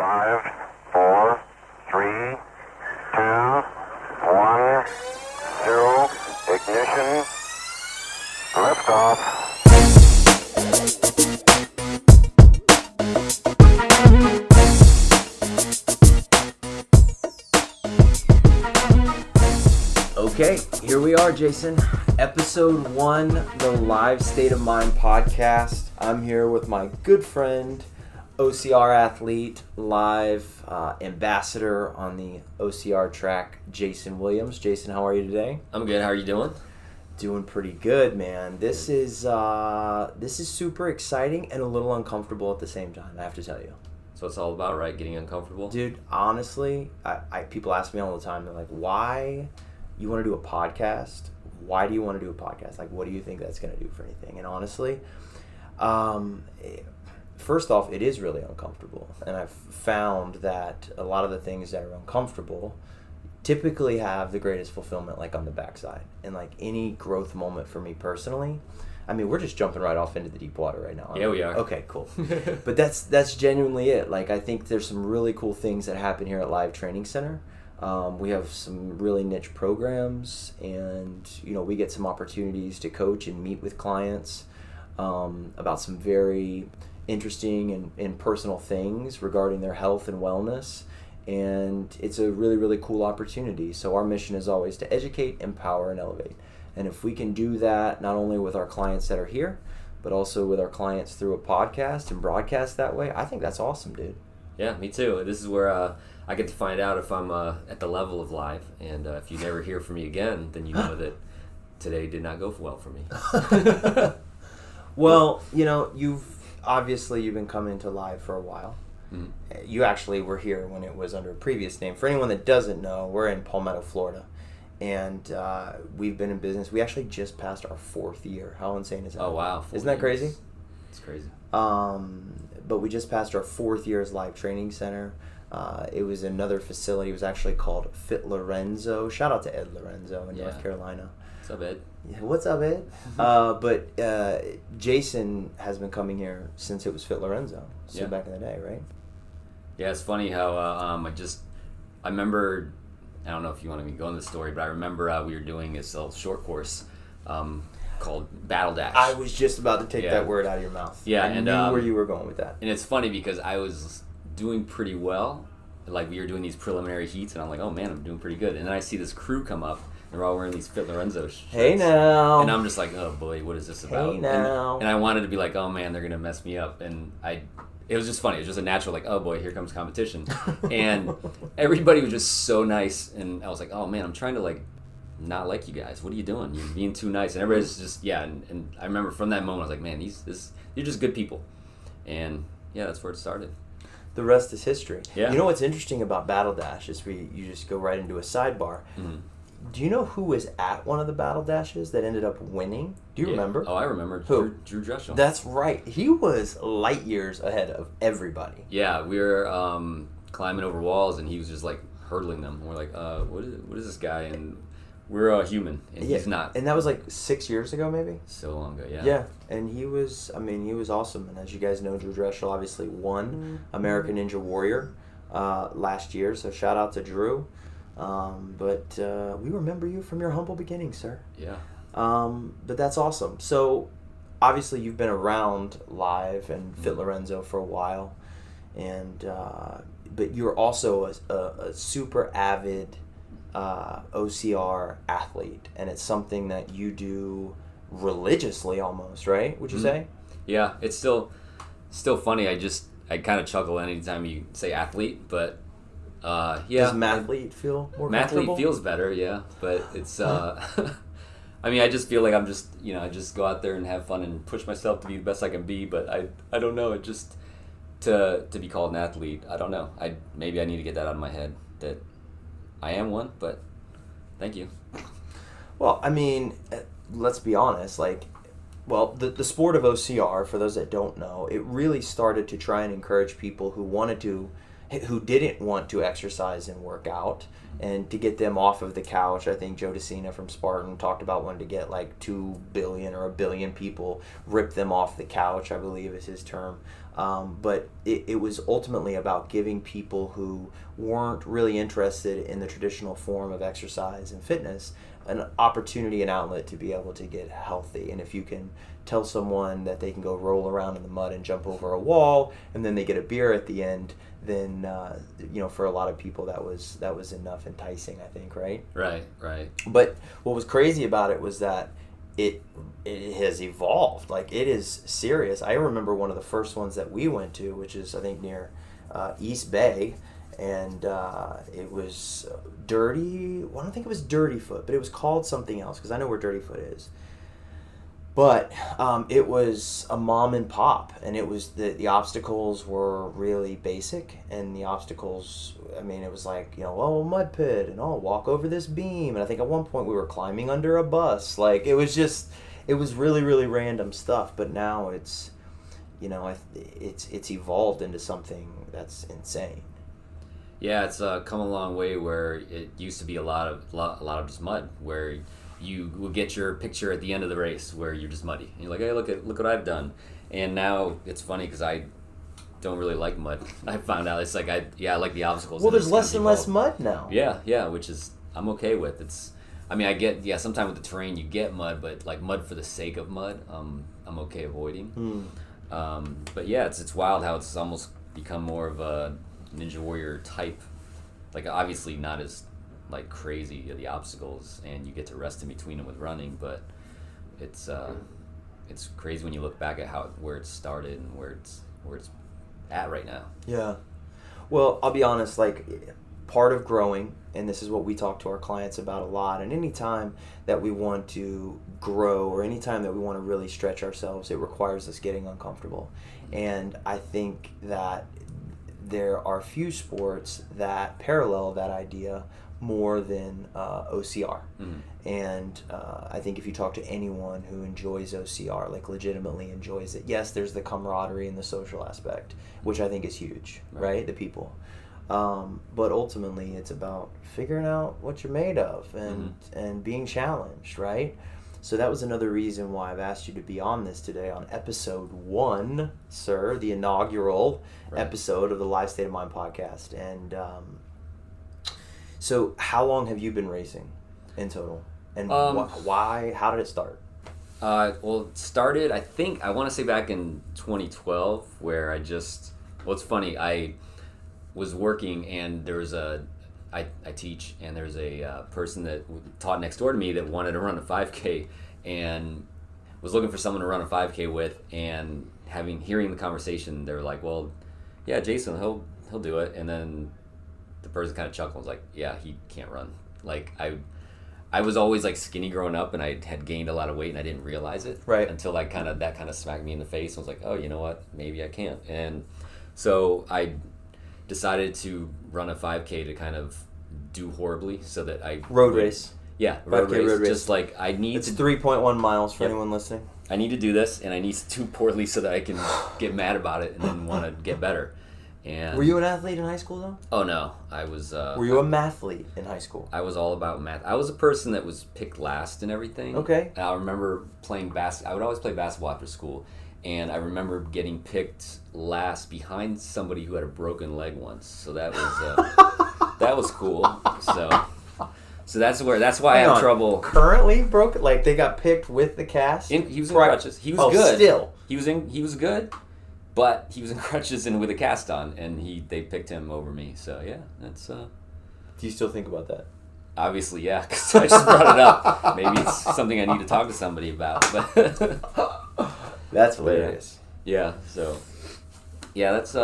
5, 4, 3, 2, 1, 0, ignition, liftoff. Okay, here we are, Jason. Episode 1, the Live State of Mind podcast. I'm here with my good friend, OCR athlete, live ambassador on the OCR track, Jason Williams. Jason, how are you today? I'm good. How are you doing? Doing pretty good, man. This is super exciting and a little uncomfortable at the same time, I have to tell you. So it's all about, right? Getting uncomfortable? Dude, honestly, I people ask me all the time, they're like, why you want to do a podcast? Why do you want to do a podcast? Like, what do you think that's going to do for anything? And honestly, first off, it is really uncomfortable. And I've found that a lot of the things that are uncomfortable typically have the greatest fulfillment, like on the backside. And like any growth moment for me personally, I mean, we're just jumping right off into the deep water right now. Yeah, we are. Okay, cool. But that's genuinely it. Like, I think there's some really cool things that happen here at Live Training Center. We have some really niche programs, and we get some opportunities to coach and meet with clients about some very interesting and personal things regarding their health and wellness, and it's a really, really cool opportunity. So our mission is always to educate, empower, and elevate. And if we can do that not only with our clients that are here, but also with our clients through a podcast and broadcast that way, I think that's awesome, dude. Yeah, me too. This is where I get to find out if I'm at the level of live, and if you never hear from me again, then you know that today did not go well for me. Well, you've been coming to Live for a while. Mm-hmm. You actually were here when it was under a previous name. For anyone that doesn't know, we're in Palmetto, Florida, and we've been in business. We actually just passed our 4th year. How insane is that? Oh, wow. Isn't that crazy? It's crazy. But we just passed our 4th year as Live Training Center. It was another facility. It was actually called Fit Lorenzo. Shout out to Ed Lorenzo in North Carolina. What's up, Ed? Yeah, what's up, Ed? But Jason has been coming here since it was Fit Lorenzo. So back in the day, right? Yeah, it's funny how I remember, I don't know if you want to go into the story, but I remember we were doing this little short course called Battle Dash. I was just about to take that word out of your mouth. Yeah, I knew where you were going with that. And it's funny because I was doing pretty well. Like, we were doing these preliminary heats, and I'm like, oh man, I'm doing pretty good. And then I see this crew come up, and they're all wearing these Fit Lorenzo shirts. Hey now. And I'm just like, oh boy, what is this about? Hey now. And I wanted to be like, oh man, they're gonna mess me up. And it was just funny. It was just a natural, like, oh boy, here comes competition. And everybody was just so nice, and I was like, oh man, I'm trying to like not like you guys. What are you doing? You're being too nice. And everybody's just and I remember from that moment I was like, man, you're just good people. And yeah, that's where it started. The rest is history. Yeah. You know what's interesting about Battle Dash is you just go right into a sidebar. Mm-hmm. Do you know who was at one of the Battle Dashes that ended up winning? Do you remember? Oh, I remember. Who? Drew Dressel. That's right. He was light years ahead of everybody. Yeah, we were climbing over walls, and he was just like hurdling them. We're like, what is this guy? And we're human, and he's not. And that was like 6 years ago, maybe? So long ago, yeah. Yeah, and he was awesome. And as you guys know, Drew Dressel obviously won American Ninja Warrior last year, so shout out to Drew. But we remember you from your humble beginnings, sir. Yeah. But that's awesome. So obviously you've been around Live and Fit Lorenzo for a while, and but you're also a super avid OCR athlete, and it's something that you do religiously almost, right? Would you say? Yeah, it's still funny. I kind of chuckle anytime you say athlete, but yeah. Does mathlete feel more comfortable? Mathlete feels better, yeah, but it's I mean, I just feel like I'm just, I just go out there and have fun and push myself to be the best I can be, but I don't know, it just to be called an athlete, I don't know. Maybe I need to get that out of my head that I am one, but thank you. Well, I mean, let's be honest, the sport of OCR, for those that don't know, it really started to try and encourage people who didn't want to exercise and work out, and to get them off of the couch. I think Joe DeCina from Spartan talked about wanting to get like 2 billion or 1 billion people, rip them off the couch, I believe is his term, But it was ultimately about giving people who weren't really interested in the traditional form of exercise and fitness an opportunity, an outlet to be able to get healthy. And if you can tell someone that they can go roll around in the mud and jump over a wall, and then they get a beer at the end, then for a lot of people that was enough enticing, I think, right? Right. But what was crazy about it was that it has evolved. Like, it is serious. I remember one of the first ones that we went to, which is, I think, near East Bay, and it was Dirty. Well, I don't think it was Dirty Foot, but it was called something else, because I know where Dirty Foot is. But it was a mom and pop, and it was the obstacles were really basic, and the obstacles, I mean, it was like, mud pit, and walk over this beam, and I think at one point we were climbing under a bus. Like, it was really, really random stuff. But now it's evolved into something that's insane. Yeah, it's come a long way, where it used to be a lot of just mud, where you will get your picture at the end of the race where you're just muddy. And you're like, hey, look what I've done. And now it's funny because I don't really like mud. I found out it's like I like the obstacles. Well, there's less and less mud now. Yeah, which is I'm okay with. I get sometimes with the terrain you get mud, but like mud for the sake of mud, I'm okay avoiding. But yeah, it's wild how it's almost become more of a Ninja Warrior type. Like, obviously not as like crazy the obstacles, and you get to rest in between them with running, but it's crazy when you look back at where it started and where it's at right now. Yeah. Well, I'll be honest, like, part of growing, and this is what we talk to our clients about a lot, and any time that we want to grow or any time that we want to really stretch ourselves, it requires us getting uncomfortable. And I think that there are few sports that parallel that idea more than OCR. And I think if you talk to anyone who enjoys OCR, like legitimately enjoys it, yes, there's the camaraderie and the social aspect, which I think is huge, right? The people. But ultimately it's about figuring out what you're made of and being challenged, right? So that was another reason why I've asked you to be on this today on episode 1, sir, the inaugural episode of the Live State of Mind podcast. And so how long have you been racing in total? And why? How did it start? Well, it started, I think, I want to say back in 2012, where it's funny, I was working and there was I teach, and there's a person that taught next door to me that wanted to run a 5K and was looking for someone to run a 5K with, and hearing the conversation, they were like, well, yeah, Jason, he'll do it. And then the person kind of chuckled and was like, yeah, he can't run. Like, I was always like skinny growing up, and I had gained a lot of weight and I didn't realize it until that kind of smacked me in the face. I was like, oh, you know what, maybe I can't. And so I decided to run a 5K to kind of do horribly so that I road race. Yeah, road race. Just like it's 3.1 miles for anyone listening. I need to do this, and I need to do poorly so that I can get mad about it and then want to get better. And were you an athlete in high school though? Oh no, I was. Were you a mathlete in high school? I was all about math. I was a person that was picked last in everything. Okay. And I remember playing I would always play basketball after school, and I remember getting picked last behind somebody who had a broken leg once. So that was that was cool. So that's why I have trouble. Currently broken, like they got picked with the cast. He was in crutches. He was good. Still, he was good. But he was in crutches and with a cast on, and they picked him over me. So yeah, that's. Do you still think about that? Obviously, yeah, because I just brought it up. Maybe it's something I need to talk to somebody about. But that's hilarious. Yeah. So yeah, that's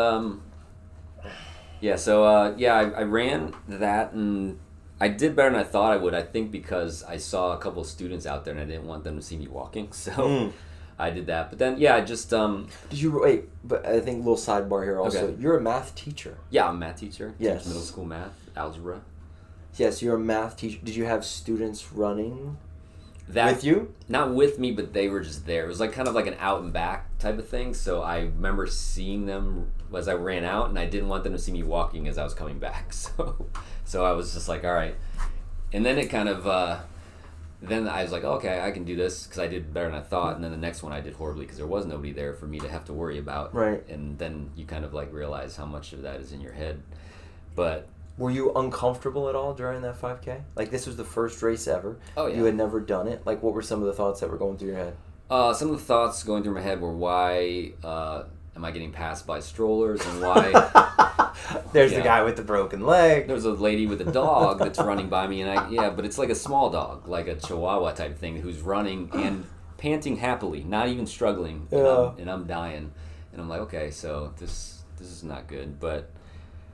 yeah. So I ran that, and I did better than I thought I would. I think because I saw a couple of students out there, and I didn't want them to see me walking. So. I did that, but then I just Did you wait? But I think a little sidebar here also. Okay. You're a math teacher. Yeah, I'm a math teacher. Yes. Teach middle school math, algebra. Yes, you're a math teacher. Did you have students running with you? Not with me, but they were just there. It was like kind of like an out and back type of thing. So I remember seeing them as I ran out, and I didn't want them to see me walking as I was coming back. So I was just like, all right. And then it kind of. then I was like, okay, I can do this because I did better than I thought. And then the next one I did horribly because there was nobody there for me to have to worry about. Right. And then you kind of like realize how much of that is in your head. But were you uncomfortable at all during that 5K? Like, this was the first race ever. Oh, yeah. You had never done it. Like, what were some of the thoughts that were going through your head? Some of the thoughts going through my head were, why am I getting passed by strollers, and why... There's the guy with the broken leg. There's a lady with a dog that's running by me, and but it's like a small dog, like a Chihuahua type of thing, who's running and panting happily, not even struggling, and I'm dying. And I'm like, okay, so this is not good. But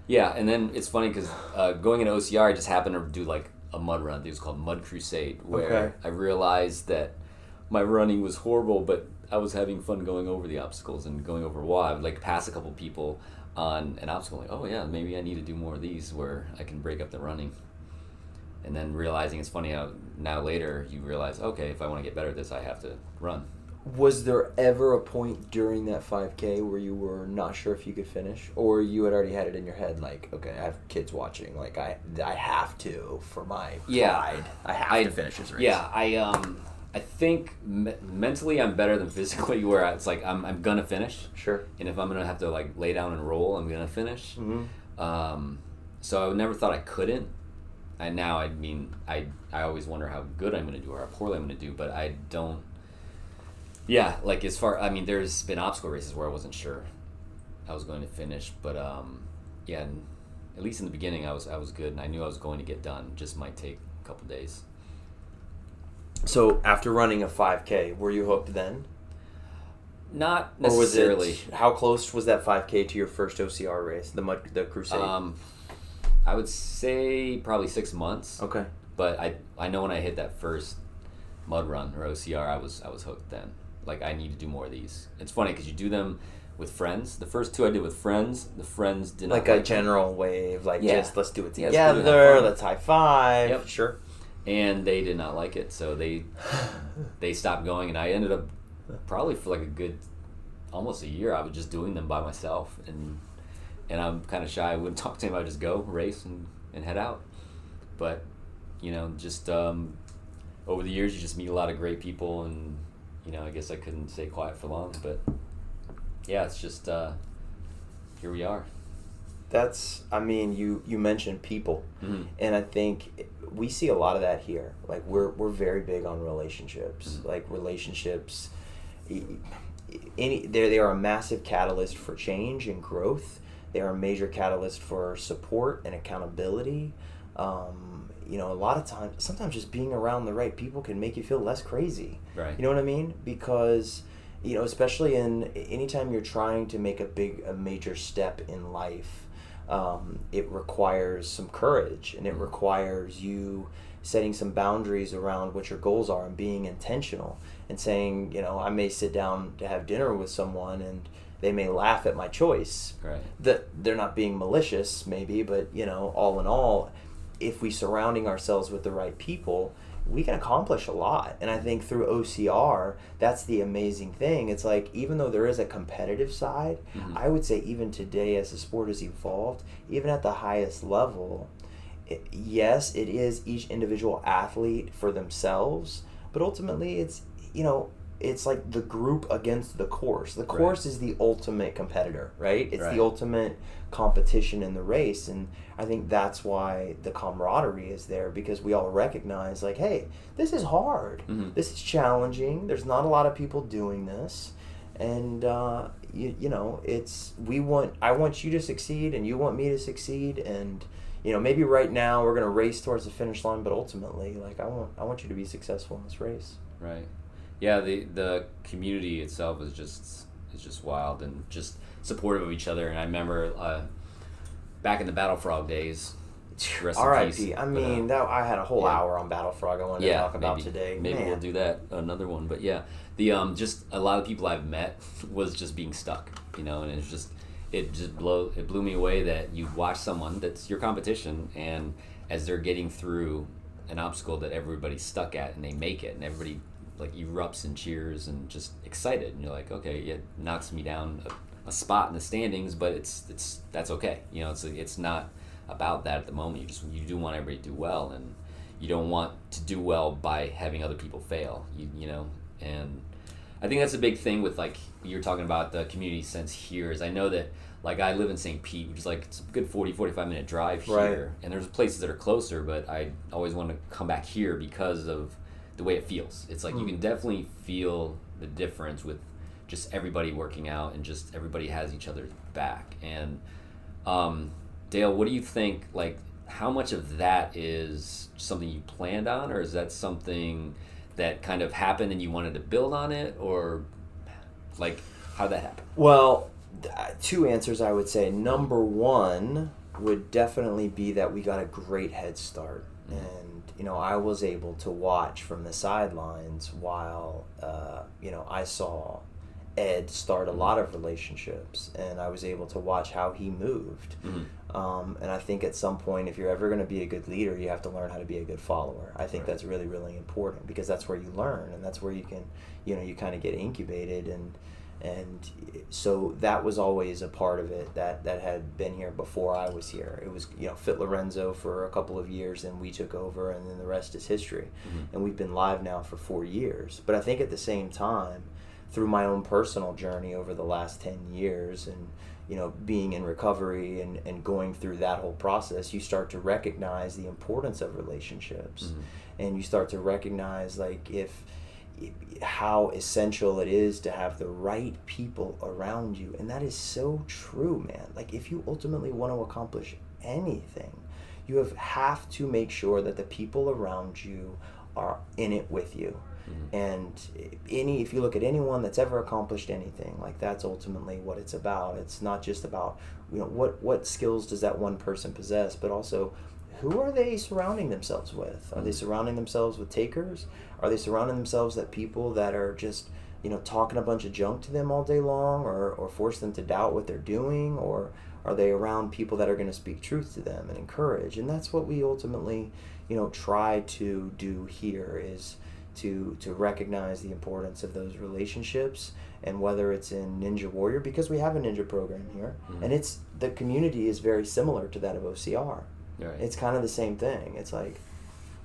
yeah, and then it's funny because going into OCR, I just happened to do like a mud run. It was called Mud Crusade, where I realized that my running was horrible, but I was having fun going over the obstacles and going over wall. I would like pass a couple people on an obstacle, like, oh yeah, maybe I need to do more of these where I can break up the running. And then realizing, it's funny how now later you realize, okay, if I want to get better at this, I have to run. Was there ever a point during that 5K where you were not sure if you could finish, or you had already had it in your head, like, okay, I have kids watching, like I have to, for my pride, I have to finish this race. Yeah, I think mentally I'm better than physically, where it's like I'm gonna finish. Sure. And if I'm gonna have to like lay down and roll, I'm gonna finish. Mm-hmm. So I never thought I couldn't. And now, I mean, I always wonder how good I'm gonna do or how poorly I'm gonna do, but I don't. Yeah, like there's been obstacle races where I wasn't sure I was going to finish, but yeah, at least in the beginning I was good, and I knew I was going to get done. It just might take a couple days. So after running a 5K, were you hooked then? Not necessarily. Or was it, how close was that 5K to your first OCR race, the Crusade? I would say probably 6 months. Okay. But I know when I hit that first mud run or OCR, I was hooked then. Like, I need to do more of these. It's funny because you do them with friends. The first two I did with friends, the friends did not like a general wave, like just let's do it together, let's high five. Yep. Sure. And they did not like it, so they stopped going, and I ended up probably for like a good almost a year I was just doing them by myself, and I'm kind of shy. I wouldn't talk to him. I would just go race and head out. But just over the years you just meet a lot of great people, and I guess I couldn't stay quiet for long, but yeah, it's just here we are. You mentioned people, mm-hmm. and I think we see a lot of that here. Like we're very big on relationships. Mm-hmm. Like relationships, they are a massive catalyst for change and growth. They are a major catalyst for support and accountability. A lot of times, sometimes just being around the right people can make you feel less crazy. Right. You know what I mean? Because especially anytime you're trying to make a major step in life. It requires some courage, and it requires you setting some boundaries around what your goals are and being intentional and saying, I may sit down to have dinner with someone and they may laugh at my choice. Right. That they're not being malicious, maybe, but all in all, if we surrounding ourselves with the right people, we can accomplish a lot. And I think through OCR, that's the amazing thing. It's like, even though there is a competitive side, mm-hmm. I would say even today as the sport has evolved, even at the highest level, yes, it is each individual athlete for themselves, but ultimately it's like the group against the course. The course is the ultimate competitor, right? It's the ultimate competition in the race, and I think that's why the camaraderie is there, because we all recognize, like, hey, this is hard. Mm-hmm. This is challenging. There's not a lot of people doing this, and I want you to succeed, and you want me to succeed, and maybe right now we're gonna race towards the finish line, but ultimately, like, I want you to be successful in this race. Right. Yeah, the community itself is just wild and just supportive of each other. And I remember back in the Battle Frog days, rest in peace. I mean, I had a whole hour on Battle Frog I wanted to talk about today. Maybe we'll do that, another one. But yeah, the just a lot of people I've met was just being stuck, and it blew me away that you watch someone that's your competition, and as they're getting through an obstacle that everybody's stuck at, and they make it, and everybody like erupts and cheers and just excited, and you're like, okay, it knocks me down a spot in the standings, but that's okay. It's not about that at the moment. You do want everybody to do well, and you don't want to do well by having other people fail. You know, and I think that's a big thing with, like, you're talking about the community sense here. Is I know that, like, I live in St. Pete, which is like it's a good 45 minute drive here, Right. and there's places that are closer, but I always want to come back here because of the way it feels. It's like you can definitely feel the difference with just everybody working out, and just everybody has each other's back. And Dale, what do you think, like, how much of that is something you planned on, or is that something that kind of happened and you wanted to build on it, or like how did that happen? Well, two answers I would say. Number one would definitely be that we got a great head start. And, you know, I was able to watch from the sidelines while, you know, I saw Ed start a lot of relationships, and I was able to watch how he moved. And I think at some point, if you're ever going to be a good leader, you have to learn how to be a good follower. I think that's really, really important, because that's where you learn, and that's where you can, you know, you kind of get incubated. And so that was always a part of it that had been here before I was here. It was, you know, Fit Lorenzo for a couple of years, and we took over, and then the rest is history. And we've been live now for 4 years. But I think at the same time, through my own personal journey over the last 10 years, and, you know, being in recovery and going through that whole process, you start to recognize the importance of relationships. And you start to recognize, like, how essential it is to have the right people around you. And that is so true, man. Like, if you ultimately want to accomplish anything, you have to make sure that the people around you are in it with you. And if you look at anyone that's ever accomplished anything, like, that's ultimately what it's about. It's not just about, you know, what skills does that one person possess, but also, who are they surrounding themselves with? Are they surrounding themselves with takers? Are they surrounding themselves with people that are just, you know, talking a bunch of junk to them all day long, or force them to doubt what they're doing? Or are they around people that are going to speak truth to them and encourage? And that's what we ultimately, you know, try to do here, is to recognize the importance of those relationships. And whether it's in Ninja Warrior, because we have a ninja program here, and the community is very similar to that of OCR. Right. It's kind of the same thing. It's like,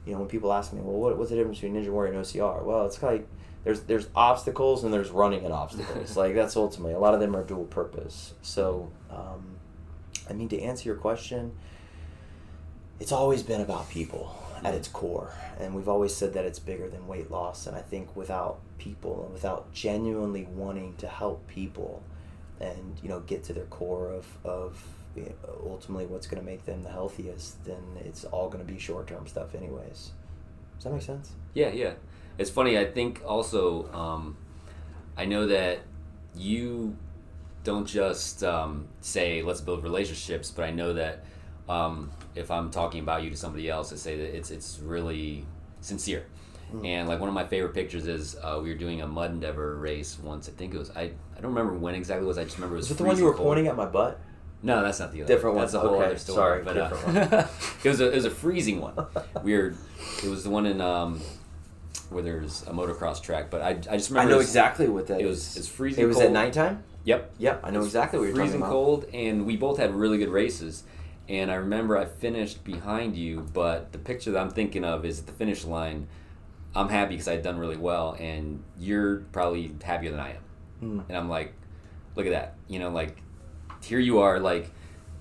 you know, when people ask me, well, what's the difference between Ninja Warrior and OCR? Well, it's like there's obstacles and there's running at obstacles. Like, that's ultimately, a lot of them are dual purpose. So, I mean, to answer your question, it's always been about people at its core. And we've always said that it's bigger than weight loss. And I think without people, and without genuinely wanting to help people and, you know, get to their core of you know, ultimately what's going to make them the healthiest, then it's all going to be short-term stuff anyways. Does that make sense? Yeah. It's funny, I think also, I know that you don't just say, let's build relationships, but I know that if I'm talking about you to somebody else, I say that it's really sincere. And, like, one of my favorite pictures is we were doing a mud endeavor race once. I think it was, I don't remember when exactly it was, I just remember it was Is it the one you were cold. pointing at my butt? No, that's not the other. Different one. That's a whole Okay, other story. sorry, But different one. it was a freezing one. It was the one in where there's a motocross track. But I just remember. I know exactly what that is. It's freezing. It was cold. at nighttime? Yep. I know exactly what you're talking freezing about. cold, and we both had really good races. And I remember I finished behind you, but the picture that I'm thinking of is at the finish line. I'm happy because I'd done really well, and you're probably happier than I am. And I'm like, look at that. You know, like, here you are, like,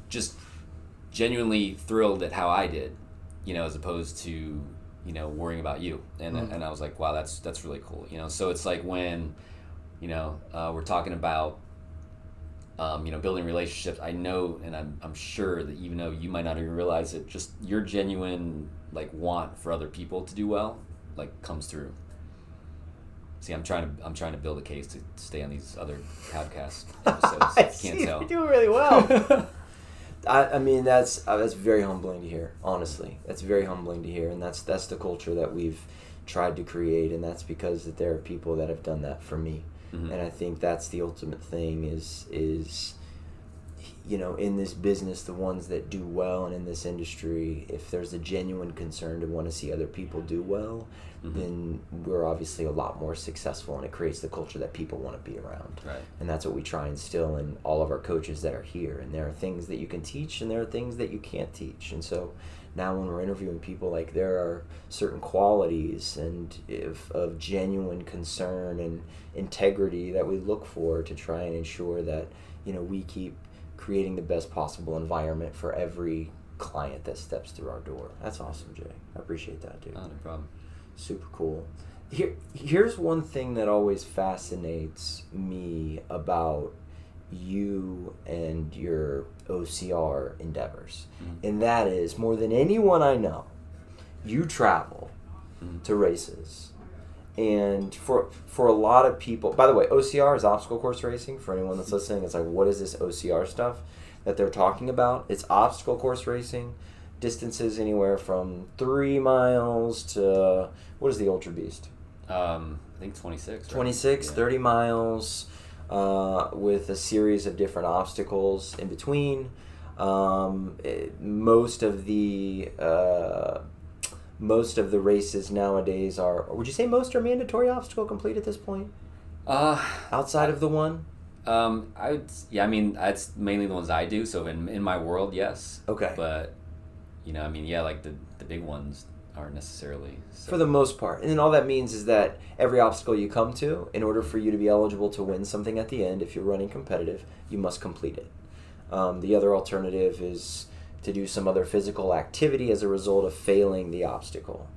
just genuinely thrilled at how I did, you know, as opposed to, you know, worrying about you. And and I was like, wow, that's really cool. You know, so it's like when, you know, we're talking about, you know, building relationships, I know, and I'm sure that even though you might not even realize it, just your genuine, like, want for other people to do well, like, comes through. See, I'm trying to build a case to stay on these other podcast episodes. Can't tell. You're doing really well. I mean, that's very humbling to hear. Honestly, that's very humbling to hear, and that's the culture that we've tried to create, and that's because that there are people that have done that for me. And I think that's the ultimate thing is in this business, the ones that do well and in this industry, if there's a genuine concern to want to see other people do well, then we're obviously a lot more successful, and it creates the culture that people want to be around. Right. And that's what we try and instill in all of our coaches that are here. And there are things that you can teach, and there are things that you can't teach. And so now when we're interviewing people, like, there are certain qualities and of genuine concern and integrity that we look for to try and ensure that we keep creating the best possible environment for every client that steps through our door. That's awesome, Jay. I appreciate that, dude. Oh, no problem. Super cool. Here's one thing that always fascinates me about you and your OCR endeavors, and that is, more than anyone I know, you travel to races. And for a lot of people, by the way, OCR is obstacle course racing. For anyone that's listening, it's like, what is this OCR stuff that they're talking about? It's obstacle course racing, distances anywhere from 3 miles to, what is the Ultra Beast? I think 26. Right? 26, 30 miles, with a series of different obstacles in between. Most of the races nowadays are, would you say most are mandatory obstacle complete at this point? Outside of the one? That's mainly the ones I do. So in my world, yes. Okay. But, like the big ones aren't necessarily. So. For the most part. And then all that means is that every obstacle you come to, in order for you to be eligible to win something at the end, if you're running competitive, you must complete it. The other alternative is to do some other physical activity as a result of failing the obstacle.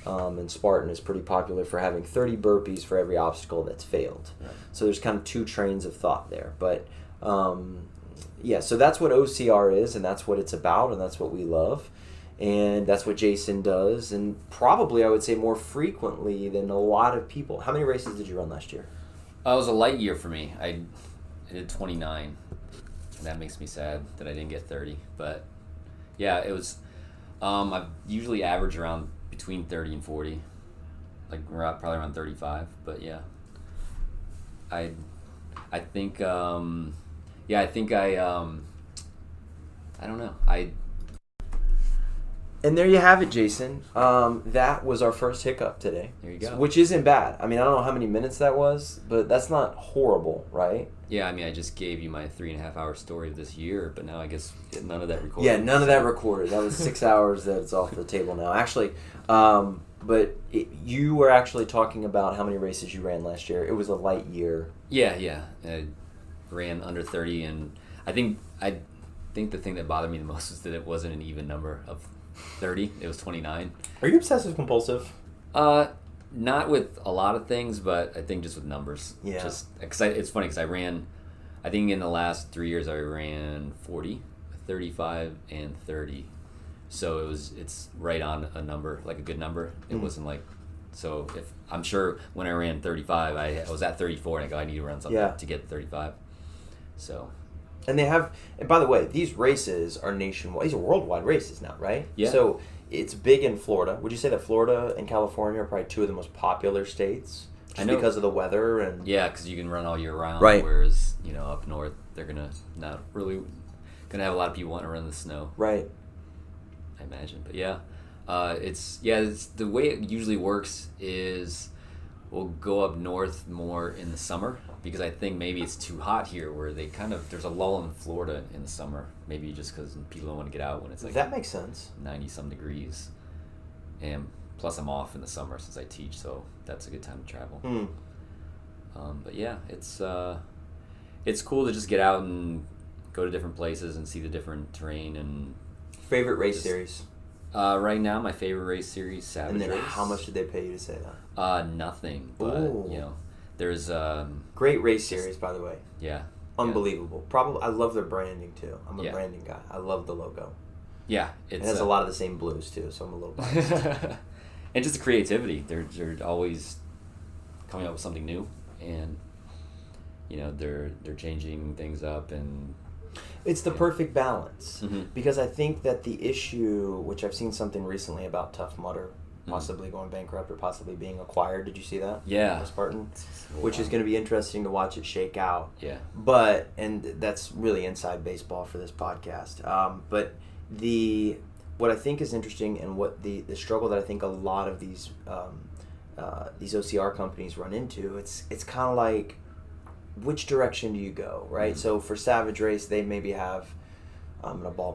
And Spartan is pretty popular for having 30 burpees for every obstacle that's failed. Right. So there's kind of two trains of thought there. But so that's what OCR is, and that's what it's about, and that's what we love. And that's what Jason does, and probably I would say more frequently than a lot of people. How many races did you run last year? It was a light year for me. I did 29. And that makes me sad that I didn't get 30. But yeah, it was. I usually average around between 30 and 40, like probably around 35. But yeah, I think I don't know. And there you have it, Jason. That was our first hiccup today. There you go. Which isn't bad. I mean, I don't know how many minutes that was, but that's not horrible, right? Yeah, I just gave you my 3.5-hour story of this year, but now I guess none of that recorded. Yeah, none of that recorded. That was 6 hours that's off the table now. Actually, you were actually talking about how many races you ran last year. It was a light year. Yeah. I ran under 30, and I think the thing that bothered me the most is that it wasn't an even number of 30. It was 29. Are you obsessive compulsive? Not with a lot of things, but I think just with numbers. Yeah. It's funny because I think in the last 3 years I ran 40, 35, and 30. So it's right on a number, like a good number. It wasn't like, so if I'm sure when I ran 35, I was at 34 and I need to run something to get 35. So. And and by the way, these races are nationwide. These are worldwide races now, right? Yeah. So it's big in Florida. Would you say that Florida and California are probably two of the most popular states? Just because of the weather and. Yeah, because you can run all year round. Right. Whereas up north, they're not really gonna have a lot of people want to run in the snow. Right. I imagine, but yeah, it's the way it usually works is we'll go up north more in the summer. Because I think maybe it's too hot here, where there's a lull in Florida in the summer. Maybe just because people don't want to get out when it's like that makes sense. 90-some degrees, and plus I'm off in the summer since I teach, so that's a good time to travel. But yeah, it's cool to just get out and go to different places and see the different terrain and. Favorite race series? Right now, my favorite race series, Savage And then Race. how much did they pay you to say that? Nothing, but there's great race series, by the way. Yeah. Unbelievable. Yeah. Probably, I love their branding too. I'm a branding guy. I love the logo. Yeah, it has a lot of the same blues too, so I'm a little biased. And just the creativity. They're always coming up with something new, and they're changing things up, and it's the perfect balance. Mm-hmm. Because I think that the issue, which I've seen something recently about Tough Mudder, possibly going bankrupt or possibly being acquired. Did you see that? Yeah. Spartan, which is going to be interesting to watch it shake out. Yeah. But, and that's really inside baseball for this podcast. But what I think is interesting and what the struggle that I think a lot of these OCR companies run into, it's kind of like, which direction do you go, right? Mm-hmm. So for Savage Race, they maybe have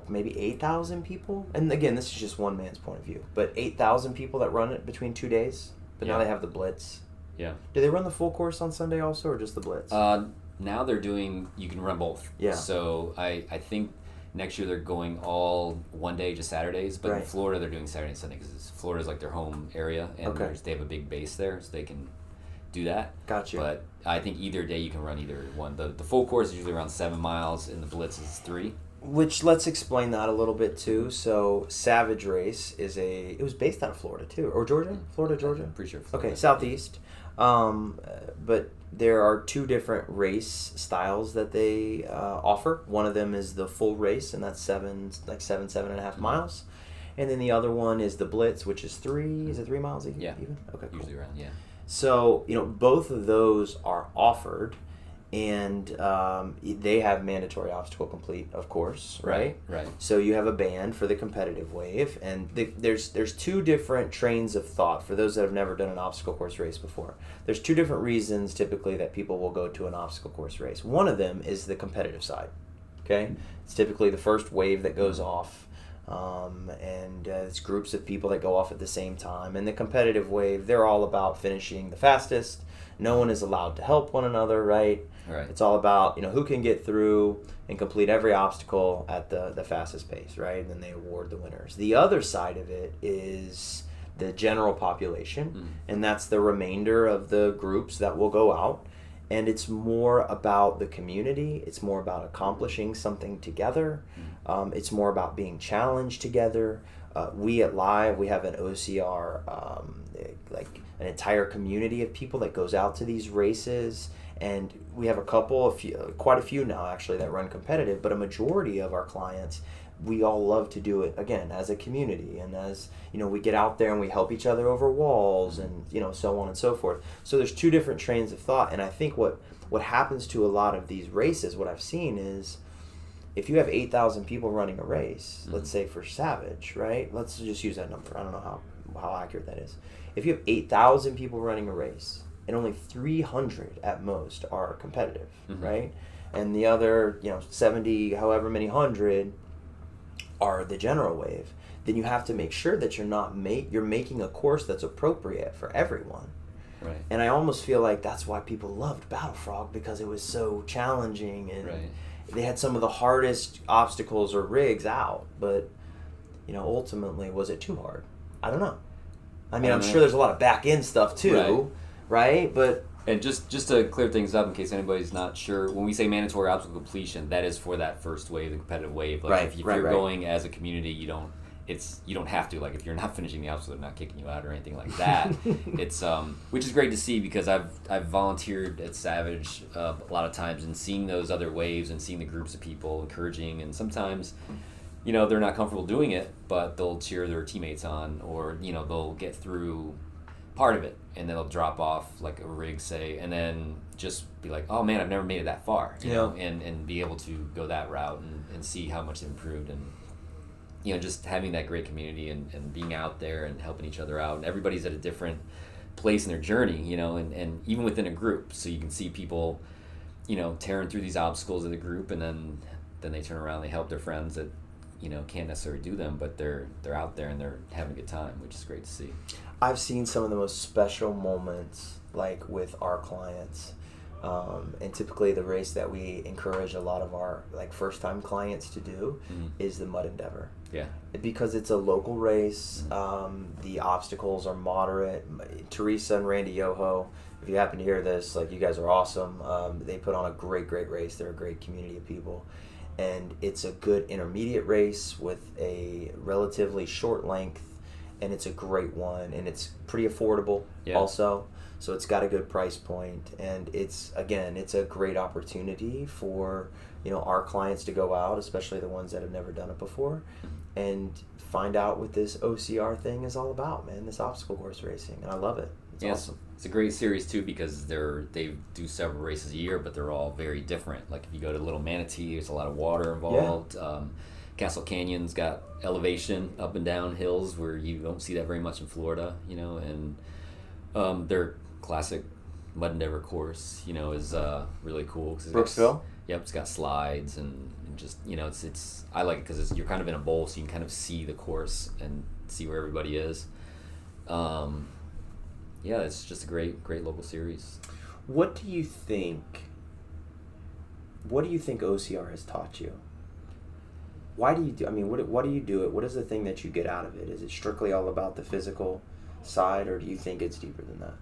maybe 8,000 people. And again, this is just one man's point of view. But 8,000 people that run it between 2 days. But now they have the Blitz. Yeah. Do they run the full course on Sunday also, or just the Blitz? Now they're doing, you can run both. Yeah. So I think next year they're going all one day, just Saturdays. But in Florida, they're doing Saturday and Sunday because Florida's like their home area. And they have a big base there, so they can do that. Gotcha. But I think either day you can run either one. The full course is usually around 7 miles, and the Blitz is 3. Which, let's explain that a little bit too. So Savage Race it was based out of Florida too, or Georgia? Florida, Georgia? I'm pretty sure. Florida. Okay, Southeast. But there are 2 different race styles that they offer. One of them is the full race, and that's 7.5 miles. And then the other one is the Blitz, which is 3. Is it 3 miles even? Yeah. Okay, cool. Usually around, yeah. So, both of those are offered. And they have mandatory obstacle complete, of course, right? Right. So you have a band for the competitive wave, and there's 2 different trains of thought for those that have never done an obstacle course race before. There's 2 different reasons typically that people will go to an obstacle course race. One of them is the competitive side. Okay, it's typically the first wave that goes off, and it's groups of people that go off at the same time. And the competitive wave, they're all about finishing the fastest. No one is allowed to help one another, right? Right. It's all about, who can get through and complete every obstacle at the fastest pace, right? And then they award the winners. The other side of it is the general population, and that's the remainder of the groups that will go out. And it's more about the community. It's more about accomplishing something together. It's more about being challenged together. We at Live, we have an OCR, like an entire community of people that goes out to these races. And we have quite a few now actually that run competitive, but a majority of our clients, we all love to do it again as a community, and as we get out there and we help each other over walls, and so on and so forth. So there's 2 different trains of thought, and I think what happens to a lot of these races, what I've seen is, if you have 8,000 people running a race, let's say for Savage, right? Let's just use that number. I don't know how accurate that is. If you have 8,000 people running a race, and only 300 at most are competitive, right? And the other, 70, however many hundred are the general wave, then you have to make sure that you're making a course that's appropriate for everyone. Right. And I almost feel like that's why people loved Battle Frog, because it was so challenging, and they had some of the hardest obstacles or rigs out, but ultimately, was it too hard? I don't know. I mean, I'm sure there's a lot of back end stuff too. Right, but and just to clear things up in case anybody's not sure, when we say mandatory obstacle completion, that is for that first wave, the competitive wave. Like if you're going as a community, you don't have to. Like if you're not finishing the obstacle, they're not kicking you out or anything like that. It's which is great to see, because I've volunteered at Savage a lot of times, and seeing those other waves and seeing the groups of people encouraging, and sometimes they're not comfortable doing it, but they'll cheer their teammates on, or they'll get through part of it, and then they'll drop off like a rig, say, and then just be like, oh man, I've never made it that far, you know, and be able to go that route and see how much it improved, and just having that great community and being out there and helping each other out, and everybody's at a different place in their journey, and even within a group, so you can see people tearing through these obstacles in the group, and then they turn around, they help their friends that can't necessarily do them, but they're out there and they're having a good time, which is great to see. I've seen some of the most special moments, like with our clients, and typically the race that we encourage a lot of our first time clients to do is the Mud Endeavor. Yeah, because it's a local race. The obstacles are moderate. Teresa and Randy Yoho, if you happen to hear this, you guys are awesome. They put on a great race. They're a great community of people. And it's a good intermediate race with a relatively short length, and it's a great one, and it's pretty affordable also. So it's got a good price point, and it's a great opportunity for, our clients to go out, especially the ones that have never done it before, and find out what this OCR thing is all about, man. This obstacle course racing, and I love it. It's awesome. It's a great series too, because they do several races a year, but they're all very different. Like if you go to Little Manatee, there's a lot of water involved. Yeah. Castle Canyon's got elevation up and down hills where you don't see that very much in Florida, and their classic Mud Endeavor course, is really cool. Brooksville? Yep, it's got slides and just, it's I like it because you're kind of in a bowl, so you can kind of see the course and see where everybody is. Yeah, it's just a great local series. What do you think OCR has taught you? Why do you do? I mean, what do you do it? What is the thing that you get out of it? Is it strictly all about the physical side, or do you think it's deeper than that?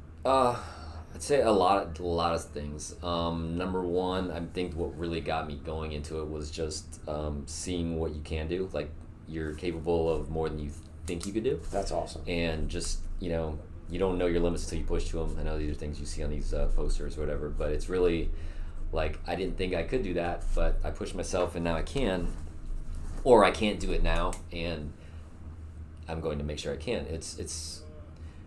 I'd say a lot of things. Number one, I think what really got me going into it was just seeing what you can do. Like you're capable of more than you think you could do. That's awesome. And just you don't know your limits until you push to them. I know these are things you see on these posters or whatever, but it's really like I didn't think I could do that, but I pushed myself and now I can. Or I can't do it now, and I'm going to make sure I can. It's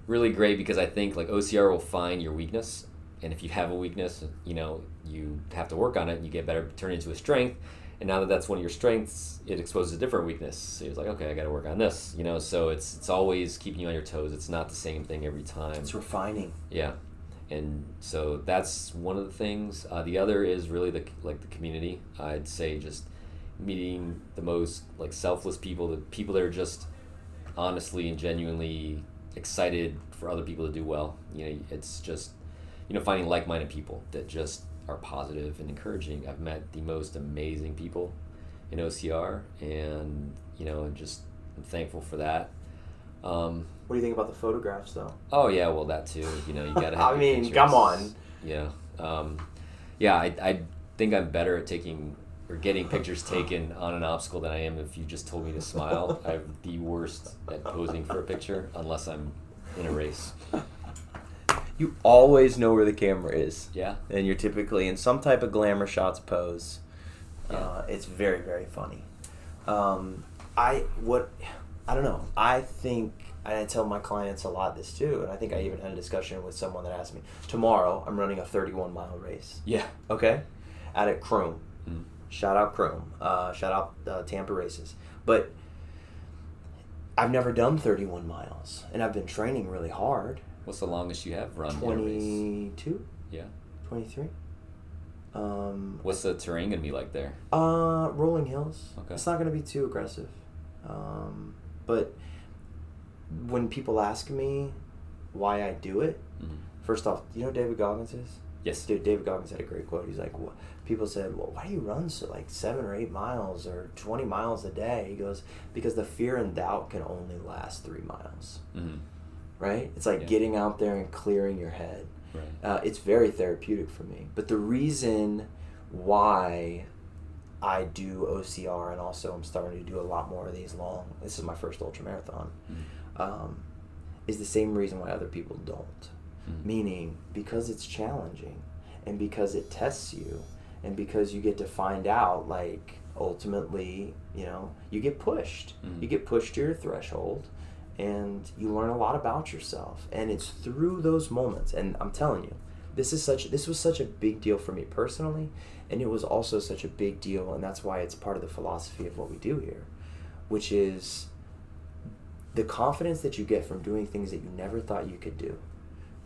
really great because I think like OCR will find your weakness, and if you have a weakness, you have to work on it, and you get better, turn it into a strength. And now that that's one of your strengths, it exposes a different weakness. So it's like, okay, I got to work on this, So it's always keeping you on your toes. It's not the same thing every time. It's refining. Yeah, and so that's one of the things. The other is really the community. I'd say just meeting the most selfless people, the people that are just honestly and genuinely excited for other people to do well. It's just finding like-minded people that just are positive and encouraging. I've met the most amazing people in OCR, and just I'm thankful for that. What do you think about the photographs, though? Oh yeah, well that too. You gotta have. I mean, pictures. Come on. Yeah, I think I'm better at taking or getting pictures taken on an obstacle than I am if you just told me to smile. I'm the worst at posing for a picture unless I'm in a race. You always know where the camera is. Yeah. And you're typically in some type of glamour shots pose. Yeah. It's very, very funny. I don't know. I think, and I tell my clients a lot this too, and I think I even had a discussion with someone that asked me, tomorrow I'm running a 31-mile race. Yeah. Okay? Out at Chrome. Mm. Shout out Chrome. Shout out Tampa Races. But I've never done 31 miles, and I've been training really hard. What's the longest you have run? 22? Yeah. 23? What's the terrain going to be like there? Rolling hills. Okay. It's not going to be too aggressive. But when people ask me why I do it, first off, you know who David Goggins is? Yes. Dude, David Goggins had a great quote. He's like, people said, well, why do you run so 7 or 8 miles or 20 miles a day? He goes, because the fear and doubt can only last 3 miles. Mm-hmm. Right? It's like getting out there and clearing your head. Right. It's very therapeutic for me. But the reason why I do OCR, and also I'm starting to do a lot more of these this is my first ultra marathon, is the same reason why other people don't. Meaning, because it's challenging, and because it tests you, and because you get to find out, ultimately, you get pushed. You get pushed to your threshold, and you learn a lot about yourself. And it's through those moments, and I'm telling you, this was such a big deal for me personally, and it was also such a big deal, and that's why it's part of the philosophy of what we do here, which is the confidence that you get from doing things that you never thought you could do.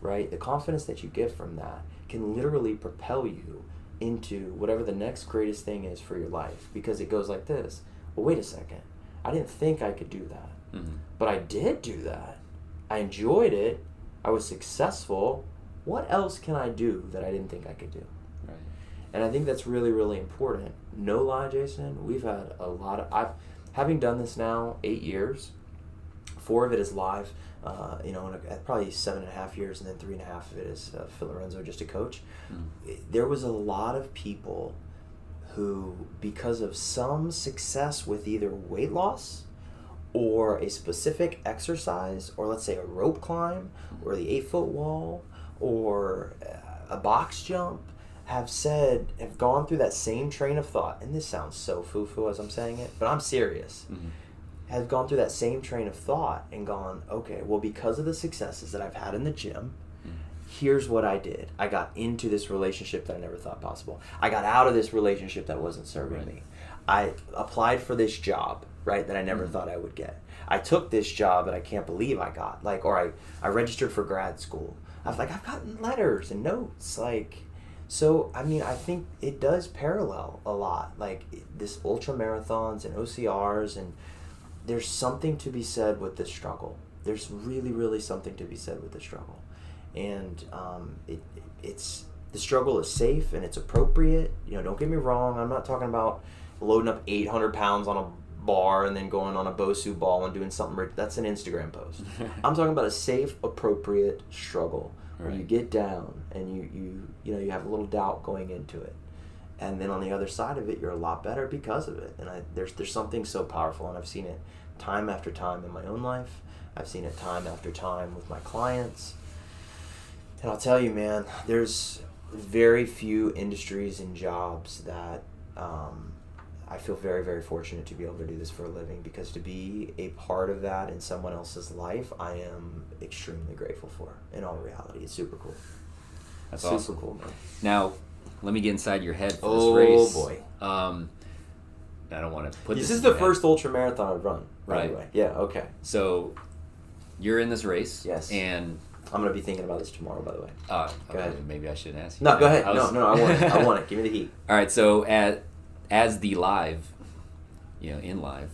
Right? The confidence that you get from that can literally propel you into whatever the next greatest thing is for your life, because it goes like this. Well, wait a second. I didn't think I could do that. But I did do that. I enjoyed it. I was successful. What else can I do that I didn't think I could do? Right. And I think that's really, really important. No lie, Jason, we've had a lot of... Having done this now 8 years, 4 of it is live, probably 7.5 years, and then 3.5 of it is Phil Lorenzo, just a coach. There was a lot of people who, because of some success with either weight loss or a specific exercise, or let's say a rope climb or the 8-foot wall or a box jump have gone through that same train of thought, and this sounds so foo-foo as I'm saying it, but I'm serious, have gone through that same train of thought and gone, okay, well, because of the successes that I've had in the gym, here's what I did. I got into this relationship that I never thought possible. I got out of this relationship that wasn't serving me. I applied for this job, right, that I never thought I would get. I took this job that I can't believe I got, or I registered for grad school. I've gotten letters and notes, so, I mean, I think it does parallel a lot, this ultra marathons and OCRs, and there's something to be said with the struggle. There's really, really something to be said with the struggle. And it's the struggle is safe and it's appropriate. Don't get me wrong. I'm not talking about loading up 800 pounds on a bar and then going on a Bosu ball and doing something. That's an Instagram post. I'm talking about a safe, appropriate struggle where you get down and you have a little doubt going into it, and then on the other side of it, you're a lot better because of it. And there's something so powerful, and I've seen it time after time in my own life. I've seen it time after time with my clients. And I'll tell you, man, there's very few industries and jobs that I feel very, very fortunate to be able to do this for a living, because to be a part of that in someone else's life, I am extremely grateful for. In all reality, it's super cool. That's super awesome. Cool, man. Now, let me get inside your head for this race. Oh boy. I don't want to put this this is in the first ultra marathon I've run. By the way. Yeah. Okay. So, you're in this race. Yes. And I'm gonna be thinking about this tomorrow. By the way. Go ahead. Maybe I shouldn't ask you. No, go ahead. No, I want it. I want it. Give me the heat. All right. So as the live, in live,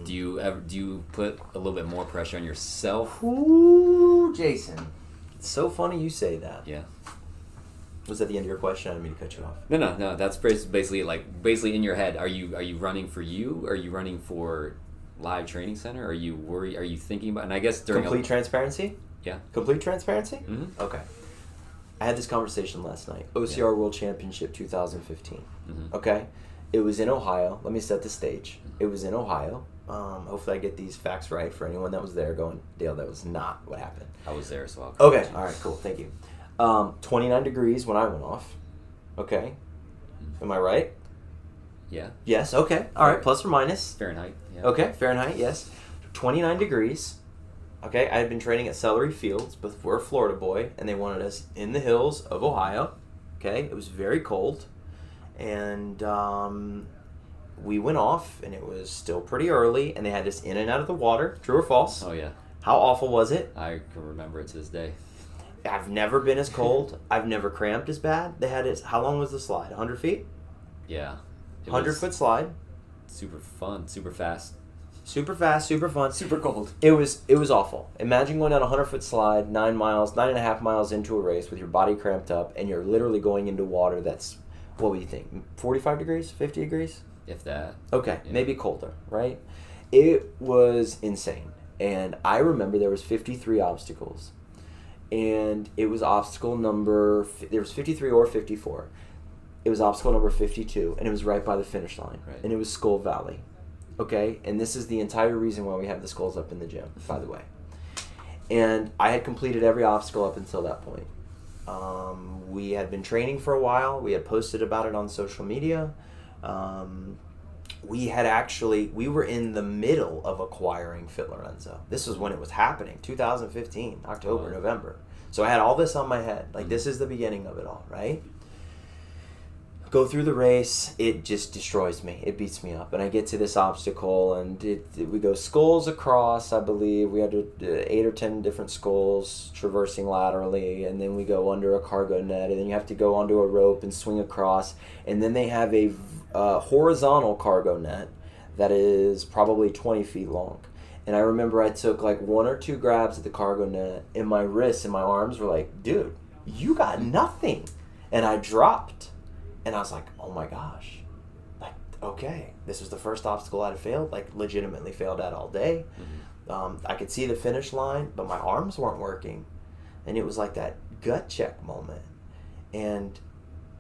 do you put a little bit more pressure on yourself? Ooh, Jason. It's so funny you say that. Yeah. Was that the end of your question? I didn't mean to cut you off. No. That's basically in your head. Are you running for you? Are you running for Live Training Center? Are you worried? Are you thinking about? And I guess during complete transparency. Yeah. Complete transparency. Mm-hmm. Okay. I had this conversation last night. OCR World Championship 2015. Mm-hmm. Okay. It was in Ohio. Let me set the stage. It was in Ohio. Hopefully I get these facts right for anyone that was there going, Dale, that was not what happened. I was there, so I'll Okay. All right, cool. Thank you. 29 degrees when I went off. Okay. Am I right? Yeah. Yes, okay. All right, plus or minus. Fahrenheit. Yeah. Okay, Fahrenheit, yes. 29 degrees. Okay, I had been training at Celery Fields, but we're a Florida boy, and they wanted us in the hills of Ohio. Okay, it was very cold. And we went off, and it was still pretty early, and they had us in and out of the water. True or false? Oh, yeah. How awful was it? I can remember it to this day. I've never been as cold. I've never cramped as bad. They had it. How long was the slide? 100 feet? Yeah. 100-foot slide. Super fun, super fast. Super fast, super fun. Super cold. It was awful. Imagine going down a 100-foot slide, 9.5 miles into a race with your body cramped up, and you're literally going into water that's, what would you think, 45 degrees, 50 degrees? If that. Okay, yeah. Maybe colder, right? It was insane. And I remember there was 53 obstacles. And it was obstacle number, there was 53 or 54. It was obstacle number 52, and it was right by the finish line. Right. And it was Skull Valley. Okay? And this is the entire reason why we have the skulls up in the gym, by the way. And I had completed every obstacle up until that point. We had been training for a while. We had posted about it on social media. We were in the middle of acquiring Fit Lorenzo. This was when it was happening, 2015, October, November. So I had all this on my head. This is the beginning of it all, right? Go through the race, it just destroys me. It beats me up. And I get to this obstacle, and we go skulls across, I believe. We had 8 or 10 different skulls traversing laterally, and then we go under a cargo net, and then you have to go onto a rope and swing across. And then they have a horizontal cargo net that is probably 20 feet long. And I remember I took 1 or 2 grabs at the cargo net, and my wrists and my arms were like, dude, you got nothing. And I dropped. And I was like, oh my gosh, okay, this was the first obstacle I'd failed, legitimately failed at all day. Mm-hmm. I could see the finish line, but my arms weren't working. And it was like that gut check moment. And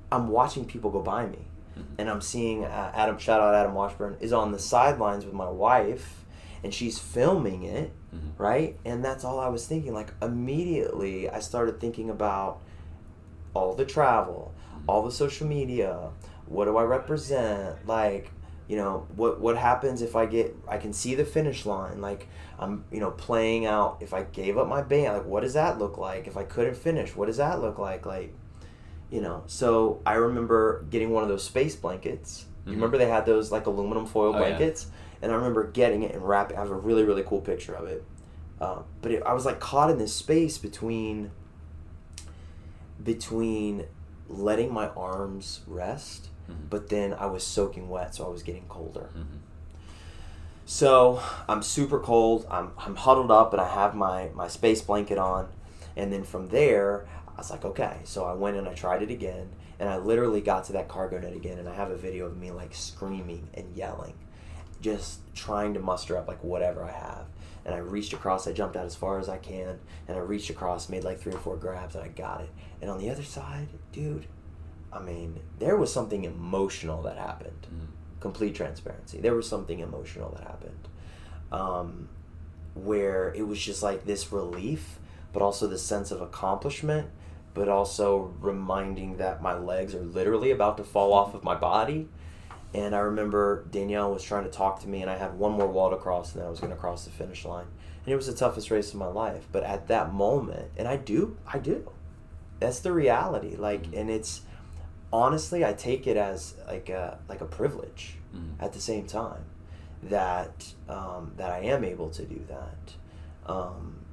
I'm watching people go by me. Mm-hmm. And I'm seeing shout out Adam Washburn, is on the sidelines with my wife, and she's filming it, mm-hmm. right? And that's all I was thinking. Immediately I started thinking about all the travel, all the social media, what do I represent, like, you know, what happens if I can see the finish line, like, I'm, you know, playing out, if I gave up my band, like, what does that look like? If I couldn't finish, what does that look like? Like, you know, so I remember getting one of those space blankets. You remember they had those, like, aluminum foil blankets? And I remember getting it and wrapping. I have a really, really cool picture of it. But I was, like, caught in this space between letting my arms rest, but then I was soaking wet, so I was getting colder. So I'm super cold. I'm huddled up, and I have my space blanket on. And then from there, I was like, okay. So I went and I tried it again, and I literally got to that cargo net again, and I have a video of me, like, screaming and yelling, just trying to muster up, like, whatever I have. And I reached across, I jumped out as far as I can, and I reached across, made like 3 or 4 grabs, and I got it. And on the other side, dude, I mean, there was something emotional that happened. Complete transparency. There was something emotional that happened, where it was just like this relief, but also this sense of accomplishment, but also reminding that my legs are literally about to fall off of my body. And I remember Danielle was trying to talk to me, and I had one more wall to cross, and then I was going to cross the finish line. And it was the toughest race of my life. But at that moment, and I do. That's the reality. Like, and it's, honestly, I take it as like a privilege at the same time that I am able to do that,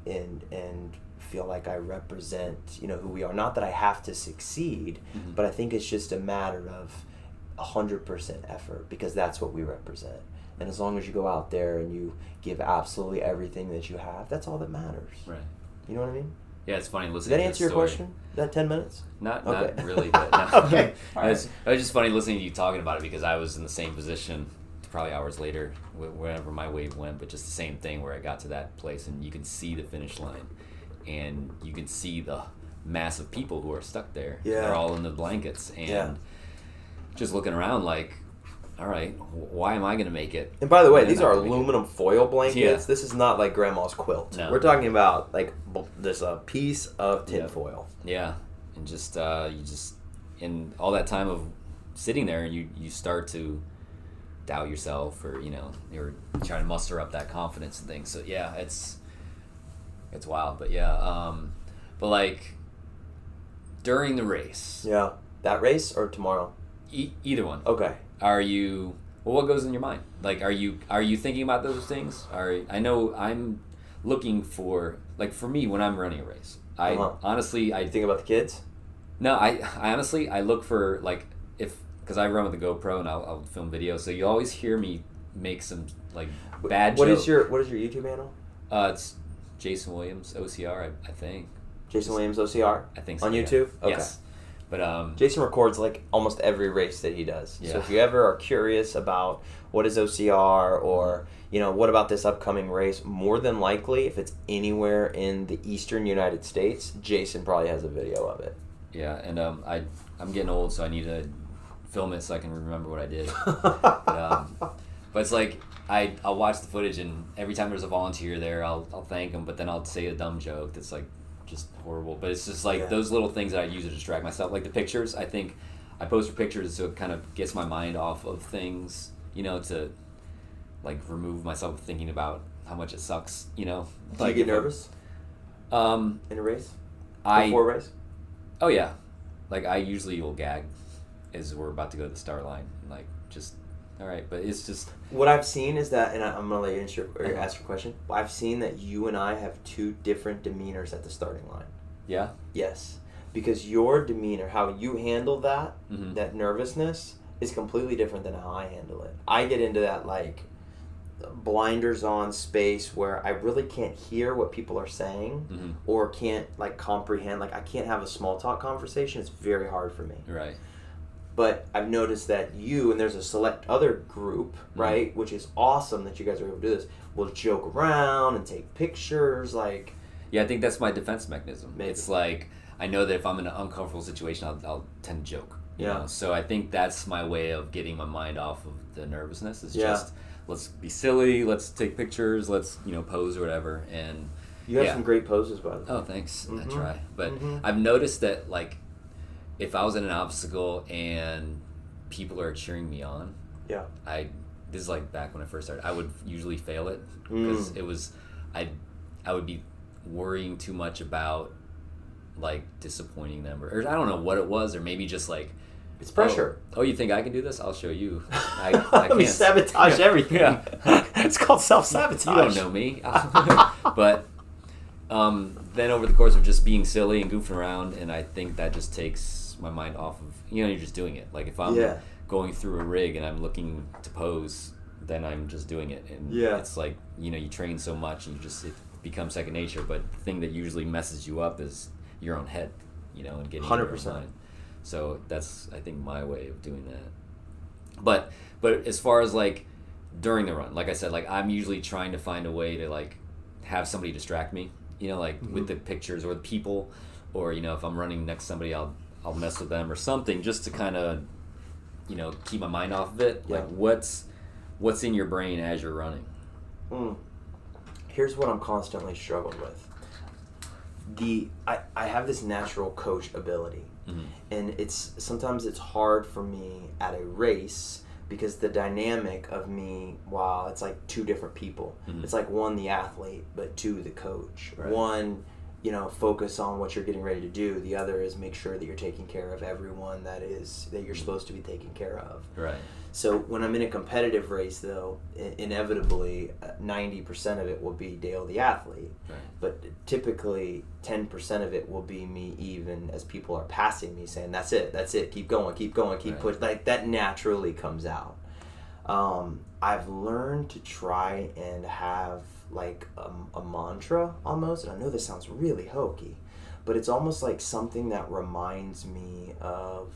and feel like I represent, you know, who we are. Not that I have to succeed, but I think it's just a matter of 100% effort, because that's what we represent. And as long as you go out there and you give absolutely everything that you have, that's all that matters. Right. You know what I mean? Yeah, it's funny listening. Did that to answer your question? That 10 minutes? Not Okay. really, but no. Okay. It was just funny listening to you talking about it, because I was in the same position probably hours later, wherever my wave went, but just the same thing where I got to that place and you can see the finish line, and you can see the mass of people who are stuck there. Yeah. They're all in the blankets, and just looking around like, all right, why am I going to make it? And by the way, these are aluminum foil blankets. Yeah. This is not like grandma's quilt. No. We're talking about like this piece of tin foil. Yeah, and just you just, in all that time of sitting there, and you start to doubt yourself, or, you know, you're trying to muster up that confidence and things. So yeah, it's wild. But yeah, but like during the race. Yeah, that race or tomorrow? Either one. Okay. Are you? Well, what goes in your mind? Like, are you thinking about those things? I know I'm looking for, like, for me when I'm running a race, I honestly You think about the kids? No, I honestly look for, like, because I run with the GoPro and I'll film videos, so you always hear me make some, like, bad jokes. What is your YouTube handle? It's Jason Williams OCR, I think. Jason Williams OCR? I think so. On yeah. YouTube? Okay. Yes. But Jason records like almost every race that he does. Yeah. So if you ever are curious about what is OCR, or, you know, what about this upcoming race, more than likely, if it's anywhere in the eastern United States, Jason probably has a video of it. Yeah, and I'm getting old, so I need to film it so I can remember what I did. But it's like I'll watch the footage, and every time there's a volunteer there, I'll thank them, but then I'll say a dumb joke that's like just horrible. But it's just like those little things that I use to distract myself. Like the pictures, I think I post for pictures so it kind of gets my mind off of things, you know, to like remove myself thinking about how much it sucks, you know. Do you get nervous in a race? Before a race? Oh yeah, like I usually will gag as we're about to go to the start line, and like just all right. But it's just what I've seen is that, and I'm gonna let you answer or ask your question. I've seen that you and I have two different demeanors at the starting line. Yeah. Yes, because your demeanor, how you handle that, Mm-hmm. that nervousness, is completely different than how I handle it. I get into that like blinders on space where I really can't hear what people are saying, Mm-hmm. or can't like comprehend. Like I can't have a small talk conversation. It's very hard for me. Right. But I've noticed that you, and there's a select other group, right, which is awesome that you guys are able to do this, will joke around and take pictures, like... Yeah, I think that's my defense mechanism. Maybe. It's like, I know that if I'm in an uncomfortable situation, I'll tend to joke. You Yeah. know? So I think that's my way of getting my mind off of the nervousness, is just, let's be silly, let's take pictures, let's, you know, pose or whatever, and... You have some great poses, by the way. Oh, thanks. Mhm. I try. But Mhm. I've noticed that, like, if I was in an obstacle and people are cheering me on, Yeah. This is like back when I first started, I would usually fail it because it was, I would be worrying too much about like disappointing them, or I don't know what it was, or maybe just like, It's pressure. Oh, you think I can do this? I'll show you. I Let me can't. sabotage everything. Yeah. It's called self-sabotage. You don't know me. But then over the course of just being silly and goofing around, and I think that just takes my mind off of, you're just doing it. Like if I'm going through a rig and I'm looking to pose, then I'm just doing it. And it's like, you train so much and it becomes second nature. But the thing that usually messes you up is your own head, and getting 100%. Your own mind. So that's, I think, my way of doing that. But as far as like during the run, like I said, like I'm usually trying to find a way to like have somebody distract me, like with the pictures or the people, or if I'm running next to somebody, I'll mess with them or something, just to kind of keep my mind off of it. Like what's in your brain as you're running? Here's what I'm constantly struggling with. I have this natural coach ability. And sometimes it's hard for me at a race because the dynamic of me, wow, it's like two different people. It's like one, the athlete, but two, the coach. Right. One, focus on what you're getting ready to do. The other is make sure that you're taking care of everyone that you're supposed to be taking care of. Right. So when I'm in a competitive race, though, inevitably 90% of it will be Dale the athlete. Right. But typically 10% of it will be me, even as people are passing me, saying, that's it, keep going, keep pushing. Like that naturally comes out. I've learned to try and have like a mantra almost, and I know this sounds really hokey, but it's almost like something that reminds me of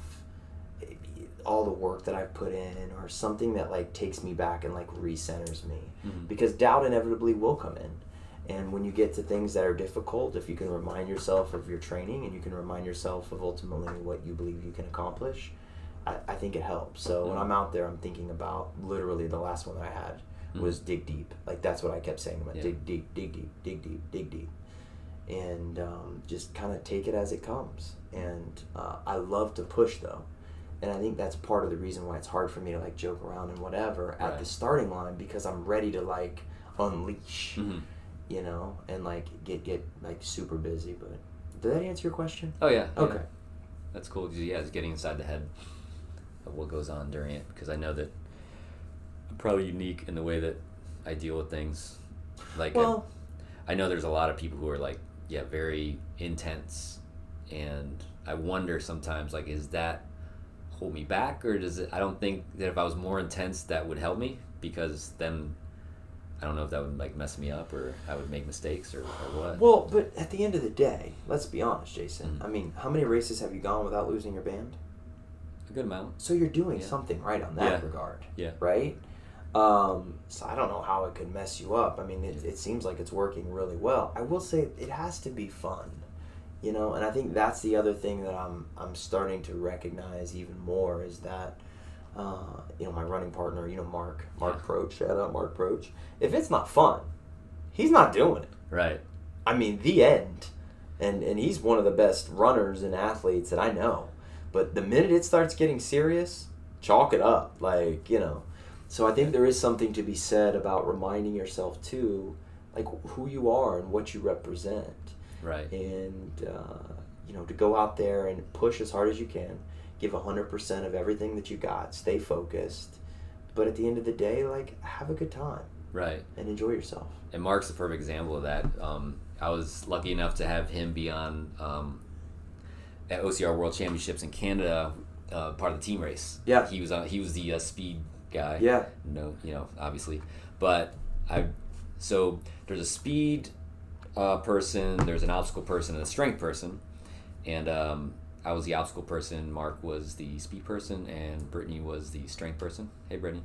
all the work that I've put in, or something that like takes me back and like recenters me. Because doubt inevitably will come in, and when you get to things that are difficult, if you can remind yourself of your training and you can remind yourself of ultimately what you believe you can accomplish, I think it helps. So when I'm out there, I'm thinking about literally the last one that I had was dig deep. Like that's what I kept saying about dig deep, dig deep, dig deep, dig deep. And just kind of take it as it comes. And I love to push though. And I think that's part of the reason why it's hard for me to like joke around and whatever at the starting line, because I'm ready to like unleash, and like get like super busy. But did that answer your question? Oh yeah. Okay. Yeah. That's cool. It's getting inside the head of what goes on during it, because I know that I'm probably unique in the way that I deal with things. Like I know there's a lot of people who are like very intense, and I wonder sometimes like, is that hold me back, or does it? I don't think that if I was more intense that would help me, because then I don't know if that would like mess me up, or I would make mistakes, or what. Well, but at the end of the day, let's be honest, Jason. I mean, how many races have you gone without losing your band? A good amount. So you're doing something right on that regard. Yeah. Right? So I don't know how it could mess you up. I mean, it seems like it's working really well. I will say it has to be fun. And I think that's the other thing that I'm starting to recognize even more is that, my running partner, Mark Proach, shout out Mark Proach. If it's not fun, he's not doing it. Right. I mean, the end. And he's one of the best runners and athletes that I know. But the minute it starts getting serious, chalk it up. Like, So I think there is something to be said about reminding yourself, too, like who you are and what you represent. Right. And, to go out there and push as hard as you can, give 100% of everything that you got, stay focused. But at the end of the day, like, have a good time. Right. And enjoy yourself. And Mark's a perfect example of that. I was lucky enough to have him be on at OCR World Championships in Canada, part of the team race. Yeah. He was the speed guy. Yeah. No, obviously. But so there's a speed person, there's an obstacle person, and a strength person. And I was the obstacle person, Mark was the speed person, and Brittany was the strength person. Hey, Brittany.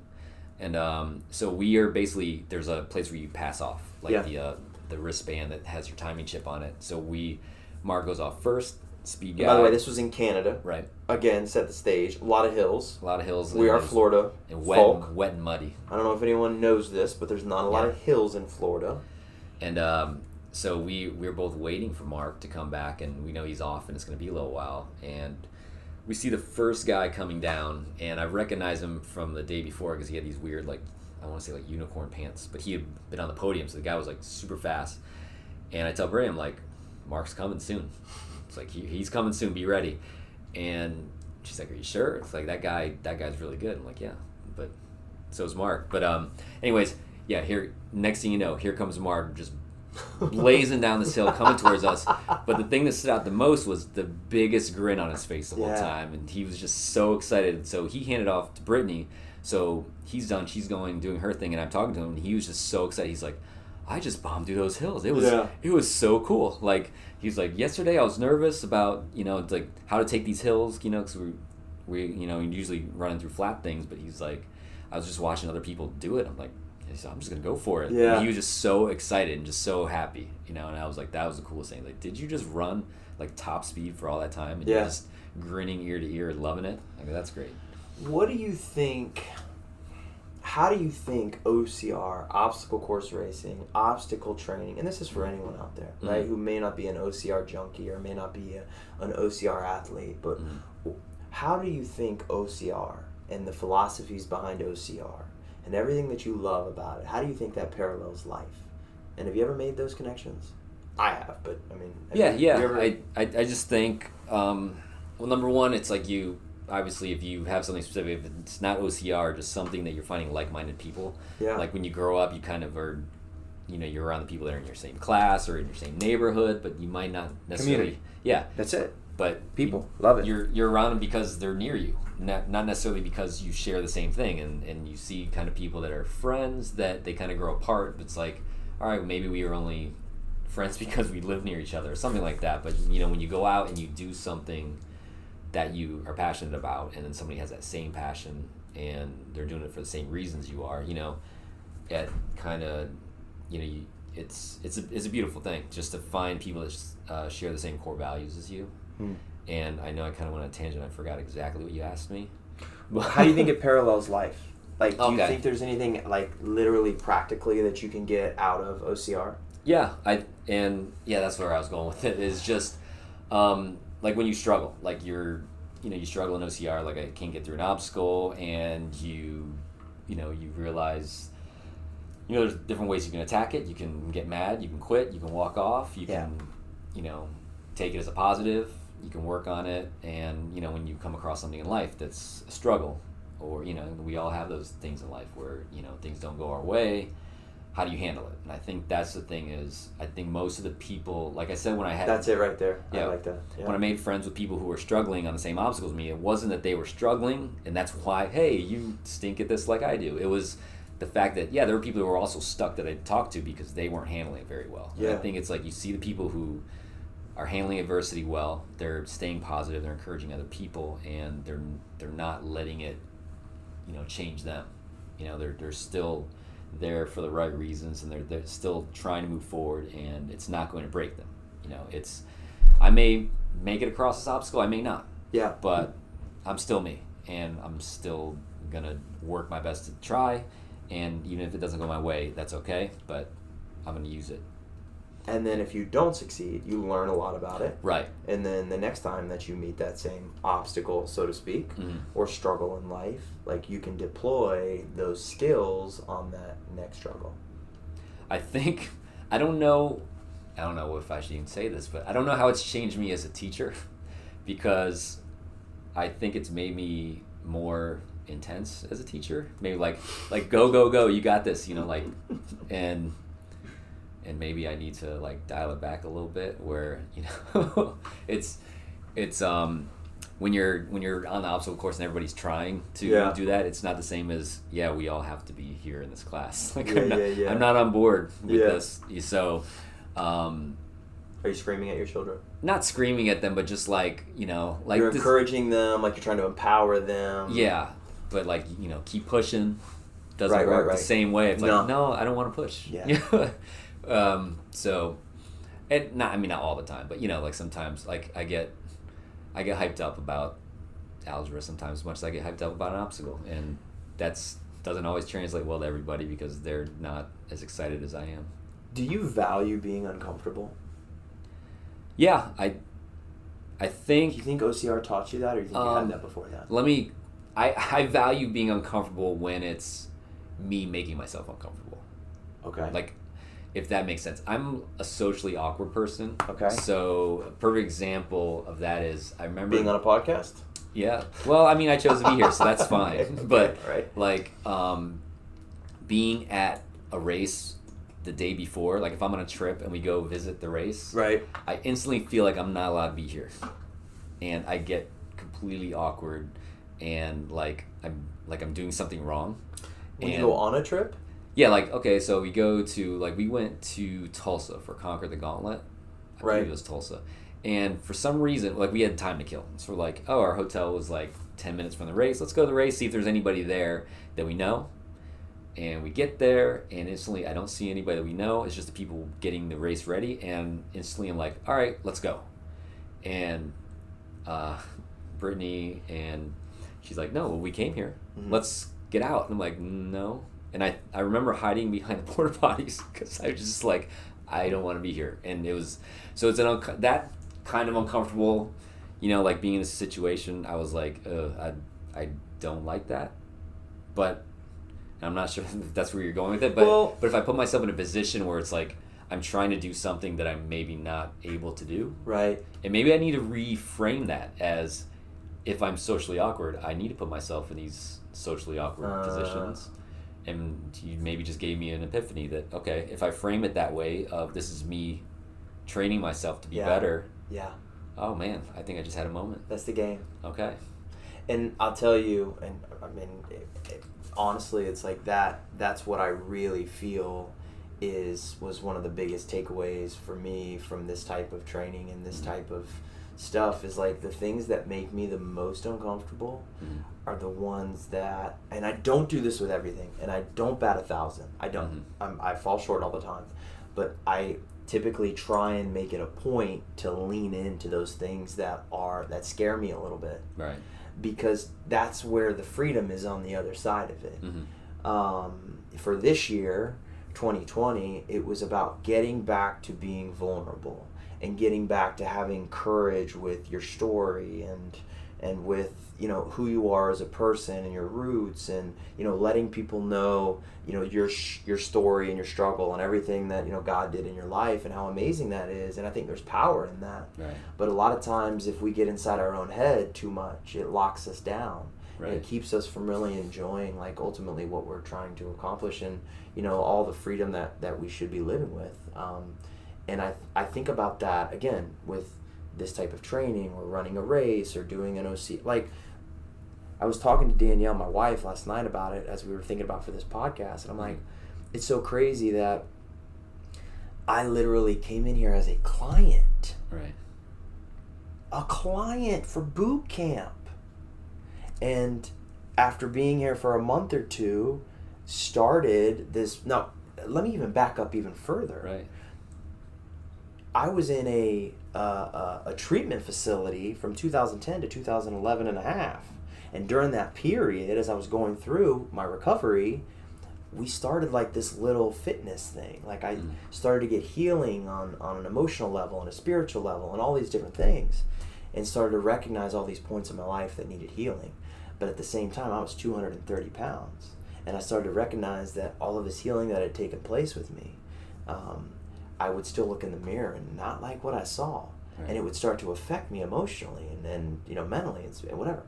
And so we are basically, there's a place where you pass off, like the wristband that has your timing chip on it. So Mark goes off first, speed guy. By the way, this was in Canada. Right. Again, set the stage. A lot of hills. We are Florida. And folk. wet and muddy. I don't know if anyone knows this, but there's not a lot of hills in Florida. And so we're both waiting for Mark to come back, and we know he's off and it's going to be a little while. And we see the first guy coming down, and I recognize him from the day before because he had these weird, like, I want to say like unicorn pants, but he had been on the podium, so the guy was like super fast. And I tell Bray, I'm like, Mark's coming soon. It's like he's coming soon. Be ready. And she's like, are you sure? It's like that guy's really good. I'm like, yeah, but so is Mark. But anyways, yeah. Here, next thing you know, here comes Mark just blazing down this hill, coming towards us. But the thing that stood out the most was the biggest grin on his face the whole time, and he was just so excited. So he handed off to Brittany. So he's done. She's doing her thing, and I'm talking to him, and he was just so excited. He's like, I just bombed through those hills. It was so cool. Like, he's like, yesterday I was nervous about, like how to take these hills, because we usually running through flat things, but he's like, I was just watching other people do it. I'm like, I'm just gonna go for it. Yeah. And he was just so excited and just so happy, and I was like, that was the coolest thing. Like, did you just run like top speed for all that time and you're just grinning ear to ear, loving it? I mean, that's great. What do you think? How do you think OCR, obstacle course racing, obstacle training, and this is for anyone out there, right, who may not be an OCR junkie or may not be an OCR athlete, but how do you think OCR and the philosophies behind OCR and everything that you love about it, how do you think that parallels life? And have you ever made those connections? I have, but I mean... I just think, well, number one, it's like obviously, if you have something specific, if it's not OCR, just something that you're finding like-minded people. Yeah. Like when you grow up, you kind of are, you're around the people that are in your same class or in your same neighborhood, but you might not necessarily. Community. Yeah. That's it. But people love it. You're around them because they're near you, not necessarily because you share the same thing. And you see kind of people that are friends that they kind of grow apart. But it's like, all right, maybe we were only friends because we live near each other or something like that. But when you go out and you do something that you are passionate about, and then somebody has that same passion and they're doing it for the same reasons you are, it kind of, it's a beautiful thing just to find people that share the same core values as you. And I know I kind of went on a tangent. I forgot exactly what you asked me. How do you think it parallels life? Like, do you think there's anything like literally practically that you can get out of OCR? Yeah, that's where I was going with it. Is just like when you struggle, like you struggle in OCR, like I can't get through an obstacle, and you realize, there's different ways you can attack it. You can get mad, you can quit, you can walk off, you can, take it as a positive, you can work on it, and, when you come across something in life that's a struggle, or, we all have those things in life where, things don't go our way. How do you handle it? And I think that's the thing is, I think most of the people, like I said, when I had... That's it right there. Yeah. I like that. Yeah. When I made friends with people who were struggling on the same obstacles as me, it wasn't that they were struggling, and that's why, hey, you stink at this like I do. It was the fact that, there were people who were also stuck that I talked to because they weren't handling it very well. Yeah. And I think it's like you see the people who are handling adversity well, they're staying positive, they're encouraging other people, and they're not letting it, change them. They're still there for the right reasons, and they're still trying to move forward, and it's not going to break them. I may make it across this obstacle, I may not. Yeah. But I'm still me, and I'm still gonna work my best to try, and even if it doesn't go my way, that's okay, but I'm gonna use it. And then if you don't succeed, you learn a lot about it. Right. And then the next time that you meet that same obstacle, so to speak, or struggle in life, like you can deploy those skills on that next struggle. I think, I don't know if I should even say this, but I don't know how it's changed me as a teacher, because I think it's made me more intense as a teacher. Maybe like go, go, go, you got this, and maybe I need to like dial it back a little bit where, it's when you're on the obstacle course and everybody's trying to do that, it's not the same as, we all have to be here in this class. Like I'm not on board with this. So, are you screaming at your children? Not screaming at them, but just like, like you're encouraging them, like you're trying to empower them. Yeah. But like, keep pushing. Doesn't work the same way. It's like, no, I don't want to push. Yeah. So, and not all the time, but like sometimes, like I get hyped up about algebra sometimes as much as I get hyped up about an obstacle, and doesn't always translate well to everybody because they're not as excited as I am. Do you value being uncomfortable? Yeah, I Do think. you think OCR taught you that, or do you think you had that before that? I value being uncomfortable when it's me making myself uncomfortable. Okay. Like, if that makes sense. I'm a socially awkward person. Okay. So a perfect example of that is I remember being on a podcast. Yeah. Well, I mean, I chose to be here, so that's fine. Okay, but right. like being at a race the day before, like if I'm on a trip and we go visit the race, Right. I instantly feel like I'm not allowed to be here, and I get completely awkward, and like I'm doing something wrong. When you go on a trip. Yeah, like okay, so we went to Tulsa for Conquer the Gauntlet. I believe it was Tulsa. And for some reason, like we had time to kill. So we're like, oh, our hotel was like 10 minutes from the race. Let's go to the race, see if there's anybody there that we know. And we get there, and instantly I don't see anybody that we know. It's just the people getting the race ready. And instantly I'm like, all right, let's go. And Brittany, and she's like, no, well, we came here. Mm-hmm. Let's get out. And I'm like, no. And I remember hiding behind the porta potties because I was just like, I don't want to be here. And it was, so it's that kind of uncomfortable, like being in a situation. I was like, I don't like that. But I'm not sure if that's where you're going with it. But if I put myself in a position where it's like I'm trying to do something that I'm maybe not able to do, right? And maybe I need to reframe that as if I'm socially awkward, I need to put myself in these socially awkward positions. And you maybe just gave me an epiphany that, okay, if I frame it that way of this is me training myself to be better. Yeah. Oh, man, I think I just had a moment. That's the game. Okay. And I'll tell you, and I mean, honestly, it's like that's what I really feel was one of the biggest takeaways for me from this type of training and this type of stuff is like the things that make me the most uncomfortable are the ones that, and I don't do this with everything, and I don't bat 1,000. I don't. I fall short all the time, but I typically try and make it a point to lean into those things that scare me a little bit, right? Because that's where the freedom is on the other side of it. For this year, 2020, it was about getting back to being vulnerable and getting back to having courage with your story and with who you are as a person and your roots, and letting people know your story and your struggle and everything that God did in your life and how amazing that is. And I think there's power in that. Right. But a lot of times if we get inside our own head too much, it locks us down. Right. And it keeps us from really enjoying like ultimately what we're trying to accomplish and all the freedom that we should be living with. And I think about that again with this type of training or running a race or doing an OC. Like I was talking to Danielle, my wife, last night about it as we were thinking about for this podcast, and I'm like, it's so crazy that I literally came in here as a client. Right. A client for boot camp. And after being here for a month or two, started this. Now, let me even back up even further. Right. I was in a treatment facility from 2010 to 2011 and a half. And during that period, as I was going through my recovery, we started like this little fitness thing. Like I started to get healing on an emotional level and a spiritual level and all these different things, and started to recognize all these points in my life that needed healing. But at the same time, I was 230 pounds. And I started to recognize that all of this healing that had taken place with me, I would still look in the mirror and not like what I saw. Right. And it would start to affect me emotionally and mentally and whatever.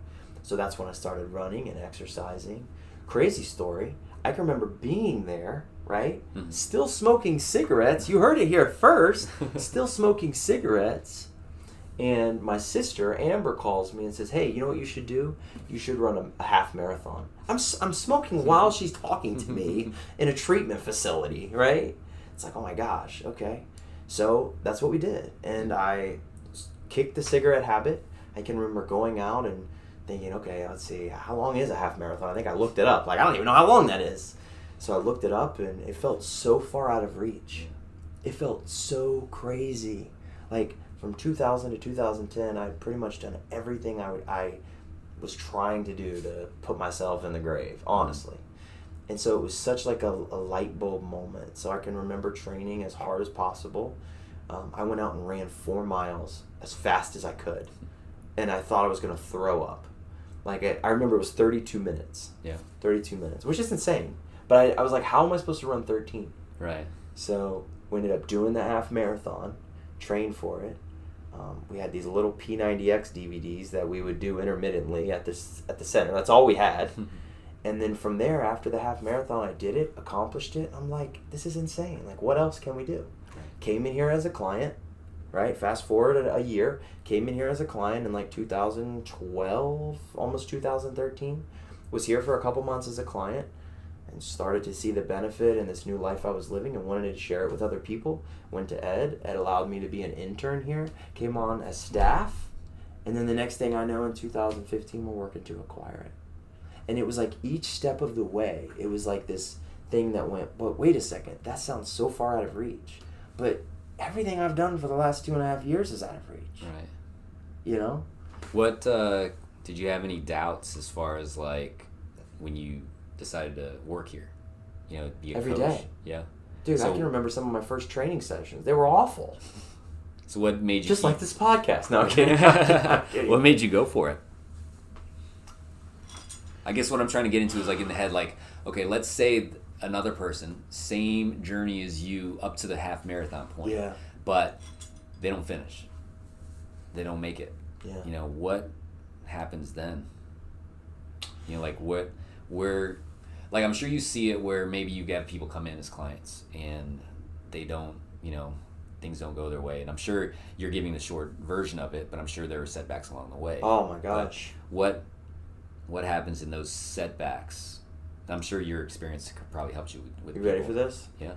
So that's when I started running and exercising. Crazy story. I can remember being there, right? Still smoking cigarettes. You heard it here first. Still smoking cigarettes. And my sister, Amber, calls me and says, hey, you know what you should do? You should run a half marathon. I'm smoking while she's talking to me in a treatment facility, right? It's like, oh my gosh, okay. So that's what we did. And I kicked the cigarette habit. I can remember going out and thinking, okay, let's see, how long is a half marathon? I think I looked it up. Like, I don't even know how long that is. So I looked it up, and it felt so far out of reach. It felt so crazy. Like, from 2000 to 2010, I'd pretty much done everything I was trying to do to put myself in the grave, honestly. And so it was such like a light bulb moment. So I can remember training as hard as possible, I went out and ran 4 miles as fast as I could, and I thought I was going to throw up. Like, I remember it was 32 minutes. Yeah. 32 minutes, which is insane. But I was like, how am I supposed to run 13? Right. So we ended up doing the half marathon, trained for it. We had these little P90X DVDs that we would do intermittently at the center. That's all we had. And then from there, after the half marathon, I did it, accomplished it. I'm like, this is insane. Like, what else can we do? Came in here as a client, right? Fast forward a year. Came in here as a client in like 2012, almost 2013. Was here for a couple months as a client and started to see the benefit in this new life I was living and wanted to share it with other people. Went to Ed. Ed allowed me to be an intern here. Came on as staff. And then the next thing I know, in 2015, we're working to acquire it. And it was like each step of the way, it was like this thing that went, but wait a second, that sounds so far out of reach. But everything I've done for the last 2.5 years is out of reach. Right. You know? What, did you have any doubts as far as like when you decided to work here? You know, be a Every coach? day. Yeah. Dude, So- I can remember some of my first training sessions. They were awful. So what made you Just keep- like this podcast. No, I'm kidding. I'm kidding. What made you go for it? I guess what I'm trying to get into is like in the head, like, okay, let's say another person, same journey as you up to the half marathon point, Yeah. but they don't finish. They don't make it. Yeah. You know, what happens then? You know, like like I'm sure you see it where maybe you get people come in as clients and they don't, you know, things don't go their way. And I'm sure you're giving the short version of it, but I'm sure there are setbacks along the way. Oh my gosh. But what happens in those setbacks? I'm sure your experience probably helped you with You ready people. for this? Yeah.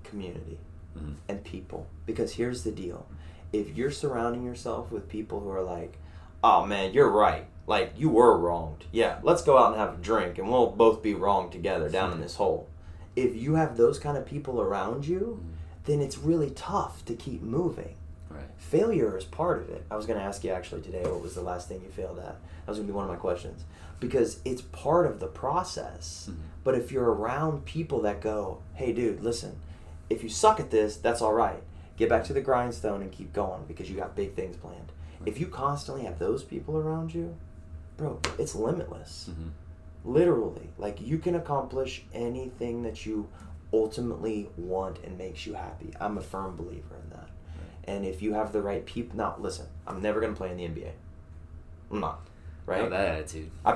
Community Mhm. and people. Because here's the deal. If you're surrounding yourself with people who are like, oh man, you're right. Like, you were wronged. Yeah, let's go out and have a drink and we'll both be wrong together down in this hole. If you have those kind of people around you, then it's really tough to keep moving. Right. Failure is part of it. I was going to ask you actually today, what was the last thing you failed at? That was going to be one of my questions. Because it's part of the process. Mhm. But if you're around people that go, hey dude, listen, if you suck at this, that's all right. Get back to the grindstone and keep going because you got big things planned. If you constantly have those people around you, bro, it's limitless. Mhm. Literally. Like, you can accomplish anything that you ultimately want and makes you happy. I'm a firm believer in that. And if you have the right people... Now, listen, I'm never going to play in the NBA. I'm not. Right? Not that attitude. I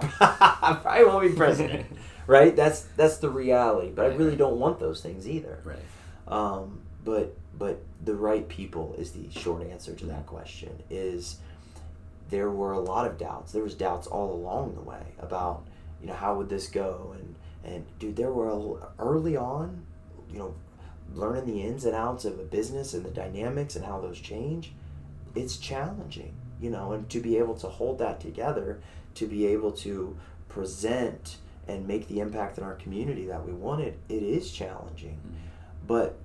probably won't be president. Right? That's the reality. But I Right, really right. don't want those things either. Right. But the right people is the short answer to that question. Is there were a lot of doubts. There was doubts all along the way about, you know, how would this go? And dude, there were early on, you know, learning the ins and outs of a business and the dynamics and how those change. It's challenging, you know, and to be able to hold that together, to be able to present and make the impact in our community that we wanted, it is challenging. But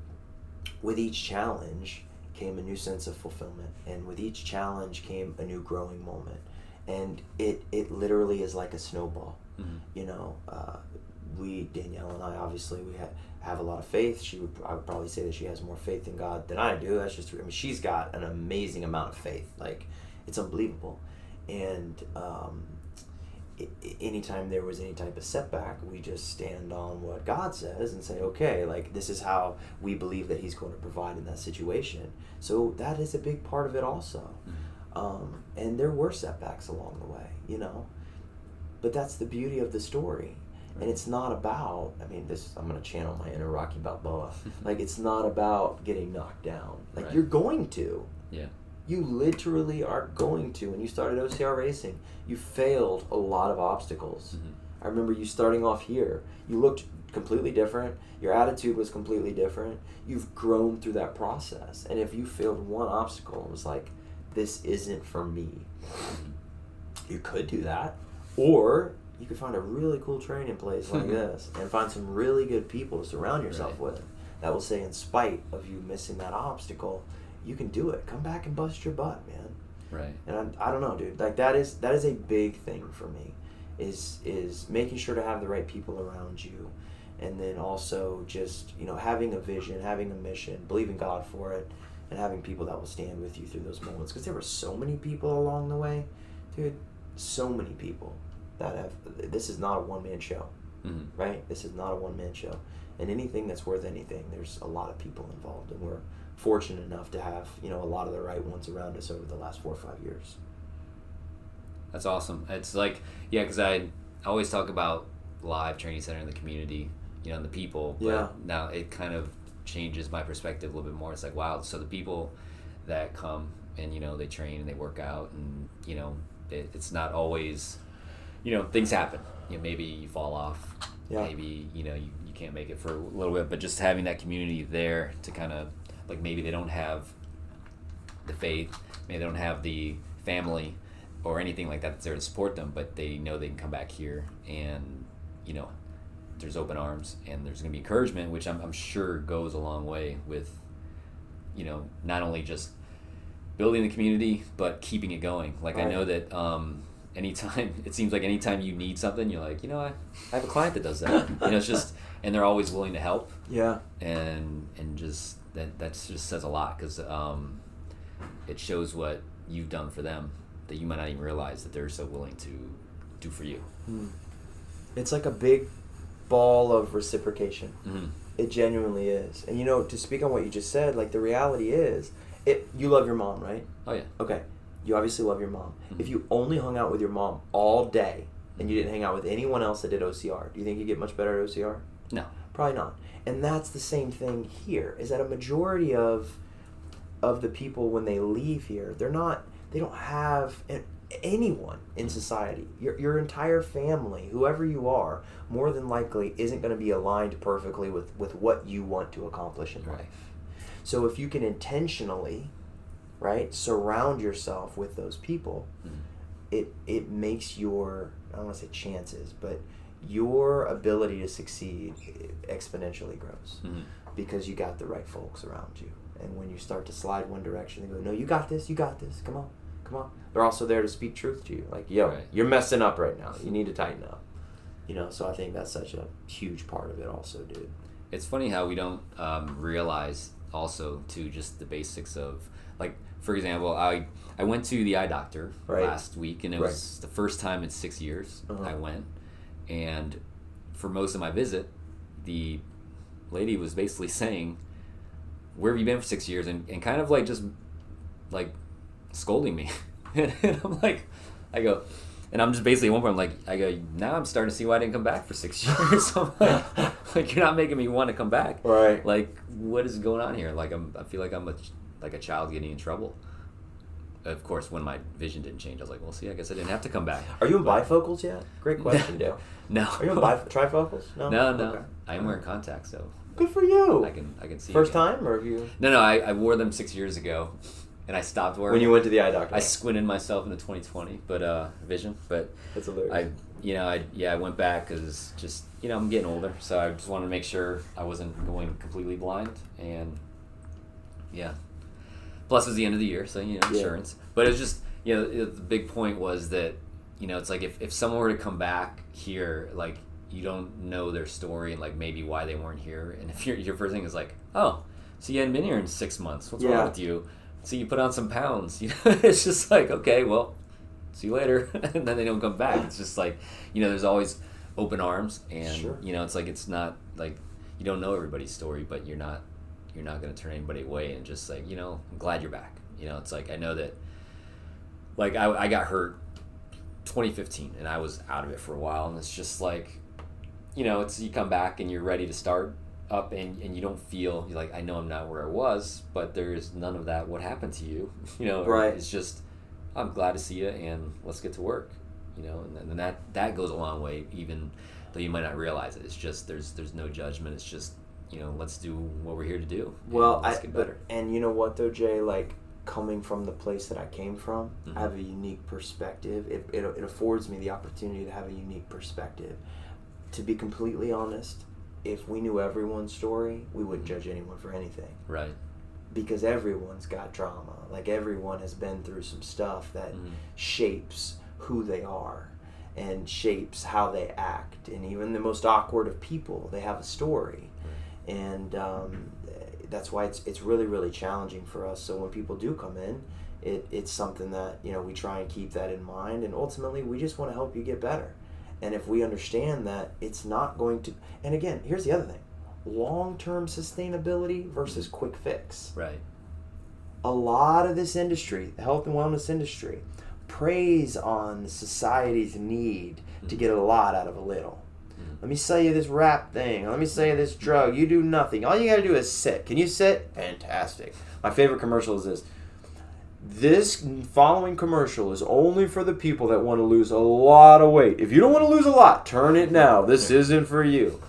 with each challenge came a new sense of fulfillment, and with each challenge came a new growing moment, and it literally is like a snowball. Mhm. You know, Danielle and I, obviously we have a lot of faith. I would probably say that she has more faith in God than I do. That's just, I mean, she's got an amazing amount of faith. Like, it's unbelievable. And anytime there was any type of setback, we just stand on what God says and say, okay, like, this is how we believe that He's going to provide in that situation. So that is a big part of it also. And there were setbacks along the way, you know, but that's the beauty of the story. And it's not about, I mean, I'm going to channel my inner Rocky Balboa. Like, it's not about getting knocked down. Like, Right. you're going to. Yeah. You literally are going to. When you started OCR racing, you failed a lot of obstacles. Mhm. I remember you starting off here. You looked completely different. Your attitude was completely different. You've grown through that process. And if you failed one obstacle, it was like, this isn't for me. You could do that. Or you could find a really cool training place like this and find some really good people to surround yourself Right. with that will say, in spite of you missing that obstacle, you can do it. Come back and bust your butt, man. Right. And I don't know, dude. Like, that is a big thing for me, is making sure to have the right people around you, and then also just, you know, having a vision, having a mission, believing God for it, and having people that will stand with you through those moments, because there were so many people along the way, dude, so many people that have, this is not a one-man show, right? This is not a one-man show. And anything that's worth anything, there's a lot of people involved, and we're fortunate enough to have, you know, a lot of the right ones around us over the last 4 or 5 years. That's awesome. It's like, yeah, because I always talk about Live Training Center and the community, you know, and the people, but now it kind of changes my perspective a little bit more. It's like, wow, so the people that come and, you know, they train and they work out, and, you know, it's not always, you know, things happen. You know, maybe you fall off, maybe, you know, you can't make it for a little bit, but just having that community there to kind of, like, maybe they don't have the faith, maybe they don't have the family or anything like that that's there to support them, but they know they can come back here, and, you know, there's open arms, and there's going to be encouragement, which I'm sure goes a long way with, you know, not only just building the community, but keeping it going. Like, I know that anytime, it seems like anytime you need something, you're like, you know, I have a client that does that. You know, it's just, and they're always willing to help. Yeah. And just, that just says a lot, because it shows what you've done for them that you might not even realize that they're so willing to do for you. It's like a big ball of reciprocation. It genuinely is. And, you know, to speak on what you just said, like, the reality is, you love your mom, right? Oh, yeah. Okay. You obviously love your mom. If you only hung out with your mom all day and you didn't hang out with anyone else that did OCR, do you think you'd get much better at OCR? No. Probably not. And that's the same thing here, is that a majority of the people, when they leave here, they don't have anyone in society. Your entire family, whoever you are, more than likely isn't going to be aligned perfectly with what you want to accomplish in life. So if you can intentionally, right, surround yourself with those people, it makes your, I don't want to say chances, but your ability to succeed exponentially grows, because you got the right folks around you. And when you start to slide one direction, they go, no, you got this, come on. They're also there to speak truth to you. Like, yo, you're messing up right now. You need to tighten up. You know, so I think that's such a huge part of it also, dude. It's funny how we don't realize also, too, just the basics of, like, for example, I went to the eye doctor last week, and it was the first time in 6 years I went. And for most of my visit, the lady was basically saying, where have you been for 6 years? And kind of like just like scolding me. And I'm like, and I'm just basically at one point, I'm like, now I'm starting to see why I didn't come back for 6 years. I'm like, you're not making me want to come back. Right. Like, what is going on here? Like, I feel like I'm like a child getting in trouble. Of course, when my vision didn't change, I was like, well, see, I guess I didn't have to come back. Are you in bifocals yet? Great question, Dale. No. Are you in trifocals? No. Okay. I am wearing contacts, so. Good for you. I can see. First time, or have you? No. I wore them 6 years ago, and I stopped wearing. When you went to the eye doctor. I squinted myself in the 2020, vision. But that's hilarious. I went back because just, you know, I'm getting older, so I just wanted to make sure I wasn't going completely blind, and yeah. Plus, it was the end of the year, so, you know, insurance. But it was just, you know, the big point was that, you know, it's like if someone were to come back here, like, you don't know their story and, like, maybe why they weren't here. And if your first thing is like, oh, so you hadn't been here in 6 months. What's wrong with you? So you put on some pounds. You know, it's just like, okay, well, see you later. And then they don't come back. It's just like, you know, there's always open arms. And, you know, it's like, it's not like you don't know everybody's story, but you're not going to turn anybody away, and just like, you know, I'm glad you're back. You know, it's like, I know that, like, I got hurt 2015, and I was out of it for a while, and it's just like, you know, it's, you come back and you're ready to start up, and you don't feel, you're like, I know I'm not where I was, but there's none of that. What happened to you? You know, it's just, I'm glad to see you, and let's get to work. You know, and that goes a long way, even though you might not realize it. It's just, there's no judgment. It's just, you know, let's do what we're here to do. Well, let's get better. And you know what though, Jay, like, coming from the place that I came from, I have a unique perspective. It affords me the opportunity to have a unique perspective. To be completely honest, if we knew everyone's story, we wouldn't judge anyone for anything. Right. Because everyone's got drama. Like, everyone has been through some stuff that shapes who they are and shapes how they act. And even the most awkward of people, they have a story. And that's why it's really, really challenging for us. So when people do come in, it's something that, you know, we try and keep that in mind, and ultimately we just want to help you get better. And if we understand that it's not going to, and again, here's the other thing, long-term sustainability versus quick fix. Right. A lot of this industry, the health and wellness industry, preys on society's need to get a lot out of a little. Let me sell you this rap thing. Let me sell you this drug. You do nothing. All you got to do is sit. Can you sit? Fantastic. My favorite commercial is this. This following commercial is only for the people that want to lose a lot of weight. If you don't want to lose a lot, turn it now. This isn't for you.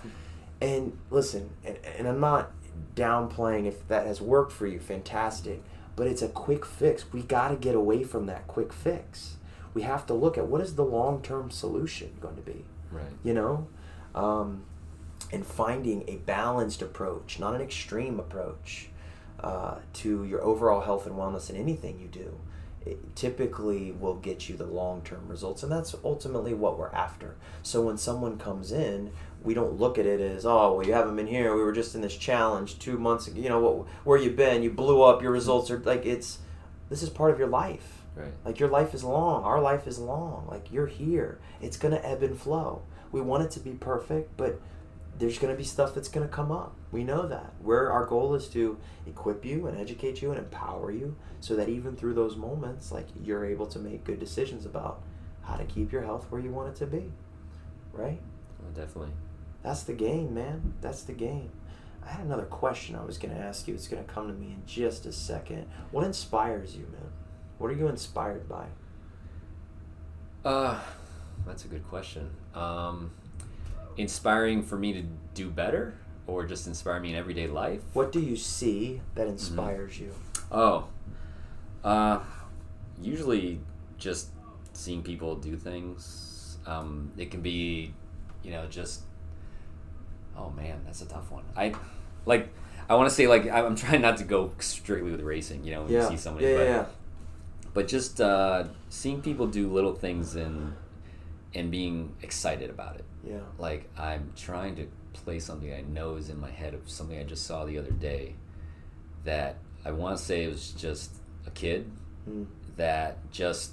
And listen, and I'm not downplaying if that has worked for you. Fantastic. But it's a quick fix. We got to get away from that quick fix. We have to look at what is the long-term solution going to be. Right. You know? And finding a balanced approach, not an extreme approach, to your overall health and wellness in anything you do, it typically will get you the long-term results, and that's ultimately what we're after. So when someone comes in, we don't look at it as, oh, well, you haven't been here, we were just in this challenge 2 months ago, you know, where you been, you blew up, your results are, like, this is part of your life. Right. Like, your life is long, our life is long, like, you're here, it's going to ebb and flow. We want it to be perfect, but there's going to be stuff that's going to come up. We know that. Our goal is to equip you and educate you and empower you so that even through those moments, like, you're able to make good decisions about how to keep your health where you want it to be. Right? Oh, definitely. That's the game, man. That's the game. I had another question I was going to ask you. It's going to come to me in just a second. What inspires you, man? What are you inspired by? That's a good question. Inspiring for me to do better, or just inspire me in everyday life? What do you see that inspires you? Oh, usually just seeing people do things. It can be, you know, just, oh man, that's a tough one. I want to say, like, I'm trying not to go strictly with racing, you know, when you see somebody, but just seeing people do little things and being excited about it. Yeah. Like, I'm trying to play something I know is in my head of something I just saw the other day that I want to say it was just a kid that just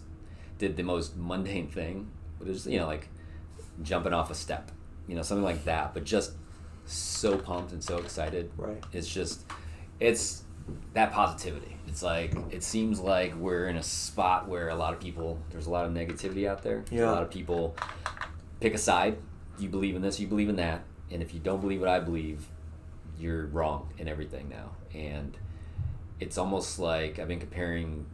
did the most mundane thing. It was, you know, like jumping off a step, you know, something like that, but just so pumped and so excited. Right. It's that positivity. It's like, it seems like we're in a spot where there's a lot of negativity out there. Yeah. A lot of people pick a side. You believe in this, you believe in that. And if you don't believe what I believe, you're wrong in everything now. And it's almost like I've been comparing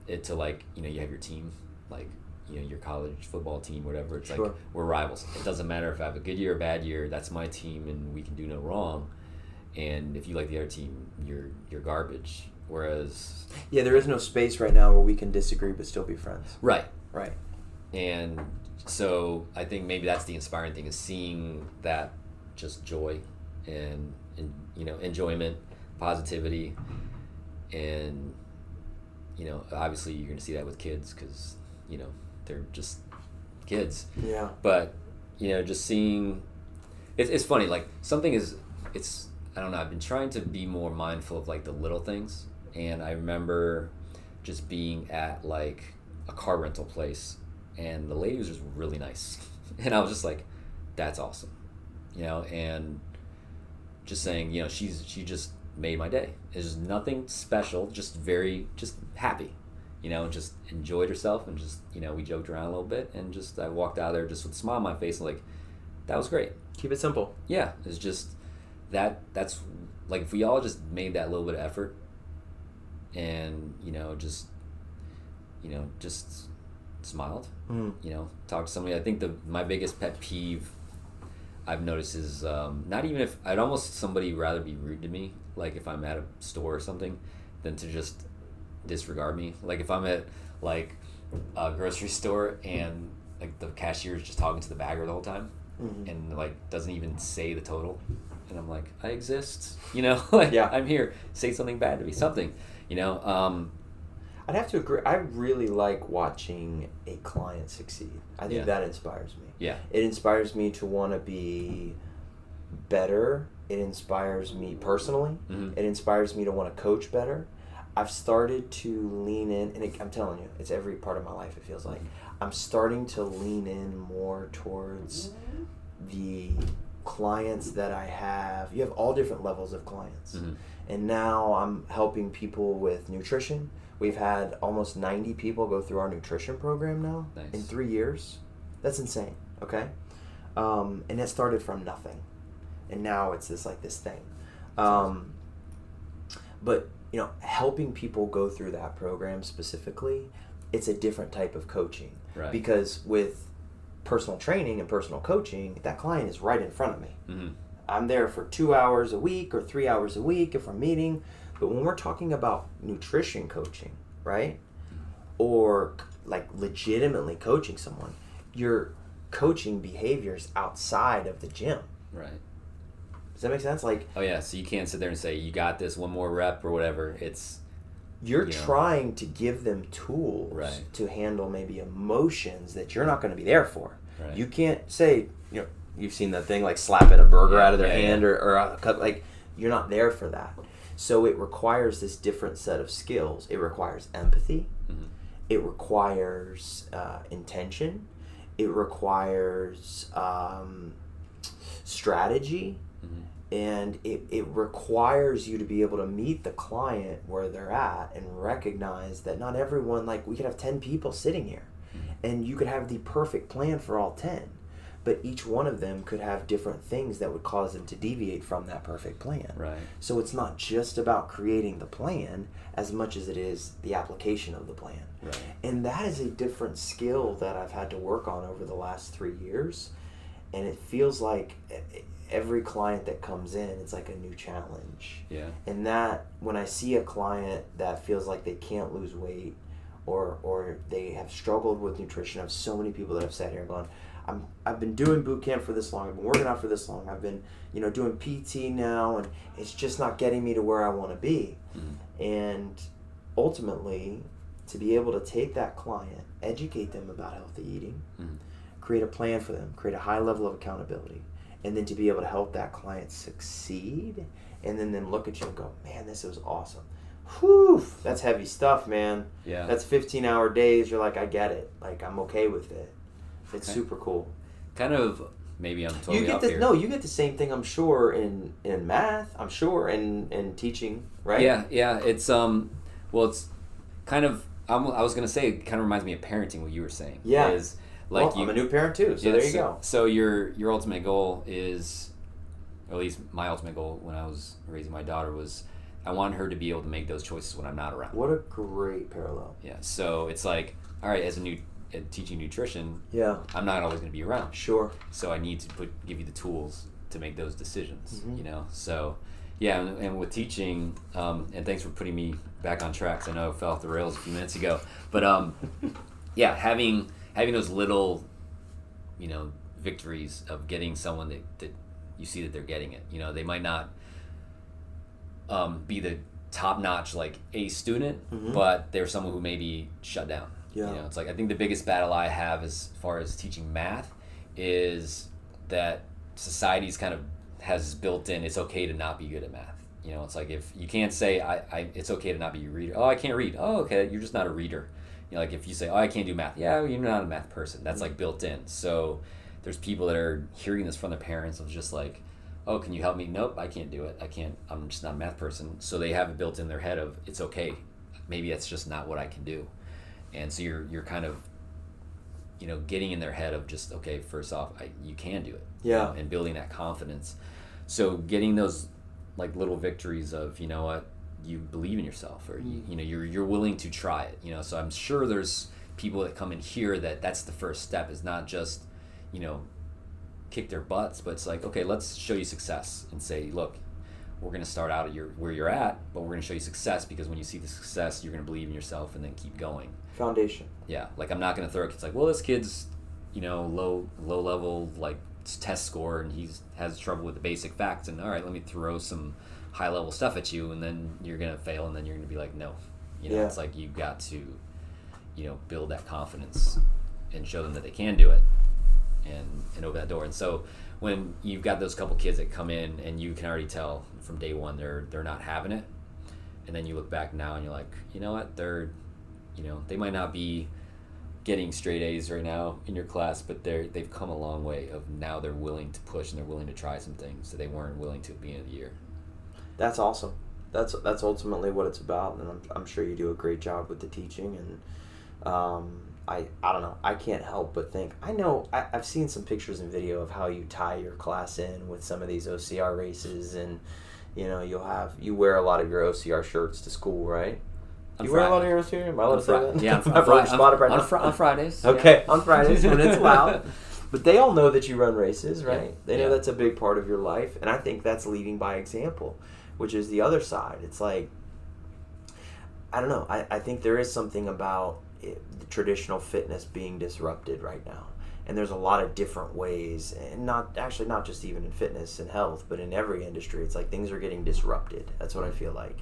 it to, like, you know, you have your team, like, you know, your college football team, whatever. It's Sure. like, we're rivals. It doesn't matter if I have a good year or a bad year, that's my team and we can do no wrong. And if you like the other team, you're garbage. Whereas, yeah, there is no space right now where we can disagree but still be friends. right. And So I think maybe that's the inspiring thing, is seeing that just joy and you know, enjoyment, positivity, and, you know, obviously you're going to see that with kids because, you know, they're just kids. Yeah. But, you know, just seeing, it's funny, like, I don't know, I've been trying to be more mindful of, like, the little things. And I remember just being at, like, a car rental place, and the lady was just really nice. And I was just like, that's awesome. You know, and just saying, you know, she just made my day. It's just nothing special, just happy. You know, just enjoyed herself, and just, you know, we joked around a little bit, and just I walked out of there just with a smile on my face, and, like, that was great. keep it simple. Yeah, it's just that's like, if we all just made that little bit of effort, and just smiled, talked to somebody. I think my biggest pet peeve I've noticed is not even if I'd almost somebody rather be rude to me, like if I'm at a store or something, than to just disregard me. Like if I'm at like a grocery store and like the cashier is just talking to the bagger the whole time, and like doesn't even say the total, and I'm like, I exist, like yeah. I'm here. Say something bad to me, something, I'd have to agree. I really like watching a client succeed. I think that inspires me. Yeah. It inspires me to want to be better. It inspires me personally. Mm-hmm. It inspires me to want to coach better. I've started to lean in, and I'm telling you, it's every part of my life, it feels like. I'm starting to lean in more towards the clients that I have. You have all different levels of clients. Mm-hmm. And now I'm helping people with nutrition. We've had almost 90 people go through our nutrition program now in 3 years. That's insane, okay? And it started from nothing. And now it's this thing. But, you know, helping people go through that program specifically, it's a different type of coaching. Right. Because with personal training and personal coaching, that client is right in front of me. Mm-hmm. I'm there for 2 hours a week or 3 hours a week if we're meeting. But when we're talking about nutrition coaching, right? Or like legitimately coaching someone, you're coaching behaviors outside of the gym. Right. Does that make sense? Like, oh yeah, so you can't sit there and say, you got this, one more rep or whatever. It's you're trying to give them tools right. to handle maybe emotions that you're not going to be there for. Right. You can't say, you know, you've seen that thing like slapping a burger out of their hand or a cup, like you're not there for that. So it requires this different set of skills. It requires empathy. Mm-hmm. It requires intention. It requires strategy. Mm-hmm. And it requires you to be able to meet the client where they're at and recognize that not everyone, like we could have 10 people sitting here and you could have the perfect plan for all 10, but each one of them could have different things that would cause them to deviate from that perfect plan. Right. So it's not just about creating the plan as much as it is the application of the plan. Right. And that is a different skill that I've had to work on over the last 3 years. And it feels like every client that comes in, it's like a new challenge. Yeah. And that when I see a client that feels like they can't lose weight or they have struggled with nutrition, I have so many people that have sat here and gone, I've been doing boot camp for this long, I've been working out for this long, I've been, you know, doing PT now, and it's just not getting me to where I want to be. Mm-hmm. And ultimately, to be able to take that client, educate them about healthy eating, Mm-hmm. create a plan for them, create a high level of accountability, and then to be able to help that client succeed, and then look at you and go, man, this was awesome. Whew, that's heavy stuff, man. Yeah. That's 15-hour days. You're like, I get it. Like, I'm okay with it. It's super cool. Kind of, maybe I'm totally off here. No, you get the same thing, I'm sure, in math, I'm sure, in teaching, right? Yeah. It's, well, it's kind of, I was going to say, it kind of reminds me of parenting, what you were saying. Yeah. Is, like, I'm a new parent too, so there you go. So your ultimate goal is, or at least my ultimate goal when I was raising my daughter was, I want her to be able to make those choices when I'm not around. What a great parallel. Yeah. So it's like, all right, as teaching nutrition, I'm not always going to be around. Sure. So I need to give you the tools to make those decisions. Mm-hmm. You know. So yeah, and with teaching, and thanks for putting me back on track. 'Cause I know I fell off the rails a few minutes ago, but yeah, having those little, you know, victories of getting someone that you see that they're getting it. You know, they might not be the top-notch like A student, mm-hmm. but they're someone who maybe shut down. Yeah. You know, it's like, I think the biggest battle I have as far as teaching math is that society's kind of has built in, it's okay to not be good at math. You know, it's like, if you can't say it's okay to not be a reader. Oh, I can't read. Oh, okay, you're just not a reader. You know, like if you say, oh, I can't do math. Yeah, you're not a math person. That's like built in. So there's people that are hearing this from their parents of just like, oh, can you help me? Nope, I can't do it. I'm just not a math person. So they have it built in their head of, it's okay. Maybe that's just not what I can do. And so you're kind of, you know, getting in their head of just, okay, first off, you can do it. Yeah. You know, and building that confidence. So getting those like little victories of, you know what, you believe in yourself, or you know, you're willing to try it. You know, so I'm sure there's people that come in here that's the first step, is not just, you know, kick their butts, but it's like, okay, let's show you success and say, look, we're going to start out at where you're at, but we're going to show you success, because when you see the success, you're going to believe in yourself and then keep going. Foundation. Yeah, like I'm not going to throw kids like, well, this kid's, you know, low level like test score, and he has trouble with the basic facts, and all right, let me throw some high level stuff at you, and then you're going to fail, and then you're going to be like, no. You know, it's like, you've got to, you know, build that confidence and show them that they can do it. and open that door. And so when you've got those couple kids that come in and you can already tell from day one they're not having it, and then you look back now and you're like, you know what, they might not be getting straight A's right now in your class, but they've come a long way of now they're willing to push and they're willing to try some things that they weren't willing to at the beginning of the year. That's awesome. That's ultimately what it's about, and I'm sure you do a great job with the teaching. And I don't know, I can't help but think, I've seen some pictures and video of how you tie your class in with some of these OCR races, and you wear a lot of your OCR shirts to school, right? You wear a lot of your OCR? Am I allowed to say that? Yeah, on Fridays. Okay, yeah. on Fridays when it's allowed. But they all know that you run races, right? Yeah. They know that's a big part of your life, and I think that's leading by example, which is the other side. It's like, I don't know, I think there is something about the traditional fitness being disrupted right now. And there's a lot of different ways, and not just even in fitness and health, but in every industry. It's like things are getting disrupted. That's what I feel like.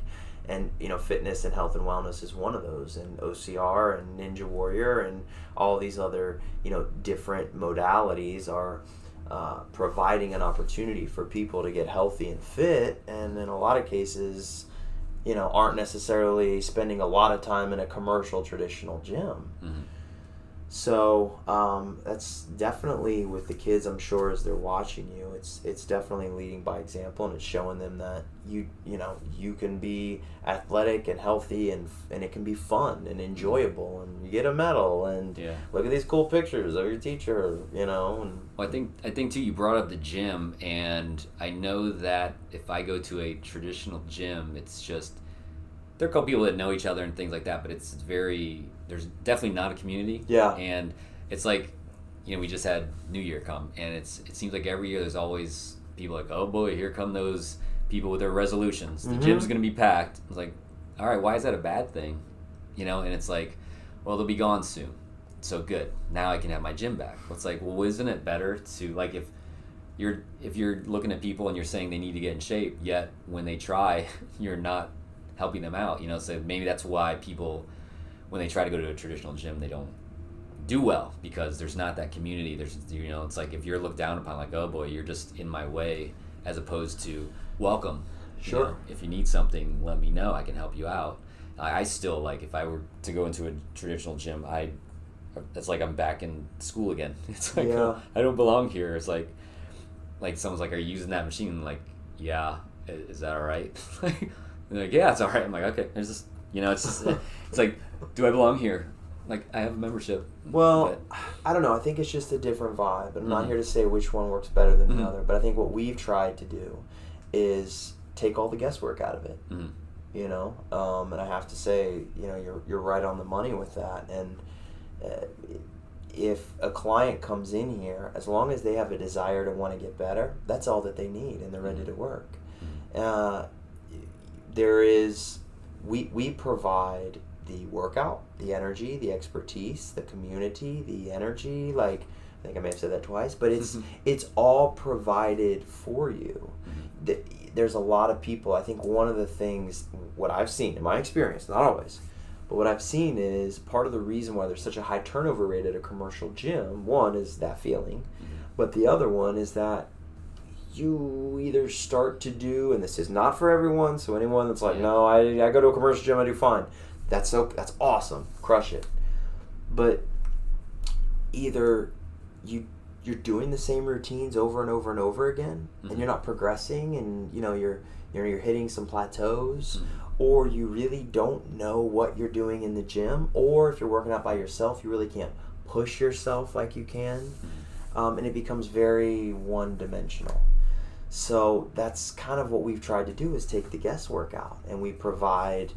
And fitness and health and wellness is one of those, and OCR and Ninja Warrior and all these other different modalities are providing an opportunity for people to get healthy and fit, and in a lot of cases aren't necessarily spending a lot of time in a commercial traditional gym. Mm-hmm. So that's definitely with the kids, I'm sure, as they're watching you, it's definitely leading by example, and it's showing them that you can be athletic and healthy, and it can be fun and enjoyable, and you get a medal, and look at these cool pictures of your teacher, and Well, I think too, you brought up the gym, and I know that if I go to a traditional gym, it's just, there are a couple people that know each other and things like that, but it's very, there's definitely not a community. Yeah. And it's like, we just had New Year come, and it seems like every year there's always people like, oh boy, here come those people with their resolutions. The gym's going to be packed. It's like, all right, why is that a bad thing? And it's like, well, they'll be gone soon. So good. Now I can have my gym back. Well, it's like, well, isn't it better to, like, if you're looking at people and you're saying they need to get in shape, yet when they try, you're not helping them out, so maybe that's why people, when they try to go to a traditional gym, they don't do well, because there's not that community. There's it's like, if you're looked down upon, like, oh boy, you're just in my way, as opposed to welcome. Sure. If you need something, let me know, I can help you out. I still, like, if I were to go into a traditional gym, it's like I'm back in school again. It's like, I don't belong here. It's like someone's like, are you using that machine? Like, yeah, is that all right? They're like, yeah, it's all right. I'm like, okay, there's this, it's just, it's like, do I belong here? Like, I have a membership. Well, I don't know. I think it's just a different vibe. I'm not here to say which one works better than the other, but I think what we've tried to do is take all the guesswork out of it. And I have to say, you're right on the money with that. And if a client comes in here, as long as they have a desire to want to get better, that's all that they need, and they're ready to work. We provide the workout, the energy, the expertise, the community, the energy. Like, I think I may have said that twice, but it's all provided for you. There's a lot of people. I think one of the things, what I've seen in my experience, not always, but what I've seen is part of the reason why there's such a high turnover rate at a commercial gym. One is that feeling, but the other one is that you either start to do, and this is not for everyone, so anyone that's like, no, I go to a commercial gym, I do fine. That's awesome. Crush it. But either you're doing the same routines over and over and over again, and you're not progressing, and you're hitting some plateaus, or you really don't know what you're doing in the gym, or if you're working out by yourself, you really can't push yourself like you can, and it becomes very one-dimensional. So that's kind of what we've tried to do, is take the guesswork out, and we provide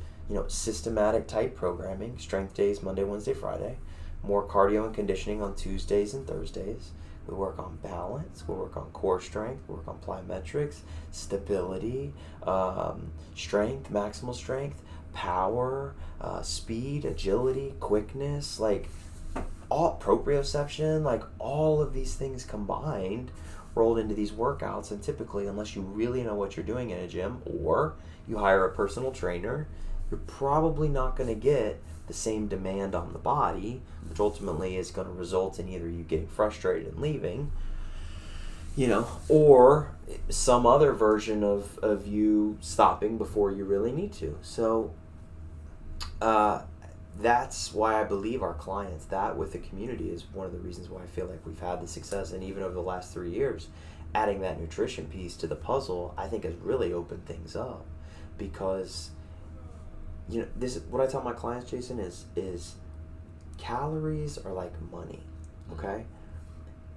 systematic type programming, strength days Monday, Wednesday, Friday, more cardio and conditioning on Tuesdays and Thursdays. We work on balance, we work on core strength, we work on plyometrics, stability, strength, maximal strength, power, speed, agility, quickness, like all proprioception, like all of these things combined rolled into these workouts. And typically, unless you really know what you're doing in a gym, or you hire a personal trainer, you're probably not going to get the same demand on the body, which ultimately is going to result in either you getting frustrated and leaving, or some other version of you stopping before you really need to. So that's why I believe our clients, that with the community, is one of the reasons why I feel like we've had the success. And even over the last 3 years, adding that nutrition piece to the puzzle, I think has really opened things up. Because, this is what I tell my clients, Jason, is calories are like money, okay?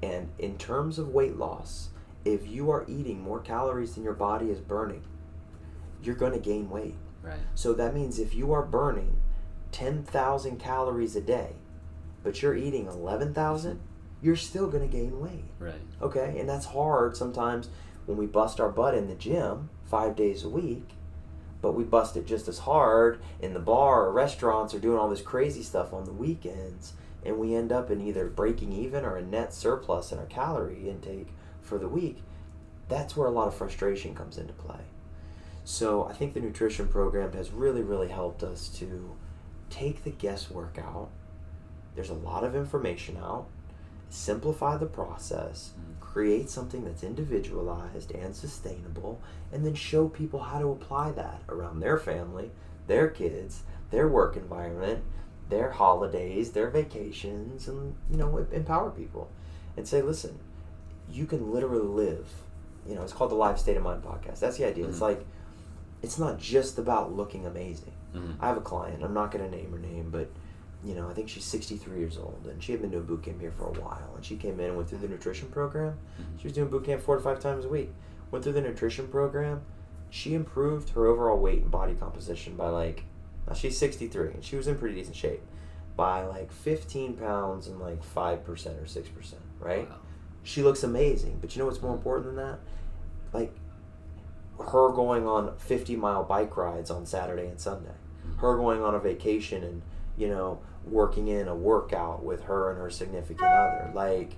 And in terms of weight loss, if you are eating more calories than your body is burning, you're going to gain weight. Right. So that means if you are burning 10,000 calories a day, but you're eating 11,000, you're still going to gain weight. Right. Okay? And that's hard sometimes when we bust our butt in the gym 5 days a week, but we bust it just as hard in the bar or restaurants or doing all this crazy stuff on the weekends, and we end up in either breaking even or a net surplus in our calorie intake for the week. That's where a lot of frustration comes into play. So I think the nutrition program has really, really helped us to take the guesswork out. There's a lot of information out. Simplify the process, create something that's individualized and sustainable, and then show people how to apply that around their family, their kids, their work environment, their holidays, their vacations, and empower people and say, listen, you can literally live. It's called the Live State of Mind podcast. That's the idea. It's like, it's not just about looking amazing. I have a client, I'm not going to name her name, but I think she's 63 years old, and she had been doing boot camp here for a while, and she came in and went through the nutrition program. She was doing boot camp 4 to 5 times a week. Went through the nutrition program. She improved her overall weight and body composition by now she's 63, and she was in pretty decent shape, by 15 pounds and 5% or 6%, right? Wow. She looks amazing, but you know what's more important than that? Her going on 50-mile bike rides on Saturday and Sunday. Her going on a vacation and, working in a workout with her and her significant other.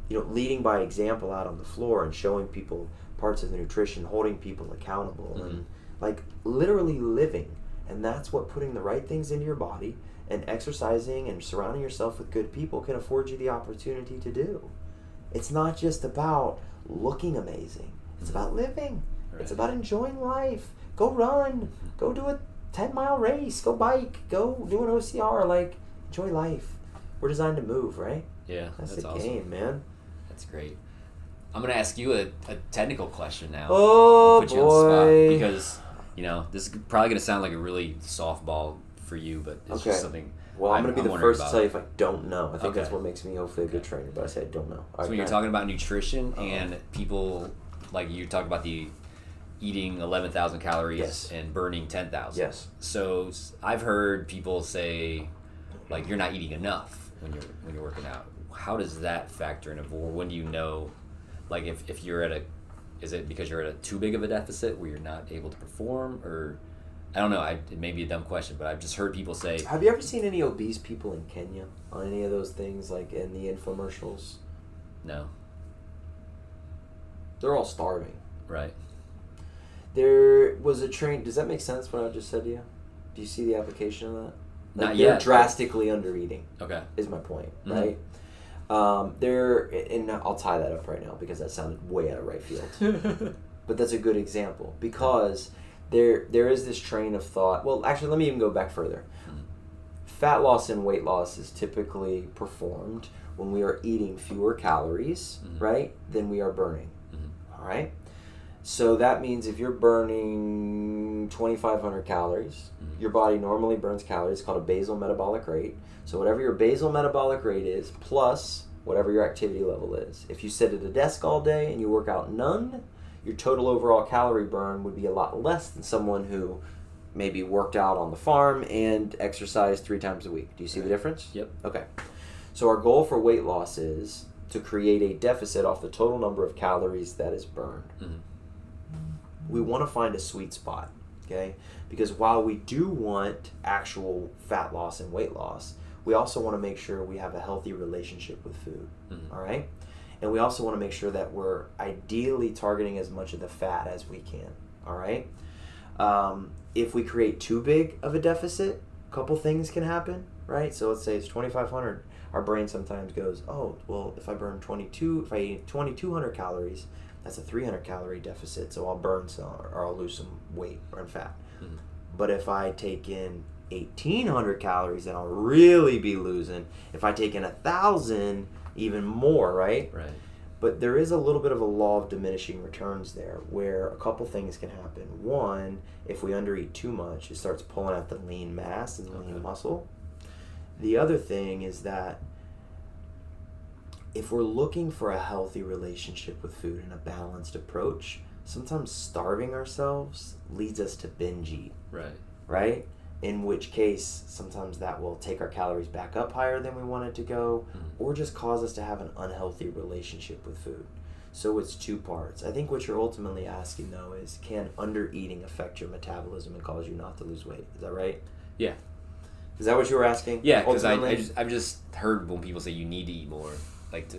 Leading by example out on the floor and showing people parts of the nutrition, holding people accountable, and literally living. And that's what putting the right things into your body and exercising and surrounding yourself with good people can afford you the opportunity to do. It's not just about looking amazing. It's about living. Right. It's about enjoying life. Go run. Go do a 10-mile race. Go bike. Go do an OCR. Enjoy life. We're designed to move, right? Yeah, that's the awesome. Game, man. That's great. I'm going to ask you a technical question now. Oh, put you on the spot because, this is probably going to sound like a really softball for you, but it's just something. Well, I'm going to be the first to tell you if I don't know. I think Okay. That's what makes me hopefully a good trainer, but I say I don't know. So when you're talking about nutrition and people, you talk about the eating 11,000 calories Yes. and burning 10,000. Yes. So I've heard people say, you're not eating enough when you're working out. How does that factor in? Or when do you know, if you're at is it because you're at a too big of a deficit where you're not able to perform, or I don't know. It may be a dumb question, but I've just heard people say. Have you ever seen any obese people in Kenya on any of those things, in the infomercials? No. They're all starving. Right. There was a train. Does that make sense what I just said to you? Do you see the application of that? Not they're yet. Drastically under eating. Okay. Is my point, Mm-hmm. right? And I'll tie that up right now because that sounded way out of right field. But that's a good example because there is this train of thought. Well, actually, let me even go back further. Fat loss and weight loss is typically performed when we are eating fewer calories, right, than we are burning. All right? So that means if you're burning 2,500 calories, your body normally burns calories. It's called a basal metabolic rate. So whatever your basal metabolic rate is, plus whatever your activity level is. If you sit at a desk all day and you work out none, your total overall calorie burn would be a lot less than someone who maybe worked out on the farm and exercised 3 times a week. Do you see the difference? Yep. Okay. So our goal for weight loss is to create a deficit off the total number of calories that is burned. We want to find a sweet spot, okay? Because while we do want actual fat loss and weight loss, we also want to make sure we have a healthy relationship with food, all right? And we also want to make sure that we're ideally targeting as much of the fat as we can, all right? If we create too big of a deficit, a couple things can happen, right? So let's say it's 2,500. Our brain sometimes goes, oh, well, if I eat 2,200 calories, that's a 300 calorie deficit, so I'll burn some, or I'll lose some weight or fat. Mm-hmm. But if I take in 1,800 calories, then I'll really be losing. If I take in 1,000, even more, right? Right. But there is a little bit of a law of diminishing returns there, where a couple things can happen. One, if we undereat too much, it starts pulling out the lean mass and the lean muscle. The other thing is that if we're looking for a healthy relationship with food and a balanced approach, sometimes starving ourselves leads us to binge eat. Right? In which case, sometimes that will take our calories back up higher than we want it to go, or just cause us to have an unhealthy relationship with food. So it's two parts. I think what you're ultimately asking, though, is can undereating affect your metabolism and cause you not to lose weight? Is that right? Yeah. Is that what you were asking? Yeah, because I've just heard when people say you need to eat more, like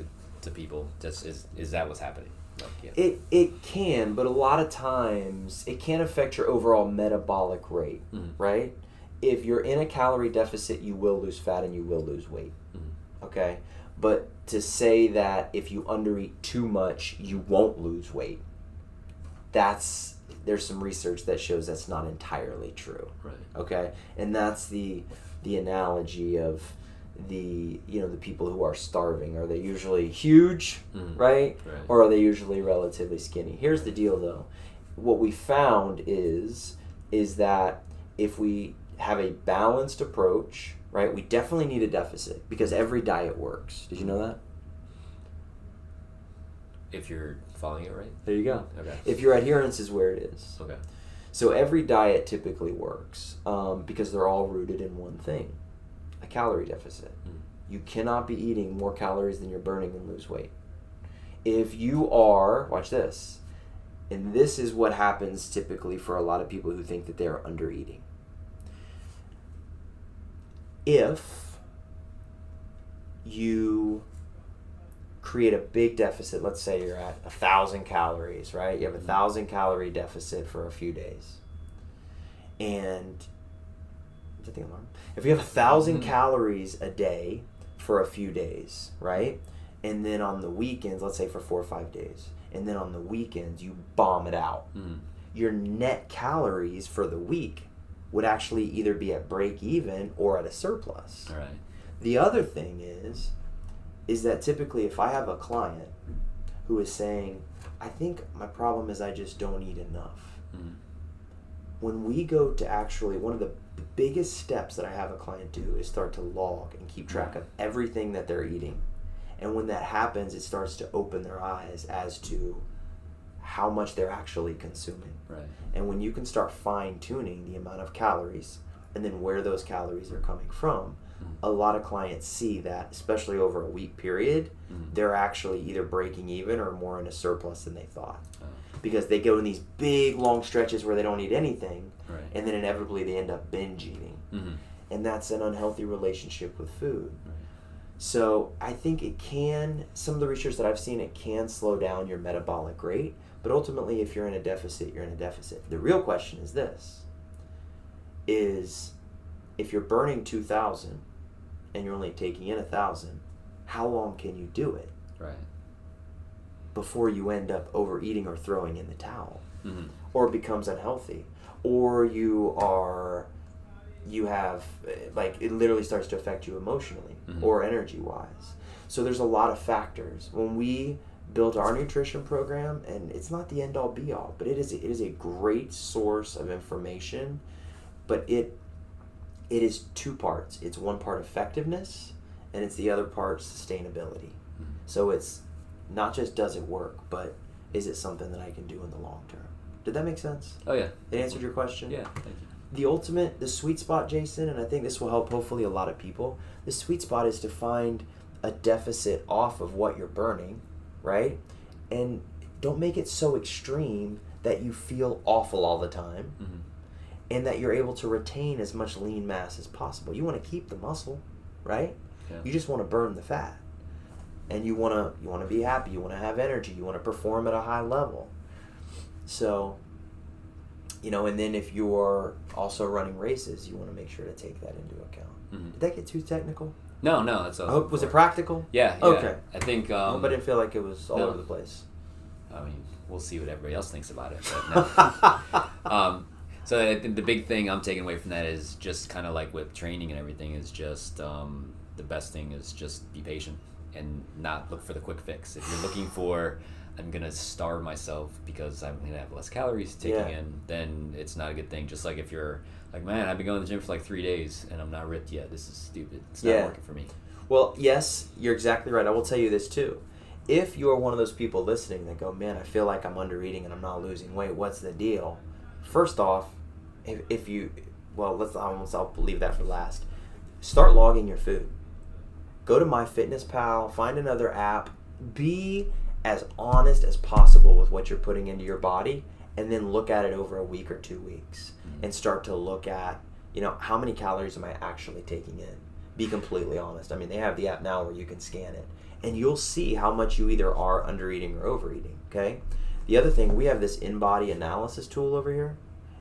to people, just is that what's happening? Like, yeah. It can, but a lot of times it can affect your overall metabolic rate, right? If you're in a calorie deficit, you will lose fat and you will lose weight, okay? But to say that if you undereat too much, you won't lose weight, there's some research that shows that's not entirely true, Right. okay? And that's the analogy of the people who are starving. Are they usually huge, right? Or are they usually relatively skinny? Here's the deal, though. What we found is that if we have a balanced approach, right, we definitely need a deficit because every diet works. Did you know that? If you're following it right? There you go. Okay. If your adherence is where it is. Okay. So every diet typically works because they're all rooted in one thing. A calorie deficit. You cannot be eating more calories than you're burning and lose weight. If you are, watch this, and this is what happens typically for a lot of people who think that they are under eating. If you create a big deficit, let's say you're at 1,000 calories, right? You have 1,000 calorie deficit for a few days. And is that the alarm? If you have 1,000 calories a day for a few days, right? And then on the weekends, let's say for 4 or 5 days, and then on the weekends you bomb it out, your net calories for the week would actually either be at break even or at a surplus. All right. The other thing is that typically if I have a client who is saying, I think my problem is I just don't eat enough. When we go to actually, one of the biggest steps that I have a client do is start to log and keep track of everything that they're eating. And when that happens, it starts to open their eyes as to how much they're actually consuming. Right. And when you can start fine-tuning the amount of calories and then where those calories are coming from, a lot of clients see that, especially over a week period, they're actually either breaking even or more in a surplus than they thought. Because they go in these big, long stretches where they don't eat anything, and then inevitably they end up binge eating. And that's an unhealthy relationship with food. So I think it can, some of the research that I've seen, it can slow down your metabolic rate, but ultimately if you're in a deficit, you're in a deficit. The real question is this, is if you're burning 2,000 and you're only taking in 1,000, how long can you do it? Right. Before you end up overeating or throwing in the towel, or it becomes unhealthy, or you have, like, it literally starts to affect you emotionally or energy wise. So there's a lot of factors. When we built our nutrition program, and it's not the end all be all, but it is a great source of information, but it is two parts. It's one part effectiveness, and it's the other part sustainability. So it's not just does it work, but is it something that I can do in the long term? Did that make sense? Oh, yeah. It answered your question? Yeah, thank you. The sweet spot, Jason, and I think this will help hopefully a lot of people, the sweet spot is to find a deficit off of what you're burning, right? And don't make it so extreme that you feel awful all the time, and that you're able to retain as much lean mass as possible. You want to keep the muscle, right? Yeah. You just want to burn the fat. And you want to be happy, you want to have energy, you want to perform at a high level. So And then if you're also running races, you want to make sure to take that into account. Mm-hmm. Did that get too technical? No, that's all. I hope, was it practical? Yeah. Okay. I think. I hope I didn't feel like it was all over the place. I mean, we'll see what everybody else thinks about it. But no. So I think the big thing I'm taking away from that is just kind of like with training and everything is just the best thing is just be patient and not look for the quick fix. If you're looking for, I'm going to starve myself because I'm going to have less calories taking in, then it's not a good thing. Just like if you're like, man, I've been going to the gym for like 3 days and I'm not ripped yet. This is stupid. It's not working for me. Well, yes, you're exactly right. I will tell you this too. If you're one of those people listening that go, man, I feel like I'm under eating and I'm not losing weight, what's the deal? First off, if you, well, I'll leave that for last. Start logging your food. Go to MyFitnessPal, find another app, be as honest as possible with what you're putting into your body, and then look at it over a week or 2 weeks and start to look at, how many calories am I actually taking in? Be completely honest. I mean, they have the app now where you can scan it, and you'll see how much you either are under eating or overeating, okay? The other thing, we have this in-body analysis tool over here,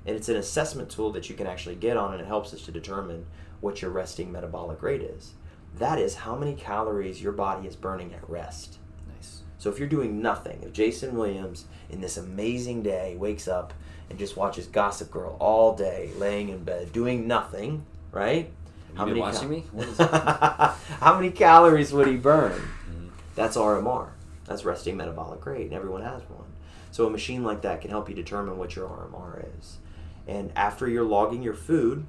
and it's an assessment tool that you can actually get on, and it helps us to determine what your resting metabolic rate is. That is how many calories your body is burning at rest. Nice. So if you're doing nothing, if Jason Williams in this amazing day wakes up and just watches Gossip Girl all day, laying in bed, doing nothing, right? Have you been watching me? What is How many calories would he burn? Mm-hmm. That's RMR. That's resting metabolic rate, and everyone has one. So a machine like that can help you determine what your RMR is. And after you're logging your food,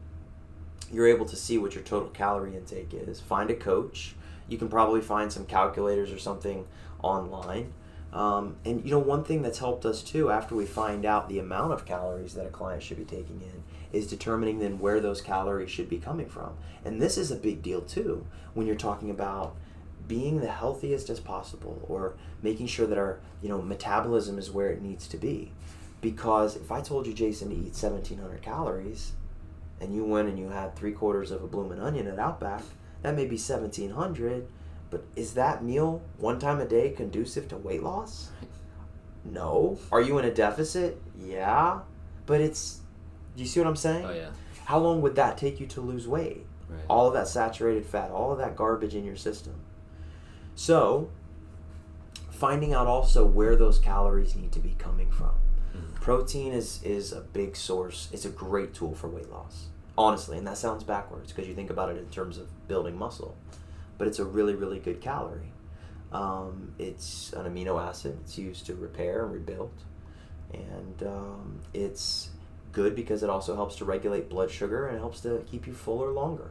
you're able to see what your total calorie intake is. Find a coach. You can probably find some calculators or something online. And one thing that's helped us too, after we find out the amount of calories that a client should be taking in, is determining then where those calories should be coming from. And this is a big deal too, when you're talking about being the healthiest as possible, or making sure that our metabolism is where it needs to be. Because if I told you, Jason, to eat 1,700 calories, and you went and you had 3/4 of a bloomin' onion at Outback, that may be 1,700, but is that meal one time a day conducive to weight loss? No. Are you in a deficit? Yeah. But do you see what I'm saying? Oh, yeah. How long would that take you to lose weight? Right. All of that saturated fat, all of that garbage in your system. So, finding out also where those calories need to be coming from. Protein is a big source. It's a great tool for weight loss, honestly, and that sounds backwards because you think about it in terms of building muscle, but it's a really, really good calorie. It's an amino acid. It's used to repair and rebuild, and it's good because it also helps to regulate blood sugar and it helps to keep you fuller longer.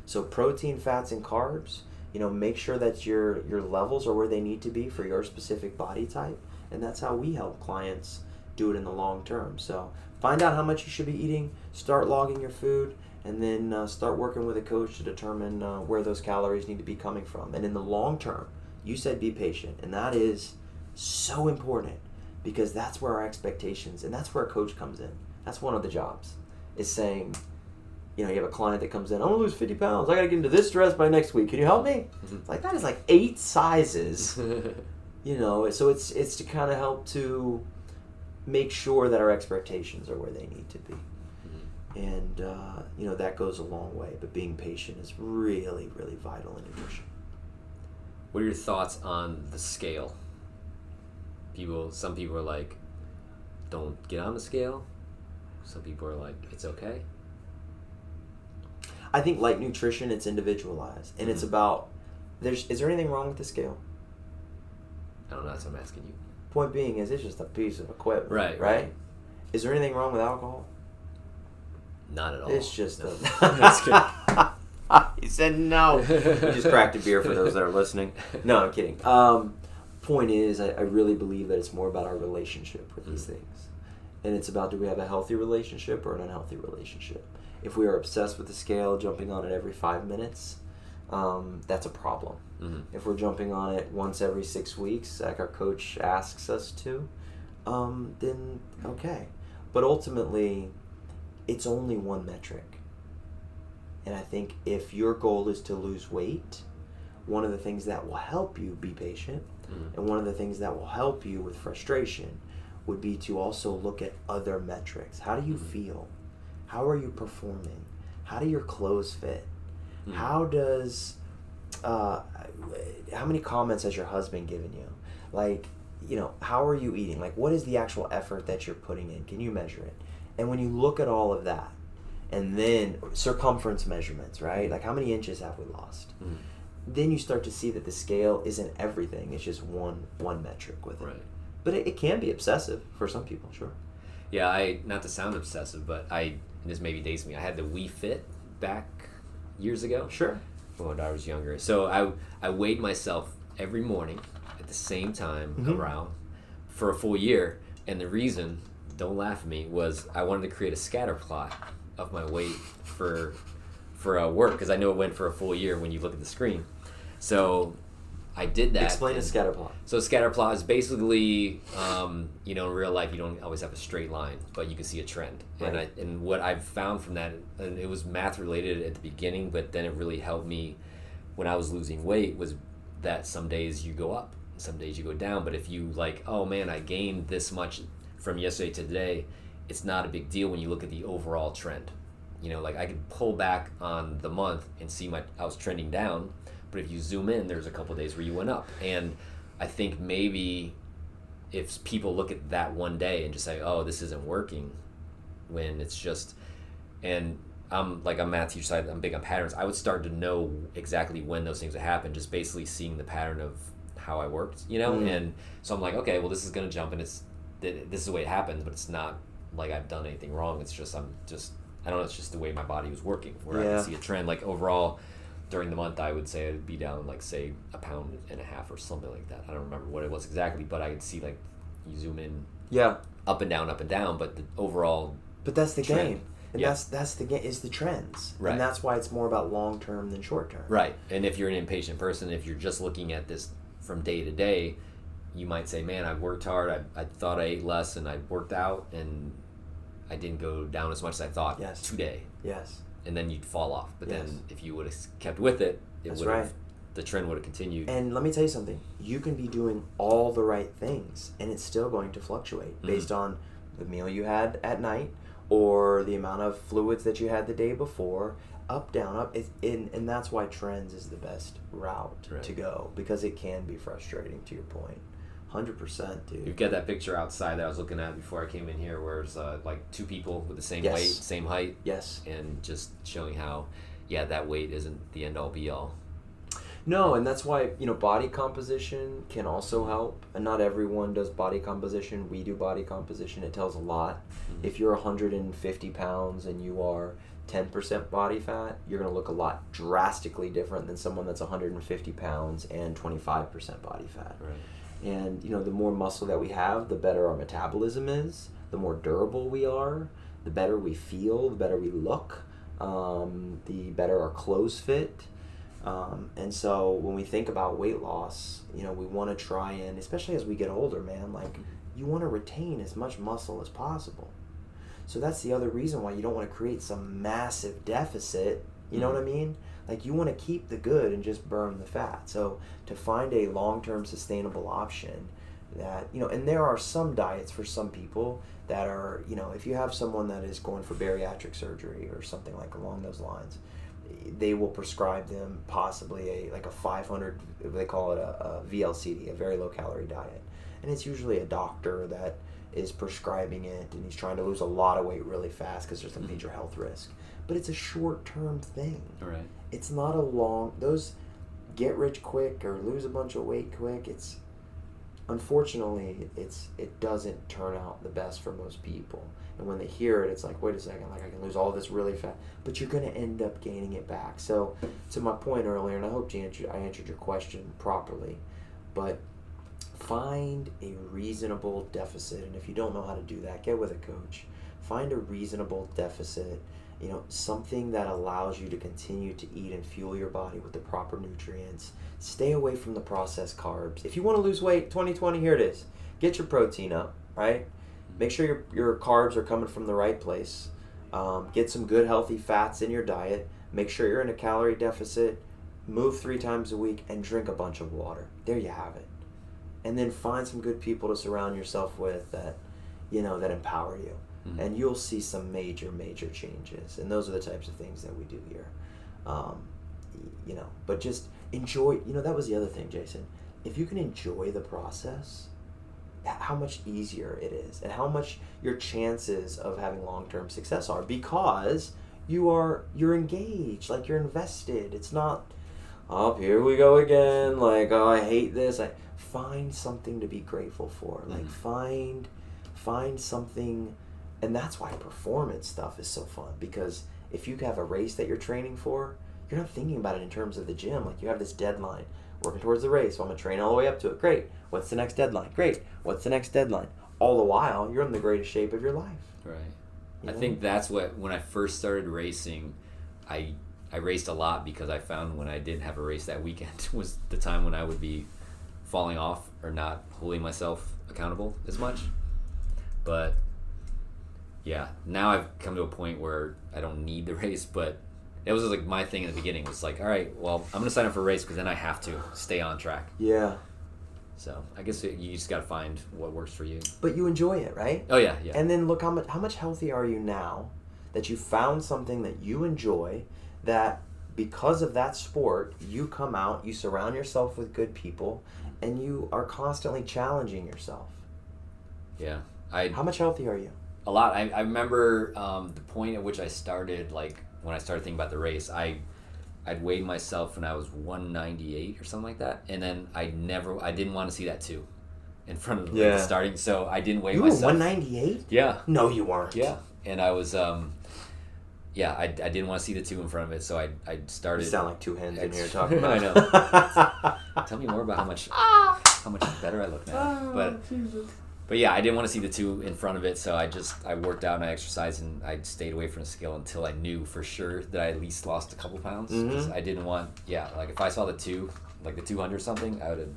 So protein, fats, and carbs, make sure that your levels are where they need to be for your specific body type, and that's how we help clients do it in the long term. So find out how much you should be eating, start logging your food, and then start working with a coach to determine where those calories need to be coming from. And in the long term, you said be patient, and that is so important because that's where our expectations, and that's where a coach comes in. That's one of the jobs, is saying, you have a client that comes in, I want to lose 50 pounds. I got to get into this dress by next week. Can you help me? It's like, that is like 8 sizes. So it's to kind of help to make sure that our expectations are where they need to be. And, that goes a long way. But being patient is really, really vital in nutrition. What are your thoughts on the scale? Some people are like, don't get on the scale. Some people are like, it's okay. I think like nutrition, it's individualized. And it's about, is there anything wrong with the scale? I don't know, that's what I'm asking you. Point being is it's just a piece of equipment. Right. Is there anything wrong with alcohol? Not at all. It's just no. That's good. He said no. We just cracked a beer for those that are listening. No, I'm kidding. Point is, I really believe that it's more about our relationship with these things. And it's about, do we have a healthy relationship or an unhealthy relationship? If we are obsessed with the scale, jumping on it every 5 minutes, that's a problem. If we're jumping on it once every 6 weeks, like our coach asks us to, then okay. But ultimately, it's only one metric. And I think if your goal is to lose weight, one of the things that will help you be patient, and one of the things that will help you with frustration, would be to also look at other metrics. How do you feel? How are you performing? How do your clothes fit? How does how many comments has your husband given you? Like, you know, how are you eating? Like, what is the actual effort that you're putting in? Can you measure it? And when you look at all of that, and then circumference measurements, right? Like, how many inches have we lost? Then you start to see that the scale isn't everything. It's just one metric with it. Right. But it can be obsessive for some people, sure. Yeah, not to sound obsessive, but this maybe dates me. I had the Wii Fit back years ago. Sure. When I was younger. So I weighed myself every morning at the same time around for a full year. And the reason, don't laugh at me, was I wanted to create a scatter plot of my weight for work, because I know it went for a full year when you look at the screen. So I did that. Explain a scatter plot. So a scatter plot is basically, in real life you don't always have a straight line, but you can see a trend. Right. And what I've found from that, and it was math related at the beginning, but then it really helped me when I was losing weight, was that some days you go up, some days you go down. But if you like, oh man, I gained this much from yesterday to today, it's not a big deal when you look at the overall trend. Like I could pull back on the month and see I was trending down. But if you zoom in, there's a couple of days where you went up. And I think maybe if people look at that one day and just say, oh, this isn't working, when it's just, and I'm math teacher side, I'm big on patterns. I would start to know exactly when those things would happen, just basically seeing the pattern of how I worked, And so I'm like, okay, well, this is going to jump, and this is the way it happens, but it's not like I've done anything wrong. It's just, I don't know, it's just the way my body was working, where I could see a trend. Like overall, during the month, I would say I'd be down, like, say, 1.5 pounds or something like that. I don't remember what it was exactly, but I could see, like, you zoom in, up and down, but the overall. But that's the trend. game, and that's the game, is the trends, right? And that's why it's more about long term than short term, right? And if you're an impatient person, if you're just looking at this from day to day, you might say, "Man, I worked hard. I thought I ate less, and I worked out, and I didn't go down as much as I thought today." Yes. And then you'd fall off. But then if you would have kept with it, the trend would have continued. And let me tell you something. You can be doing all the right things, and it's still going to fluctuate based on the meal you had at night or the amount of fluids that you had the day before, up, down, up. And that's why trends is the best route to go, because it can be frustrating, to your point. 100%, dude. You've got that picture outside that I was looking at before I came in here, where it's like two people with the same weight, same height. Yes. And just showing how, that weight isn't the end all be all. No, and that's why, body composition can also help. And not everyone does body composition. We do body composition. It tells a lot. If you're 150 pounds and you are 10% body fat, you're going to look a lot drastically different than someone that's 150 pounds and 25% body fat. Right. And, the more muscle that we have, the better our metabolism is, the more durable we are, the better we feel, the better we look, the better our clothes fit. And so when we think about weight loss, we want to try and, especially as we get older, man, like, you want to retain as much muscle as possible. So that's the other reason why you don't want to create some massive deficit, you know what I mean? Like, you want to keep the good and just burn the fat. So to find a long-term sustainable option that, and there are some diets for some people that are, if you have someone that is going for bariatric surgery or something like along those lines, they will prescribe them possibly a 500, they call it a VLCD, a very low calorie diet. And it's usually a doctor that is prescribing it, and he's trying to lose a lot of weight really fast because there's a major health risk. But it's a short-term thing. All right. It's not those get rich quick or lose a bunch of weight quick. Unfortunately, it doesn't turn out the best for most people. And when they hear it, it's like, wait a second, like, I can lose all this really fast, but you're going to end up gaining it back. So to my point earlier, and I hope I answered your question properly, but find a reasonable deficit. And if you don't know how to do that, get with a coach. Find a reasonable deficit, something that allows you to continue to eat and fuel your body with the proper nutrients. Stay away from the processed carbs. If you want to lose weight, 2020, here it is. Get your protein up, right? Make sure your carbs are coming from the right place. Get some good healthy fats in your diet. Make sure you're in a calorie deficit. Move 3 times a week and drink a bunch of water. There you have it. And then find some good people to surround yourself with that that empower you. Mm-hmm. And you'll see some major changes. And those are the types of things that we do here. But just enjoy, that was the other thing, Jason. If you can enjoy the process, how much easier it is and how much your chances of having long-term success are, because you're engaged, like you're invested. It's not, here we go again, like, I hate this. Find something to be grateful for. Like find something. And that's why performance stuff is so fun, because if you have a race that you're training for, you're not thinking about it in terms of the gym. Like, you have this deadline, working towards the race, so I'm going to train all the way up to it. Great. What's the next deadline? Great. What's the next deadline? All the while, you're in the greatest shape of your life. Right. I think that's when I first started racing, I raced a lot because I found when I didn't have a race that weekend was the time when I would be falling off or not holding myself accountable as much. But yeah, now I've come to a point where I don't need the race, but it was like my thing in the beginning was like, all right, well, I'm going to sign up for a race because then I have to stay on track. Yeah. So I guess you just got to find what works for you. But you enjoy it, right? Oh, yeah. And then look how much healthier are you now that you found something that you enjoy, that because of that sport, you come out, you surround yourself with good people, and you are constantly challenging yourself. Yeah. How much healthier are you? A lot. I remember the point at which I started, like, when I started thinking about the race, I'd weighed myself when I was 198 or something like that, and then I didn't want to see that too in front of the starting, so I didn't weigh myself. You were 198? Yeah. No, you weren't. Yeah, and I was, I didn't want to see the 2 in front of it, so I started. You sound like two hens in here talking about. I know. Tell me more about how much better I look now. But yeah, I didn't want to see the 2 in front of it, so I worked out and I exercised and I stayed away from the scale until I knew for sure that I at least lost a couple pounds. Because I didn't want, like if I saw the 2, like the 200 something, I would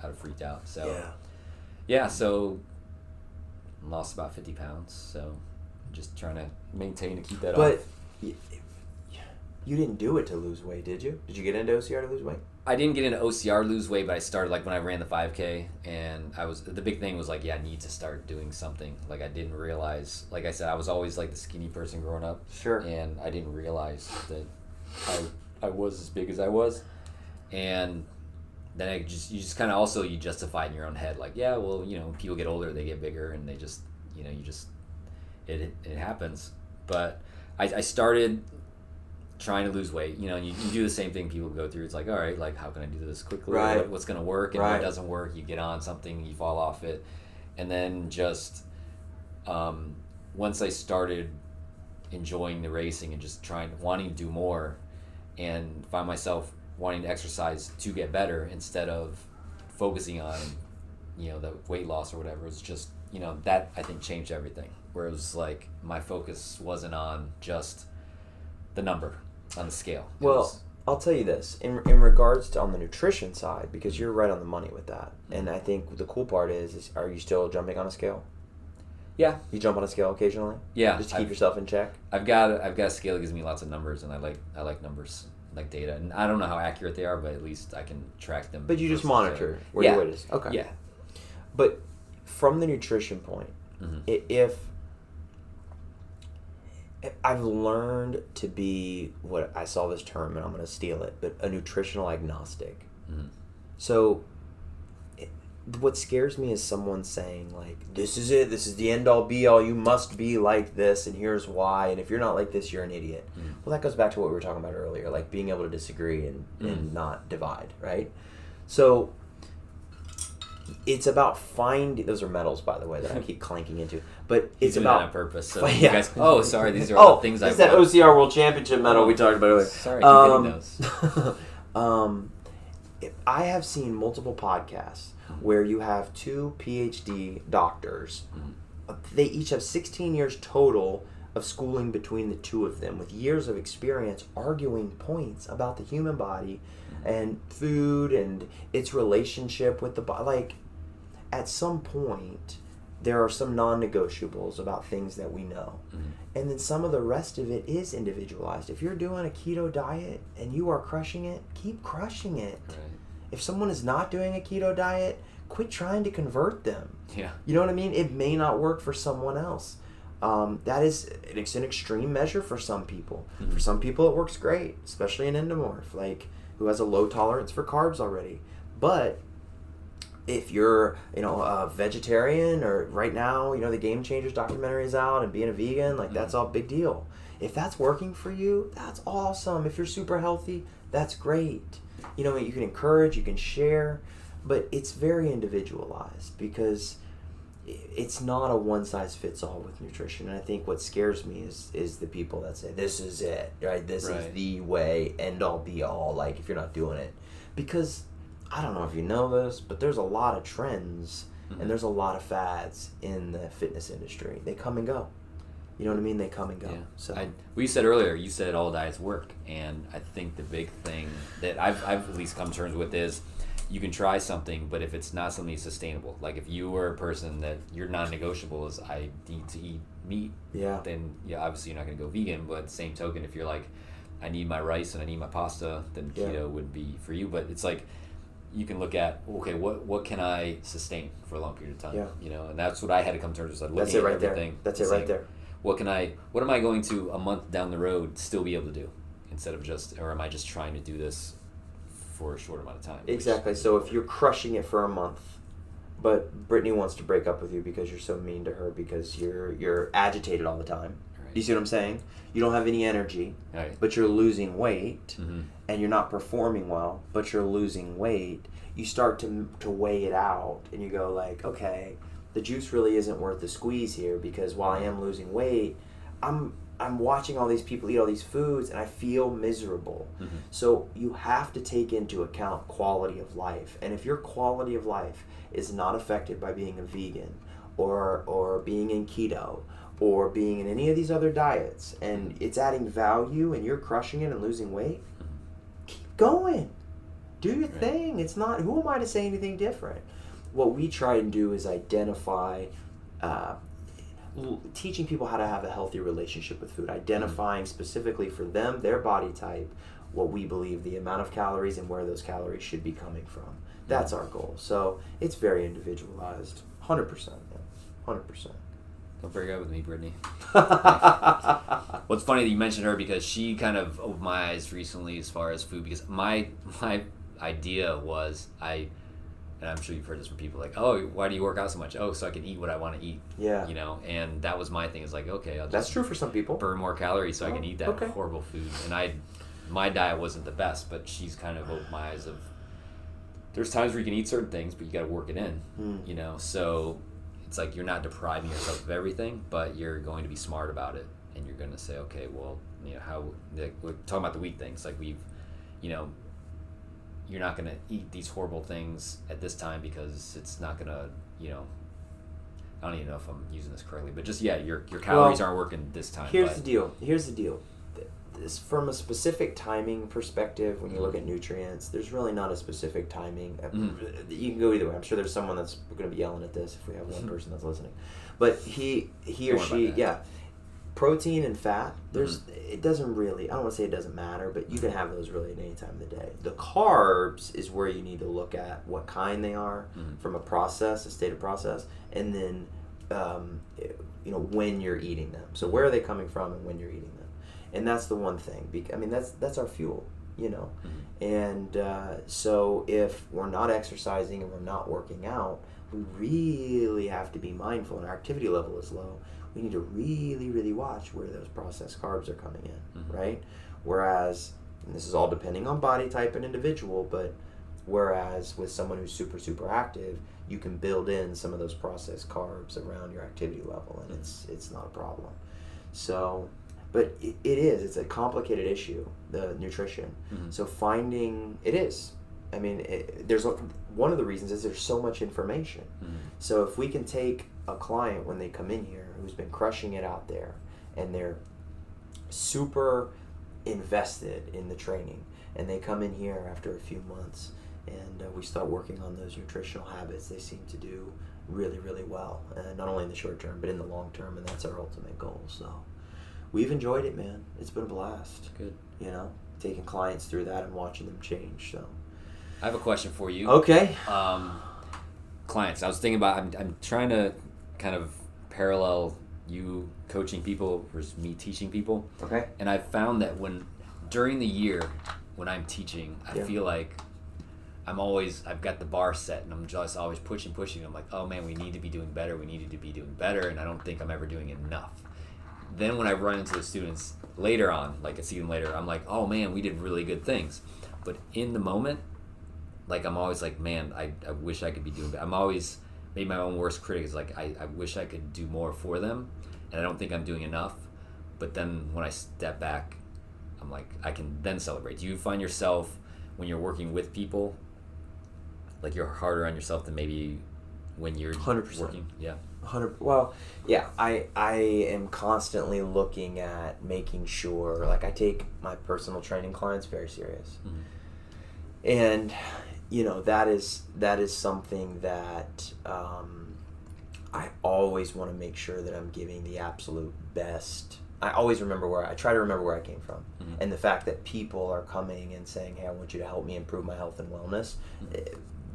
have freaked out. So so lost about 50 pounds. So just trying to maintain to keep that off. But you didn't do it to lose weight, did you? Did you get into OCR to lose weight? I didn't get into OCR lose weight, but I started like when I ran the 5K, and the big thing was like, I need to start doing something. Like I didn't realize, like I said, I was always like the skinny person growing up. Sure. And I didn't realize that I was as big as I was, and then you just kind of also you justify it in your own head, like people get older, they get bigger, and they just it happens. But I started trying to lose weight, and you do the same thing people go through. It's like, all right, like how can I do this quickly? Right. What's going to work? And what doesn't work, you get on something, you fall off it. And then just once I started enjoying the racing and just wanting to do more and find myself wanting to exercise to get better instead of focusing on, the weight loss or whatever, it's just, that I think changed everything. Where it was like my focus wasn't on just the number on the scale. I'll tell you this, in regards to on the nutrition side, because you're right on the money with that. And I think the cool part is are you still jumping on a scale? Yeah. You jump on a scale occasionally? Yeah. Just to keep yourself in check? I've got a scale that gives me lots of numbers, and I like numbers, like data. And I don't know how accurate they are, but at least I can track them. But you just monitor where your weight is. Okay. Yeah. But from the nutrition point, if I've learned to be what I saw this term, and I'm going to steal it, but a nutritional agnostic. So what scares me is someone saying like, this is it, this is the end all be all, you must be like this, and here's why, and if you're not like this, you're an idiot. Well, that goes back to what we were talking about earlier, like being able to disagree and not divide, right? So it's about finding, those are metals, by the way, that I keep clanking into, but it's about on purpose. So you guys, sorry, these are all the things It's that OCR World Championship medal we talked about earlier. Sorry, I keep those. I have seen multiple podcasts where you have 2 PhD doctors. They each have 16 years total of schooling between the 2 of them, with years of experience arguing points about the human body and food and its relationship with the body. Like, at some point, there are some non-negotiables about things that we know. And then some of the rest of it is individualized. If you're doing a keto diet and you are crushing it, keep crushing it. Right. If someone is not doing a keto diet, quit trying to convert them. Yeah. You know what I mean? It may not work for someone else. That is it's an extreme measure for some people. Mm-hmm. For some people it works great, especially an endomorph, like who has a low tolerance for carbs already. But if you're, a vegetarian, or right now, the Game Changers documentary is out, and being a vegan, like that's all big deal. If that's working for you, that's awesome. If you're super healthy, that's great. You can encourage, you can share, but it's very individualized because it's not a one-size-fits-all with nutrition. And I think what scares me is the people that say, this is it, right? This is the way, end-all, be-all, like, if you're not doing it. Because, I don't know if you know this, but there's a lot of trends, and there's a lot of fads in the fitness industry. They come and go. You know what I mean? They come and go. Yeah. So You said earlier, you said all diets work. And I think the big thing that I've at least come to terms with is, you can try something, but if it's not something sustainable, like if you were a person that your non-negotiable is I need to eat meat, then obviously you're not going to go vegan. But same token, if you're like, I need my rice and I need my pasta, then keto would be for you. But it's like, you can look at, okay, what can I sustain for a long period of time? And that's what I had to come to terms with. That's it right there. That's it right there. What am I going to a month down the road still be able to do, instead of or am I just trying to do this for a short amount of time? Exactly. So if you're crushing it for a month, but Brittany wants to break up with you because you're so mean to her because you're agitated all the time. Right. You see what I'm saying? You don't have any energy, but you're losing weight, and you're not performing well, but you're losing weight. You start to weigh it out, and you go like, okay, the juice really isn't worth the squeeze here, because while I am losing weight, I'm watching all these people eat all these foods and I feel miserable. So you have to take into account quality of life. And if your quality of life is not affected by being a vegan or being in keto or being in any of these other diets, and it's adding value and you're crushing it and losing weight, keep going. Do your thing. It's not, who am I to say anything different? What we try and do is identify teaching people how to have a healthy relationship with food, identifying specifically for them, their body type, what we believe the amount of calories and where those calories should be coming from. That's our goal. So it's very individualized. 100%. 100%. Don't break up with me, Brittany. What's funny that you mentioned her, because she kind of opened my eyes recently as far as food, because my idea was, and I'm sure you've heard this from people, like, oh, why do you work out so much? Oh, so I can eat what I want to eat. Yeah. And that was my thing. Is like, okay, I'll just that's true for some people. Burn more calories so I can eat that horrible food. And my diet wasn't the best, but she's kind of opened my eyes of, there's times where you can eat certain things, but you got to work it in. So it's like you're not depriving yourself of everything, but you're going to be smart about it, and you're going to say, okay, well, how we're talking about the weak things, like you're not going to eat these horrible things at this time because it's not going to, I don't even know if I'm using this correctly, but just, your calories aren't working this time. Here's the deal. This, from a specific timing perspective, when you look at nutrients, there's really not a specific timing. You can go either way. I'm sure there's someone that's going to be yelling at this if we have one person that's listening. But he or she, protein and fat, it doesn't really, I don't want to say it doesn't matter, but you can have those really at any time of the day. The carbs is where you need to look at what kind they are from a state of process, and then when you're eating them. So where are they coming from and when you're eating them? And that's the one thing. That's our fuel, And so if we're not exercising and we're not working out, we really have to be mindful, and our activity level is low. We need to really, really watch where those processed carbs are coming in, right? Whereas, and this is all depending on body type and individual, but whereas with someone who's super, super active, you can build in some of those processed carbs around your activity level, and it's not a problem. So, but it's a complicated issue, the nutrition. So there's one of the reasons is there's so much information. So if we can take a client when they come in here who's been crushing it out there, and they're super invested in the training, and they come in here after a few months, and we start working on those nutritional habits, they seem to do really, really well, not only in the short term but in the long term, and that's our ultimate goal. So we've enjoyed it, man. It's been a blast. Good. Taking clients through that and watching them change. So I have a question for you. Okay. clients. I was thinking about I'm trying to kind of parallel you coaching people versus me teaching people. Okay. And I found that during the year when I'm teaching, I Yeah. feel like I've got the bar set, and I'm just always pushing. I'm like, oh man, we need to be doing better. We needed to be doing better, and I don't think I'm ever doing enough. Then when I run into the students later on, like I see them later, I'm like, oh man, we did really good things. But in the moment, like I'm always like, man, I wish I could be doing better. I'm always maybe my own worst critic is like, I wish I could do more for them, and I don't think I'm doing enough. But then when I step back, I'm like, I can then celebrate. Do you find yourself when you're working with people, like you're harder on yourself than maybe when you're 100%. working? Yeah. 100. Well, yeah. I am constantly looking at making sure, like I take my personal training clients very serious, and that is something that I always want to make sure that I'm giving the absolute best. I always try to remember where I came from, and the fact that people are coming and saying, "Hey, I want you to help me improve my health and wellness."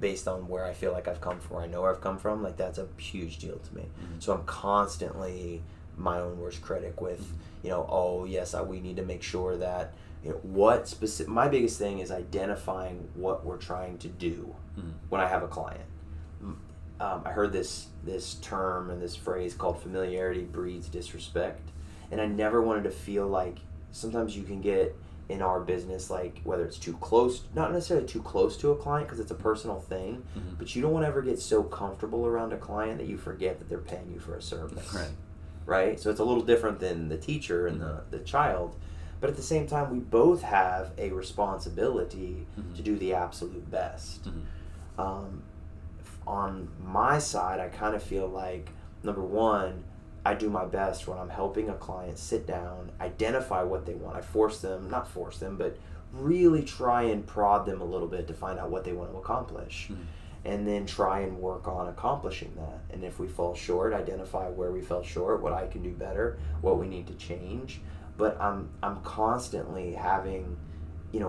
Based on where I feel like I've come from, or I know where I've come from, like that's a huge deal to me. So I'm constantly my own worst critic with, oh yes, we need to make sure that, my biggest thing is identifying what we're trying to do when I have a client. I heard this term and this phrase called familiarity breeds disrespect. And I never wanted to feel like sometimes you can get in our business, like whether it's too close, not necessarily too close to a client because it's a personal thing, but you don't want to ever get so comfortable around a client that you forget that they're paying you for a service. Right? So it's a little different than the teacher and the child. But at the same time, we both have a responsibility to do the absolute best. On my side, I kind of feel like, number one, I do my best when I'm helping a client sit down, identify what they want. I not force them, but really try and prod them a little bit to find out what they want to accomplish. And then try and work on accomplishing that. And if we fall short, identify where we fell short, what I can do better, what we need to change. But I'm constantly having,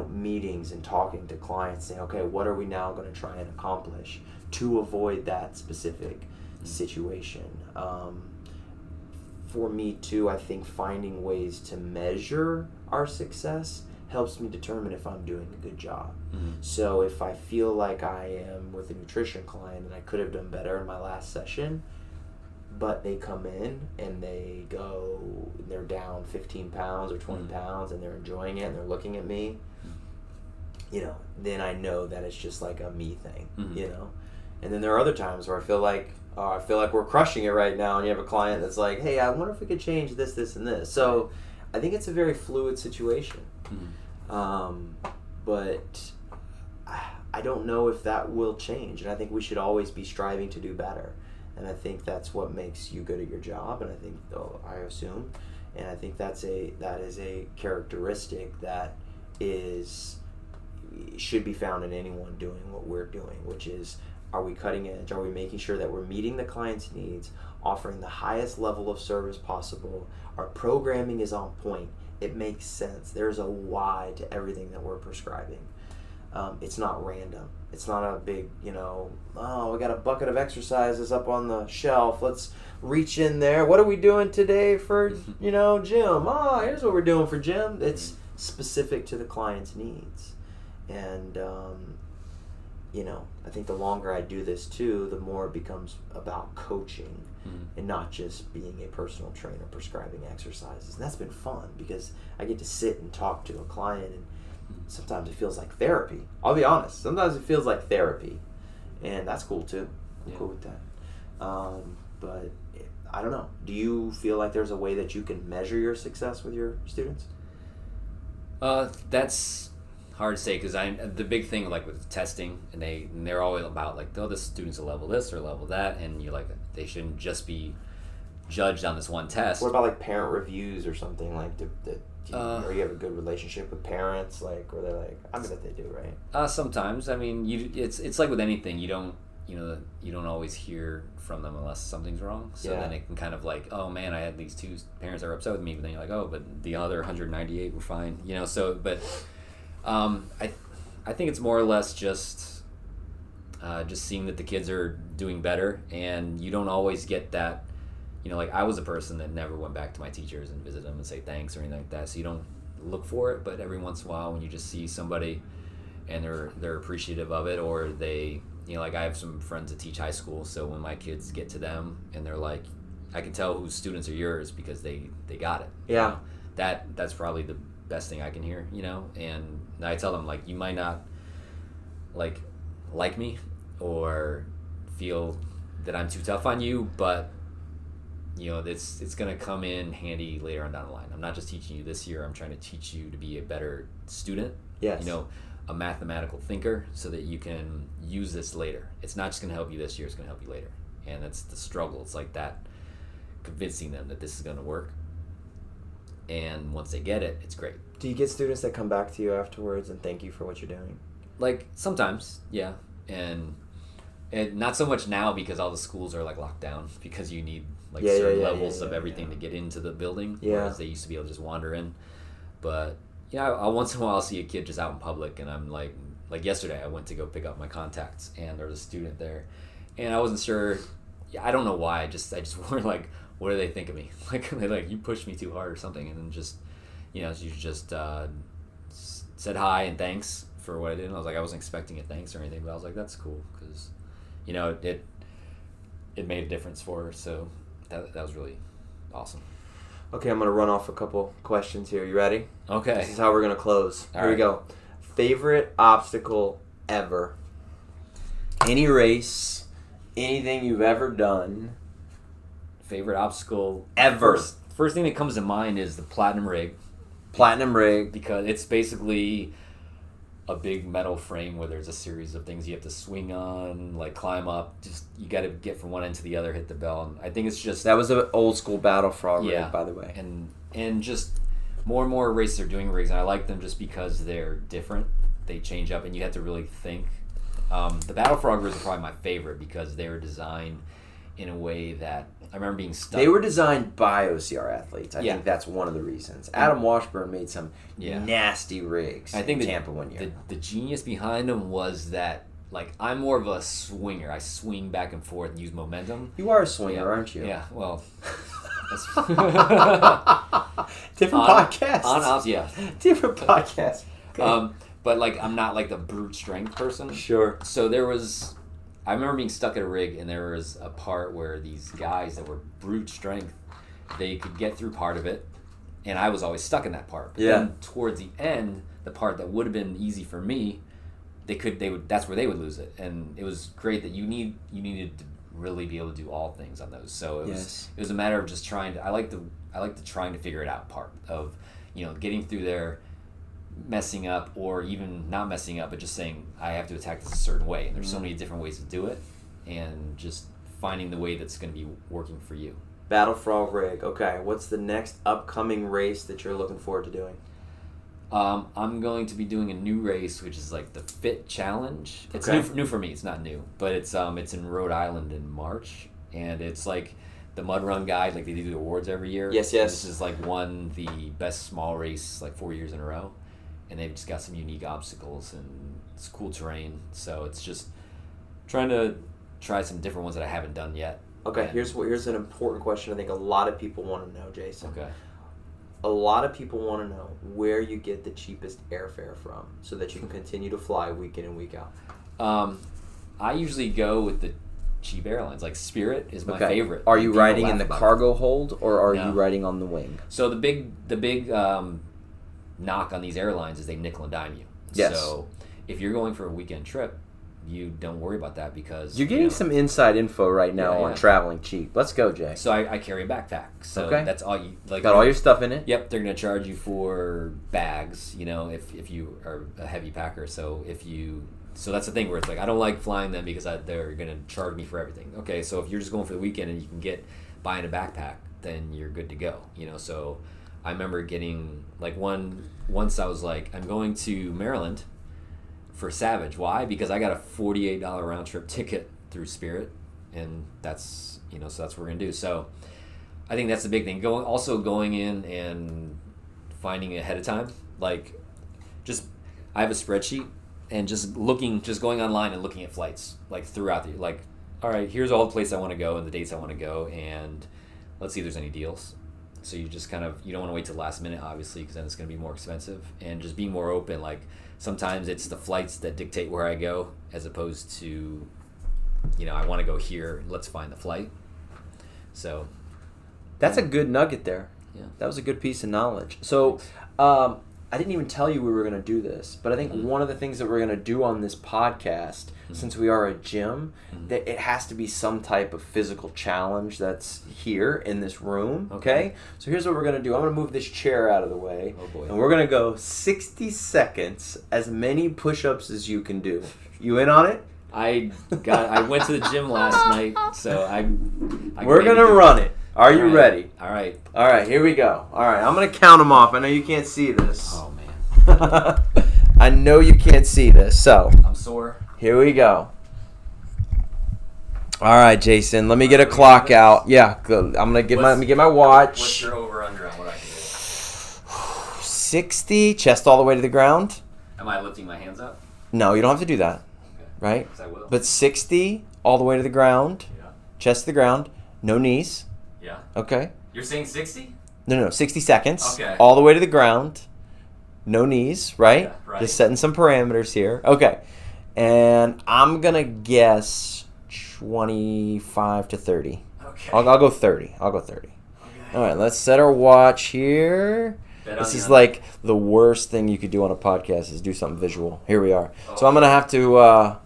meetings and talking to clients saying, okay, what are we now going to try and accomplish to avoid that specific situation? For me too, I think finding ways to measure our success helps me determine if I'm doing a good job. So if I feel like I am with a nutrition client and I could have done better in my last session, but they come in and they're down 15 pounds or 20 pounds and they're enjoying it and they're looking at me, then I know that it's just like a me thing, And then there are other times where I feel like we're crushing it right now, and you have a client that's like, hey, I wonder if we could change this, this, and this. So I think it's a very fluid situation. But I don't know if that will change, and I think we should always be striving to do better. And I think that's what makes you good at your job, and I think, I assume, and I think that is a characteristic that should be found in anyone doing what we're doing, which is, are we cutting edge? Are we making sure that we're meeting the client's needs, offering the highest level of service possible? Our programming is on point. It makes sense. There's a why to everything that we're prescribing. It's not random. It's not a big, we got a bucket of exercises up on the shelf. Let's reach in there. What are we doing today for, gym? Here's what we're doing for gym. It's specific to the client's needs. And, I think the longer I do this too, the more it becomes about coaching and not just being a personal trainer prescribing exercises. And that's been fun because I get to sit and talk to a client, and sometimes it feels like therapy. I'll be honest. Sometimes it feels like therapy, and that's cool too. I'm cool with that. But I don't know. Do you feel like there's a way that you can measure your success with your students? That's hard to say, because the big thing, like with testing, and they're always about like, the student's a level this or level that, and you're like, they shouldn't just be judged on this one test. What about like parent reviews or something? Like, or you have a good relationship with parents, like, where they're like, I bet they do, right? Sometimes. I mean, it's like with anything, you don't always hear from them unless something's wrong. So then it can kind of like, oh man, I had these two parents that were upset with me, but then you're like, oh, but the other 198 were fine, So, but I think it's more or less just just seeing that the kids are doing better, and you don't always get that. Like I was a person that never went back to my teachers and visit them and say thanks or anything like that. So you don't look for it, but every once in a while when you just see somebody and they're appreciative of it, or they, like I have some friends that teach high school, so when my kids get to them and they're like, I can tell whose students are yours because they got it. Yeah. That's probably the best thing I can hear, and I tell them, like, you might not like me or feel that I'm too tough on you, but it's going to come in handy later on down the line. I'm not just teaching you this year. I'm trying to teach you to be a better student. Yes. A mathematical thinker, so that you can use this later. It's not just going to help you this year. It's going to help you later. And that's the struggle. It's like that, convincing them that this is going to work. And once they get it, it's great. Do you get students that come back to you afterwards and thank you for what you're doing? Like sometimes, yeah. And not so much now because all the schools are like locked down, because you need certain levels of everything to get into the building, whereas they used to be able to just wander in. But I once in a while I'll see a kid just out in public, and I'm like yesterday I went to go pick up my contacts, and there was a student there, and I wasn't sure. I don't know why. I just were like, what do they think of me? Like you pushed me too hard or something, and then just you just said hi and thanks for what I did. And I was like, I wasn't expecting a thanks or anything, but I was like, that's cool, because it made a difference for her. So that was really awesome. Okay, I'm going to run off a couple questions here. You ready? Okay. This is how we're going to close. All Here we right. go. Favorite obstacle ever? Any race, anything you've ever done. Favorite obstacle Ever. First thing that comes to mind is the platinum rig, Platinum rig. because it's basically a big metal frame where there's a series of things you have to swing on, like climb up. Just you got to get from one end to the other, hit the bell. And I think it's just That was an old school Battle Frog Yeah. rig, by the way. and just more and more races are doing rigs, and I like them just because they're different. They change up, and you have to really think. The Battle Frog rigs are probably my favorite because they were designed in a way that I remember being stuck. They were designed by OCR athletes. I Yeah. think that's one of the reasons. Adam Washburn made some Yeah. nasty rigs I think in Tampa one year. The genius behind them was that, like, I'm more of a swinger. I swing back and forth and use momentum. You are a swinger, Yeah. aren't you? Yeah, well. Different On- podcast. Yeah. Different podcast. Okay. But, like, I'm not, like, the brute strength person. Sure. So I remember being stuck at a rig, and there was a part where these guys that were brute strength, they could get through part of it, and I was always stuck in that part. But Yeah. then towards the end, the part that would have been easy for me, that's where they would lose it. And it was great that you needed to really be able to do all things on those. So it was a matter of just trying to I like the trying to figure it out part of, getting through there, messing up, or even not messing up, but just saying I have to attack this a certain way, and there's so many different ways to do it, and just finding the way that's going to be working for you. Battle Frog rig. Okay. What's the next upcoming race that you're looking forward to doing? I'm going to be doing a new race, which is like the Fit Challenge. It's Okay. new for me. It's not new, but it's in Rhode Island in March, and it's like the Mud Run Guide. Like, they do the awards every year. Yes. This is like won the best small race like 4 years in a row. And they've just got some unique obstacles, and it's cool terrain. So it's just trying to try some different ones that I haven't done yet. Okay. And- Here's an important question I think a lot of people want to know, Jason. Okay. A lot of people want to know where you get the cheapest airfare from so that you can continue to fly week in and week out. I usually go with the cheap airlines. Like Spirit is my favorite. Are you People riding in laugh the about it. cargo hold, or are No. you riding on the wing? So the big knock on these airlines is they nickel and dime you. Yes. So if you're going for a weekend trip, you don't worry about that because You're getting some inside info right now on Yeah. traveling cheap. Let's go, Jay. So I carry a backpack. So Okay. that's all you like. Got all your stuff in it? Yep, they're gonna charge you for bags. If you are a heavy packer. So that's the thing where it's like I don't like flying them because they're gonna charge me for everything. Okay, so if you're just going for the weekend and you can buying a backpack, then you're good to go. So I remember getting like once I was like, I'm going to Maryland for Savage. Why? Because I got a $48 round trip ticket through Spirit, and that's so that's what we're gonna do. So I think that's the big thing. Going in and finding ahead of time, like I have a spreadsheet, and just going online and looking at flights like throughout the like. All right, here's all the places I want to go and the dates I want to go, and let's see if there's any deals. So you just kind of, you don't want to wait till the last minute, obviously, because then it's going to be more expensive. And just be more open. Like, sometimes it's the flights that dictate where I go, as opposed to, I want to go here, let's find the flight. So. That's a good nugget there. Yeah. That was a good piece of knowledge. So, I didn't even tell you we were going to do this, but I think one of the things that we're going to do on this podcast, since we are a gym, that it has to be some type of physical challenge that's here in this room, okay? So here's what we're going to do. I'm going to move this chair out of the way, and we're going to go 60 seconds, as many push-ups as you can do. You in on it? I went to the gym last night, so we're going to run it. Are you ready? All right. All right, here we go. All right, I'm going to count them off. I know you can't see this. Oh, man. I know you can't see this, so. I'm sore. Here we go. All right, Jason, let me get a clock out. Yeah, good. Let me get my watch. What's your over-under on what I can do? 60, chest all the way to the ground. Am I lifting my hands up? No, you don't have to do that, right? Because I will. But 60, all the way to the ground, chest to the ground, no knees. Yeah. Okay. You're saying 60? No, 60 seconds. Okay. All the way to the ground, no knees, right? Yeah, right. Just setting some parameters here. Okay. And I'm going to guess 25 to 30. Okay. I'll go 30. I'll go 30. Okay. All right, let's set our watch here. This is like the worst thing you could do on a podcast is do something visual. Here we are. So I'm going to have to...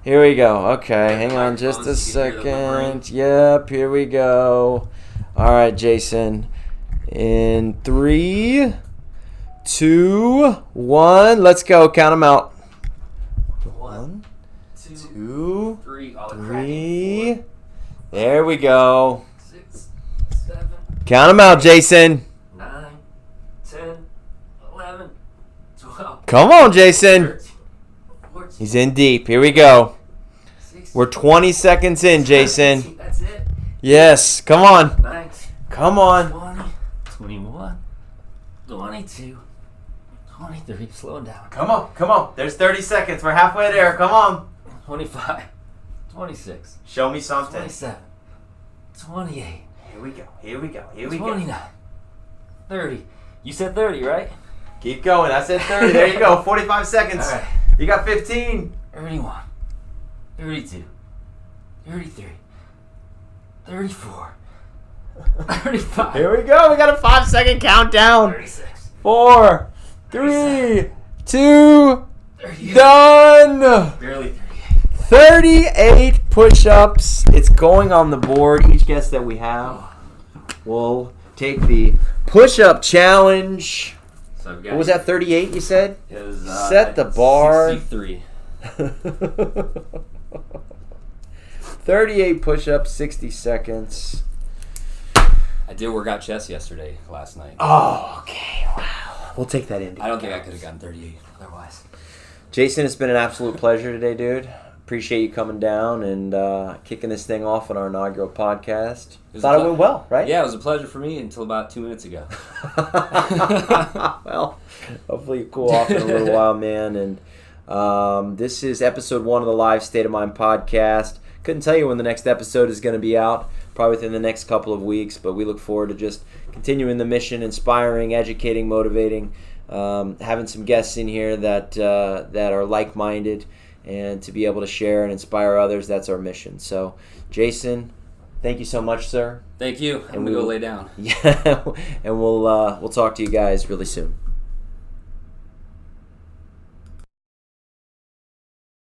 here we go. Okay, hang on just a second. Yep, here we go. All right, Jason. In 3, 2, 1. Let's go. Count them out. 1, 2, 3. There we go. 6, 7. Count them out, Jason. 9, 10, 11, 12. Come on, Jason. 13, 14. He's in deep. Here we go. 16, We're 20 seconds in, Jason. That's it. Yes. Come on. 19, Come on. 20, 21, 22, 23. Slowing down. Come on. Come on. There's 30 seconds. We're halfway there. Come on. 25, 26, Show me something. 27, 28. Here we go. Here we go. Here we 29, go. 30. You said 30, right? Keep going. I said 30. There you go. 45 seconds. All right. You got 15. 31, 32, 33, 34, 35. Here we go. We got a 5-second countdown. 36, 4, 3, 2, 38. done. Barely 38. 38 push-ups. It's going on the board. Each guest that we have will take the push-up challenge. So What was that, 38 you said? It was, Set the bar. 63. 38 push-ups, 60 seconds. I did work out chest last night. Oh, okay. Wow. We'll take that in. I don't think I could have gotten 38 otherwise. Jason, it's been an absolute pleasure today, dude. Appreciate you coming down and kicking this thing off on our inaugural podcast. Thought it went well, right? Yeah, it was a pleasure for me until about 2 minutes ago. Well, hopefully you cool off in a little while, man. And this is episode 1 of the Live State of Mind podcast. Couldn't tell you when the next episode is going to be out, probably within the next couple of weeks, but we look forward to just continuing the mission, inspiring, educating, motivating, having some guests in here that are like-minded, and to be able to share and inspire others. That's our mission. So, Jason, thank you so much, sir. Thank you. I'm going to go lay down. Yeah, and we'll talk to you guys really soon.